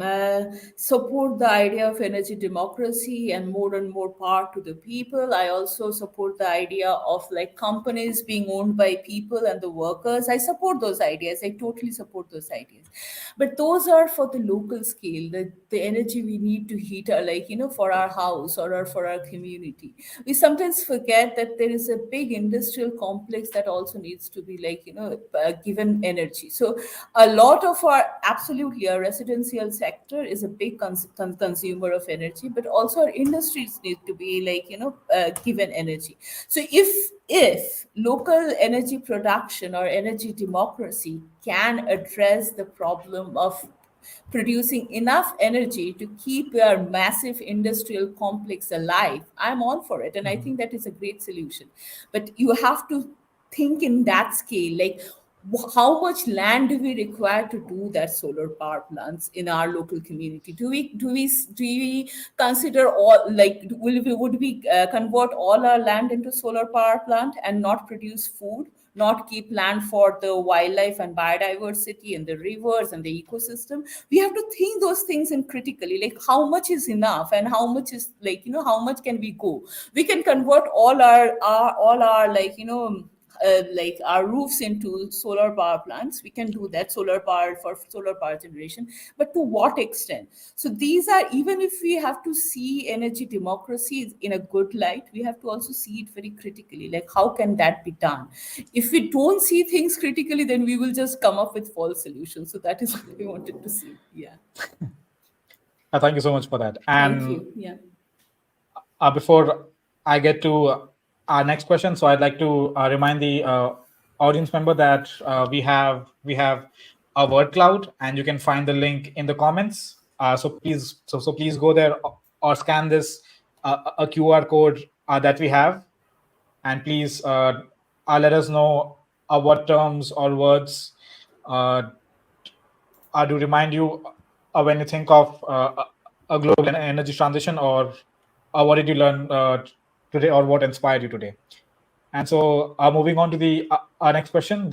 support the idea of energy democracy and more power to the people. I also support the idea of like companies being owned by people and the workers. I support those ideas. I totally support those ideas. But those are for the local scale, the energy we need to heat our, like, for our house for our community. We sometimes forget that there is a big industrial complex that also needs to be like, given energy. So a lot of our residential sector is a big consumer of energy, but also our industries need to be like, given energy. So if local energy production or energy democracy can address the problem of producing enough energy to keep our massive industrial complex alive, I'm all for it. And I think that is a great solution. But you have to think in that scale, like how much land do we require to do that solar power plants in our local community? Do we consider all, like, would we convert all our land into solar power plant and not produce food, not keep land for the wildlife and biodiversity and the rivers and the ecosystem? We have to think those things in critically, like how much is enough and how much is, like, how much can we go? We can convert all our like our roofs into solar power plants. We can do that, solar power for solar power generation, but to what extent? So these are, even if we have to see energy democracy in a good light, we have to also see it very critically, like how can that be done? If we don't see things critically, then we will just come up with false solutions. So that is what we wanted to see. Yeah. Thank you so much for that. Thank you. Yeah. Before I get to our next question, so I'd like to remind the audience member that we have a word cloud, and you can find the link in the comments. So please go there or scan this a QR code that we have, and please let us know what terms or words to remind you when you think of a global energy transition, or what did you learn today, or what inspired you today. And so moving on to the our next question.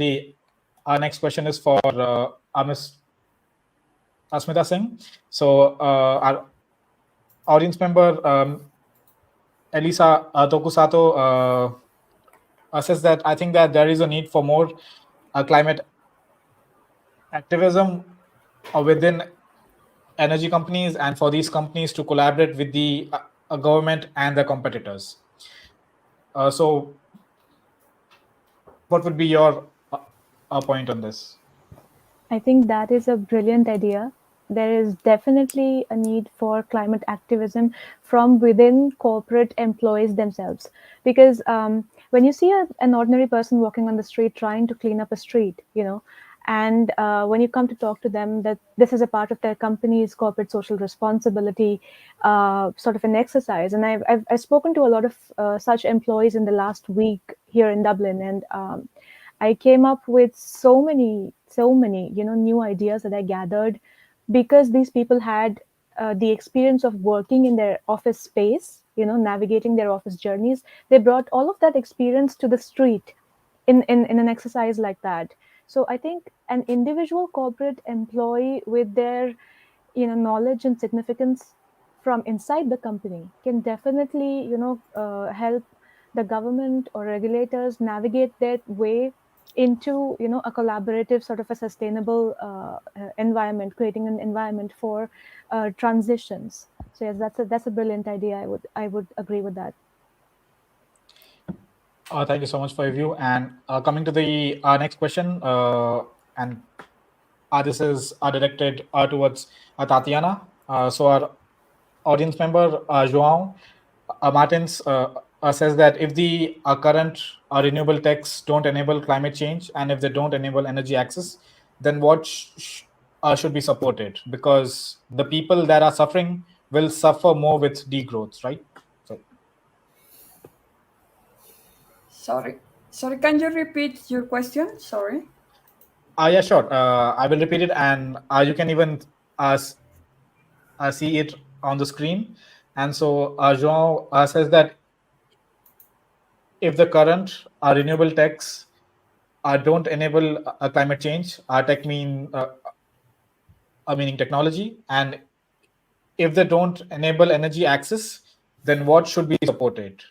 Our next question is for Ms. Asmita Singh. So our audience member Elisa Tokusato says that I think that there is a need for more climate activism within energy companies, and for these companies to collaborate with the government and the competitors. So what would be your point on this? I think that is a brilliant idea. There is definitely a need for climate activism from within corporate employees themselves. Because when you see an ordinary person walking on the street trying to clean up a street, And when you come to talk to them, that this is a part of their company's corporate social responsibility, sort of an exercise. And I've spoken to a lot of such employees in the last week here in Dublin, and I came up with so many, new ideas that I gathered because these people had the experience of working in their office space, navigating their office journeys. They brought all of that experience to the street in an exercise like that. So I think an individual corporate employee with their knowledge and significance from inside the company can definitely help the government or regulators navigate their way into a collaborative sort of a sustainable environment, creating an environment for transitions. So yes, that's a brilliant idea. I would agree with that. Thank you so much for your view. And coming to the next question, and this is directed towards Tatiana. So our audience member, João Martins, says that if the current renewable techs don't enable climate change and if they don't enable energy access, then what should be supported? Because the people that are suffering will suffer more with degrowth, right? So, Sorry, can you repeat your question? Sorry. yeah, sure. I will repeat it, and you can even see it on the screen. And so João says that if the current renewable techs don't enable climate change, tech meaning technology, and if they don't enable energy access, then what should be supported?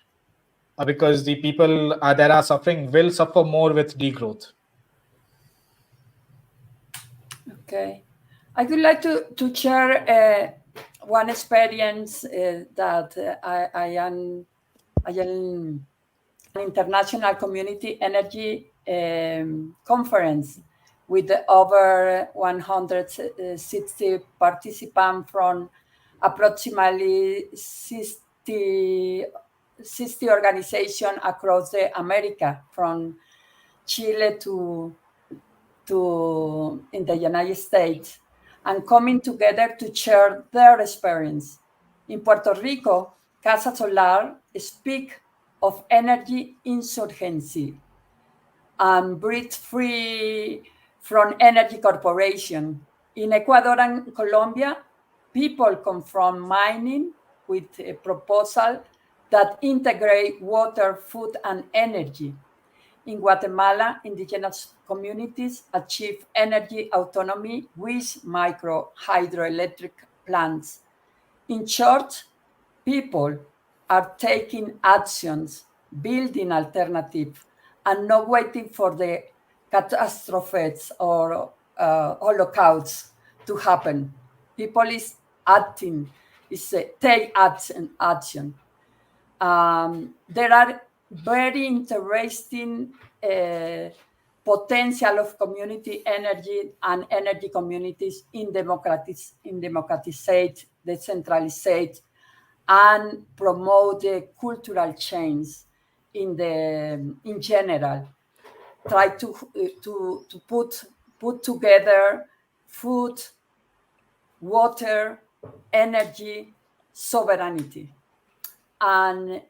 Because the people that are suffering will suffer more with degrowth. Okay. I would like to share one experience that I am an international community energy conference with over 160 participants from approximately 60 organizations across the America, from Chile to in the United States, and coming together to share their experience. In Puerto Rico, Casa Solar speak of energy insurgency and breathe free from energy corporation. In Ecuador and Colombia, people come from mining with a proposal that integrate water, food, and energy. In Guatemala, indigenous communities achieve energy autonomy with micro hydroelectric plants. In short, people are taking actions, building alternatives, and not waiting for the catastrophes or holocausts to happen. People is acting, take action. There are very interesting potential of community energy and energy communities in democratized, decentralized, and promote the cultural change in general. Try to put together food, water, energy, sovereignty. And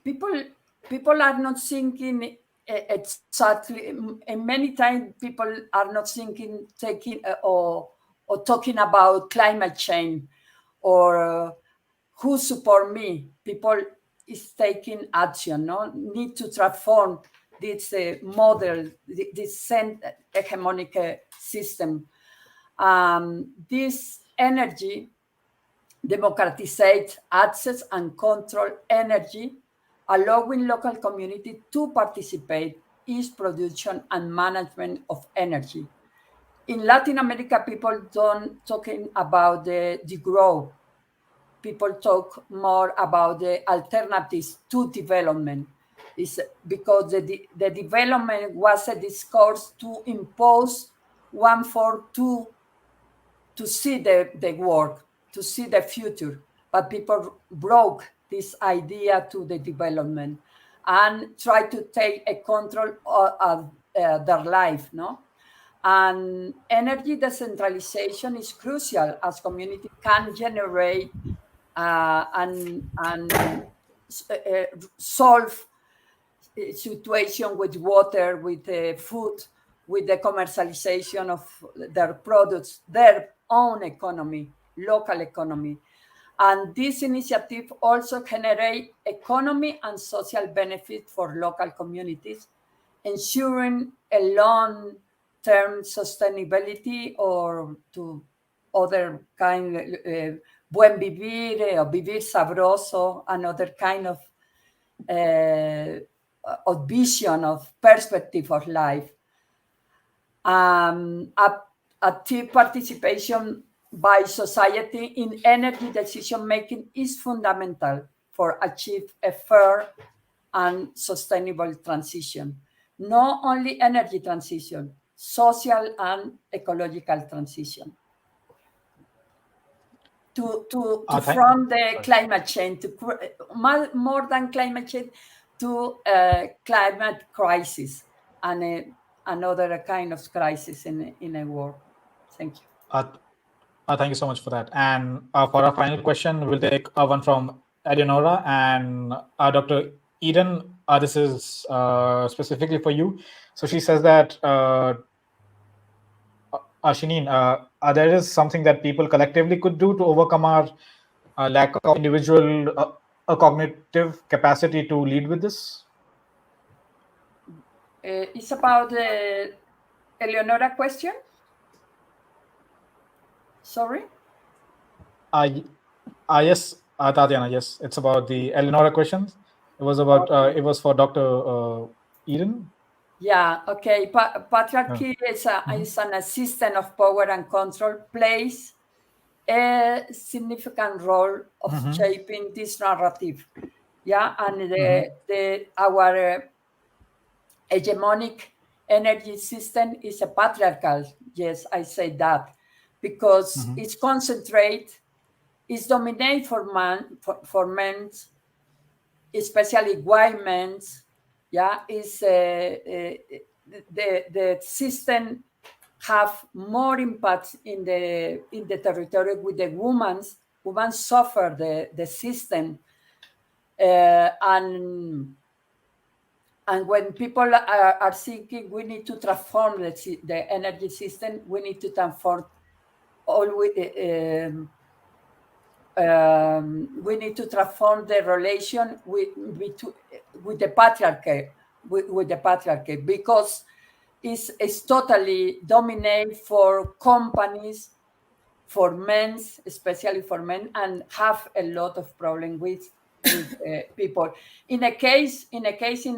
people are not thinking exactly, and many times people are not thinking, taking or talking about climate change or who support me. People is taking action, no? Need to transform this model, this hegemonic system. This energy, democratized access and control energy, allowing local community to participate in production and management of energy. In Latin America, people don't talking about the growth. People talk more about the alternatives to development. It's because the development was a discourse to impose one for two to see the work, to see the future. But people broke this idea to the development and try to take a control of their life, no? And energy decentralization is crucial as community can generate and solve situation with water, with food, with the commercialization of their products, their own economy, local economy. And this initiative also generate economy and social benefit for local communities, ensuring a long-term sustainability or to other kind, buen vivir or vivir sabroso, another kind of vision of perspective of life. Active participation by society in energy decision making is fundamental for achieve a fair and sustainable transition. Not only energy transition, social and ecological transition. To from the climate change, more than climate change, to climate crisis and another kind of crisis in a world. Thank you. Thank you so much for that. And for our final question, we'll take one from Eleonora and Dr. Eden. This is specifically for you. So she says that, Shaneen, there is something that people collectively could do to overcome our lack of individual cognitive capacity to lead with this? It's about the Eleonora question? Sorry? Yes, Tatiana, yes. It's about the Eleonora questions. It was about, Okay. it was for Dr. Eden. Yeah, okay. Patriarchy is an assistant of power and control, plays a significant role of shaping this narrative. Yeah, and our hegemonic energy system is a patriarchal. Yes, I say that because it's concentrate, it's dominate for men, especially white men. Yeah, is the system have more impact in the territory with the women. Women suffer the system, and when people are thinking we need to transform the energy system, we need to transform always. We need to transform the relation with the patriarchy, with the patriarchy, because it's totally dominate for companies, for men, especially for men, and have a lot of problem with people. In a case in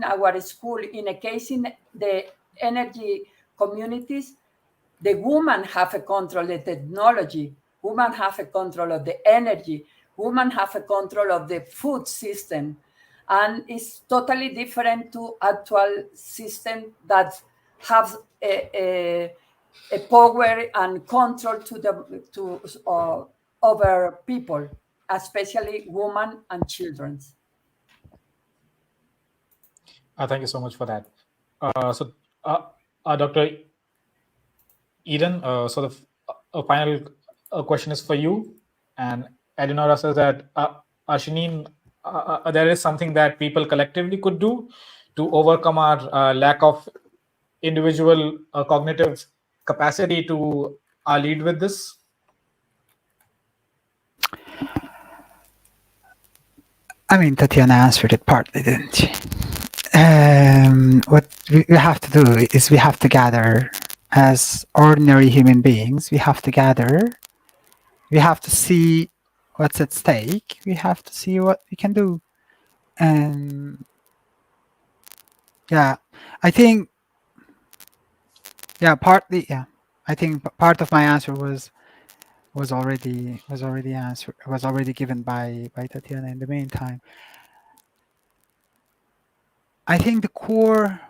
our school, in a case in the energy communities, the women have a control of the technology, women have a control of the energy, women have a control of the food system, and it's totally different to actual system that have a power and control over people, especially women and children. Thank you so much for that. So, Dr. Eden, so the final question is for you. And Eleonora says that, Shaneen, there is something that people collectively could do to overcome our lack of individual cognitive capacity to lead with this? I mean, Tatiana answered it partly, didn't she? What we have to do is we have to gather as ordinary human beings. We have to gather. We have to see what's at stake. We have to see what we can do. And yeah, I think, yeah, partly, yeah, I think part of my answer was already answered, was already given by Tatiana in the meantime. I think the core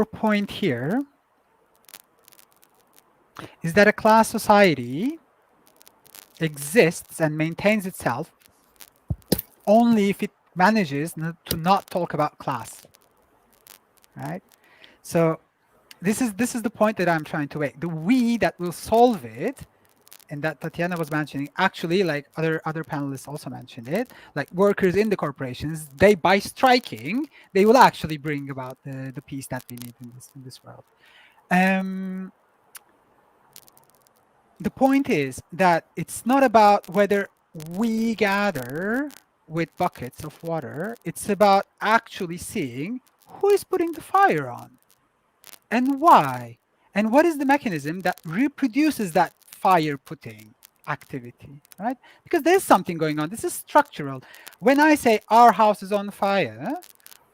point here is that a class society exists and maintains itself only if it manages to not talk about class, right? So this is the point that I'm trying to make. The we that will solve it, and that Tatiana was mentioning, actually, like other panelists also mentioned it, like workers in the corporations, they by striking, they will actually bring about the peace that we need in this world. The point is that it's not about whether we gather with buckets of water. It's about actually seeing who is putting the fire on and why, and what is the mechanism that reproduces that fire putting activity, right? Because there's something going on. This is structural. When I say our house is on fire,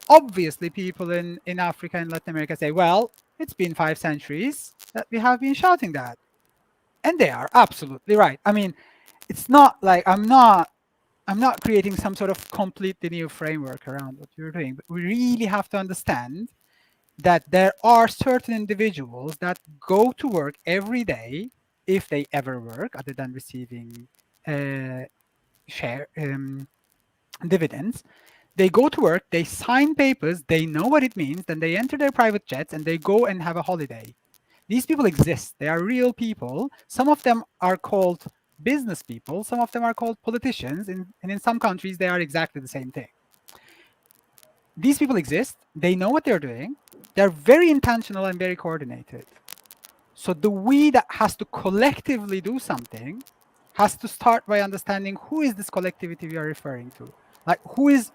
obviously people in Africa and Latin America say, well, it's been 5 centuries that we have been shouting that. And they are absolutely right. I mean, it's not like I'm not creating some sort of completely new framework around what you're doing, but we really have to understand that there are certain individuals that go to work every day, if they ever work, other than receiving share dividends. They go to work, they sign papers, they know what it means, then they enter their private jets and they go and have a holiday. These people exist. They are real people. Some of them are called business people. Some of them are called politicians. And in some countries, they are exactly the same thing. These people exist. They know what they're doing. They're very intentional and very coordinated. So the we that has to collectively do something has to start by understanding who is this collectivity we are referring to. Like who is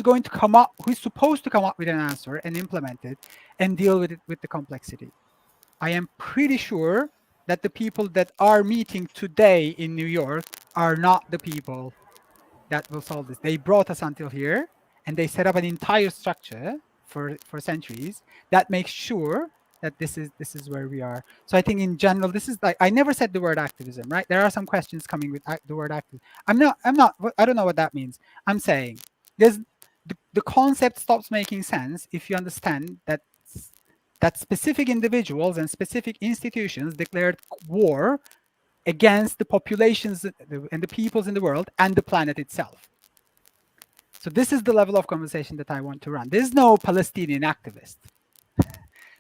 going to come up, who is supposed to come up with an answer and implement it and deal with it with the complexity. I am pretty sure that the people that are meeting today in New York are not the people that will solve this. They brought us until here and they set up an entire structure for centuries that makes sure that this is where we are. So I think in general, this is like, I never said the word activism, right? There are some questions coming with the word activism. I don't know what that means. I'm saying there's the concept stops making sense if you understand that specific individuals and specific institutions declared war against the populations and the peoples in the world and the planet itself. So this is the level of conversation that I want to run. There's no Palestinian activist.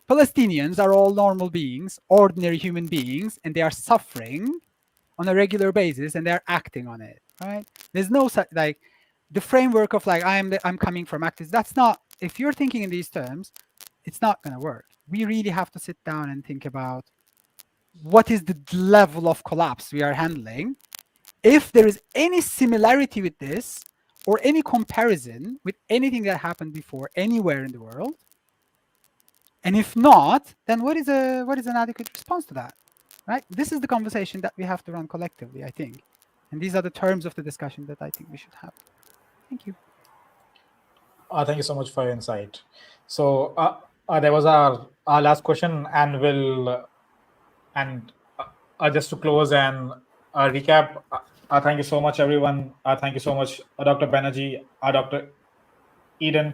Palestinians are all normal beings, ordinary human beings, and they are suffering on a regular basis and they're acting on it, right? There's no like the framework of like I'm coming from activists. That's not, if you're thinking in these terms, it's not going to work. We really have to sit down and think about what is the level of collapse we are handling. If there is any similarity with this or any comparison with anything that happened before anywhere in the world, and if not, then what is an adequate response to that, right? This is the conversation that we have to run collectively, I think. And these are the terms of the discussion that I think we should have. Thank you. Thank you so much for your insight. So there was our last question, and just to close and recap, thank you so much, everyone. Thank you so much, Dr. Banerjee, Dr. Eden,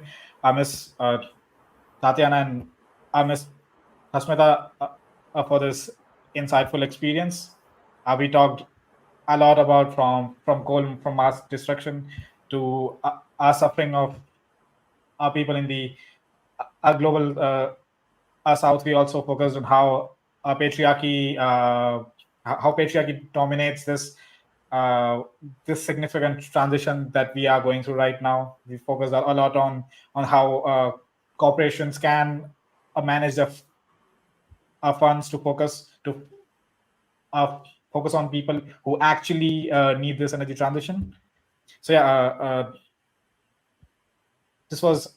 Miss Tatiana, and Miss Hasmita for this insightful experience. We talked a lot about from coal, from mass destruction to our suffering of our people in the global South. We also focused on how patriarchy dominates this significant transition that we are going through right now. We focused a lot on how corporations can manage their funds to focus on people who actually need this energy transition. So yeah, this was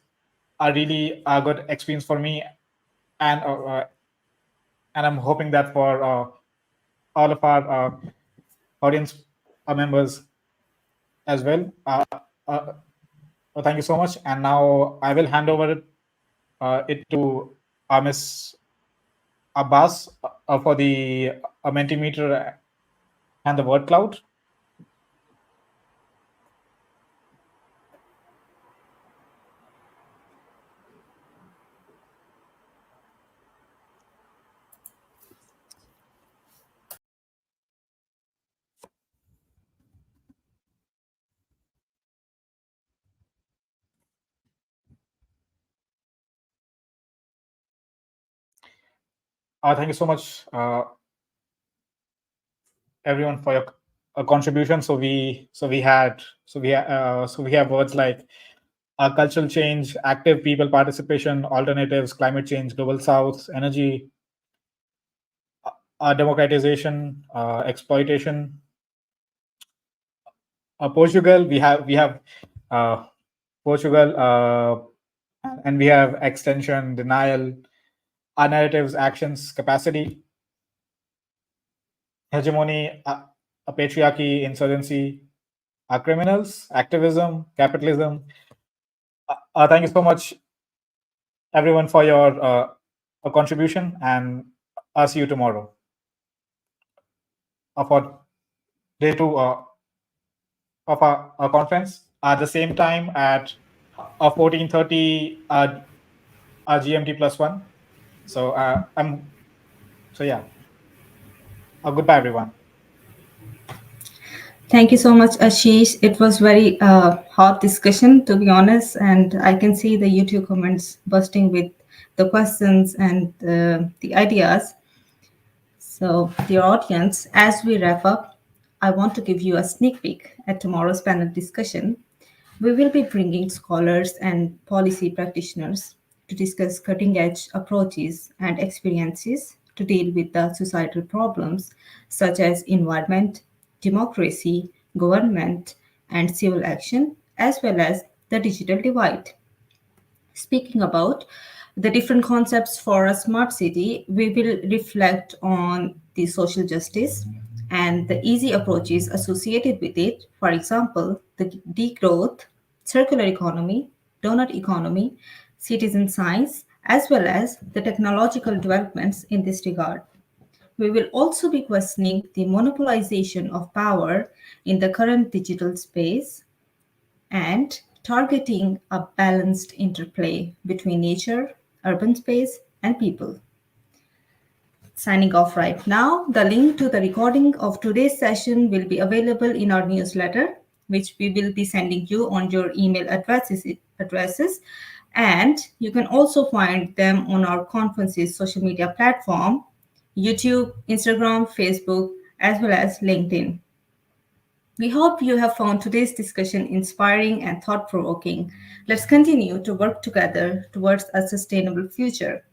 a really good experience for me, and I'm hoping that for all of our audience members as well. Thank you so much. And now I will hand over it to Miss Abbas for the Mentimeter and the word cloud. Thank you so much, everyone, for your contribution. So we have words like cultural change, active people participation, alternatives, climate change, global south, energy, democratization, exploitation. Portugal, we have Portugal, and we have extension, denial, our narratives, actions, capacity, hegemony, a patriarchy, insurgency, criminals, activism, capitalism. Thank you so much, everyone, for your contribution, and I'll see you tomorrow for day 2 of our conference at the same time at 14:30 GMT +1. So yeah. Goodbye, everyone. Thank you so much, Ashish. It was very hot discussion, to be honest, and I can see the YouTube comments bursting with the questions and the ideas. So, dear audience, as we wrap up, I want to give you a sneak peek at tomorrow's panel discussion. We will be bringing scholars and policy practitioners to discuss cutting edge approaches and experiences to deal with the societal problems such as environment, democracy, government, and civil action, as well as the digital divide. Speaking about the different concepts for a smart city, we will reflect on the social justice and the easy approaches associated with it. For example, the degrowth, circular economy, donut economy, citizen science, as well as the technological developments in this regard. We will also be questioning the monopolization of power in the current digital space and targeting a balanced interplay between nature, urban space, and people. Signing off right now. The link to the recording of today's session will be available in our newsletter, which we will be sending you on your email addresses. And you can also find them on our conference's social media platform, YouTube, Instagram, Facebook, as well as LinkedIn. We hope you have found today's discussion inspiring and thought provoking. Let's continue to work together towards a sustainable future.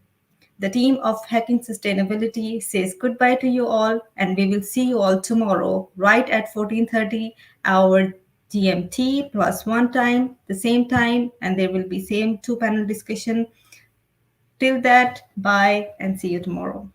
The team of Hacking Sustainability says goodbye to you all, and we will see you all tomorrow, right at 14:30 our GMT +1 time, the same time, and there will be same 2 panel discussion. Till that, bye and see you tomorrow.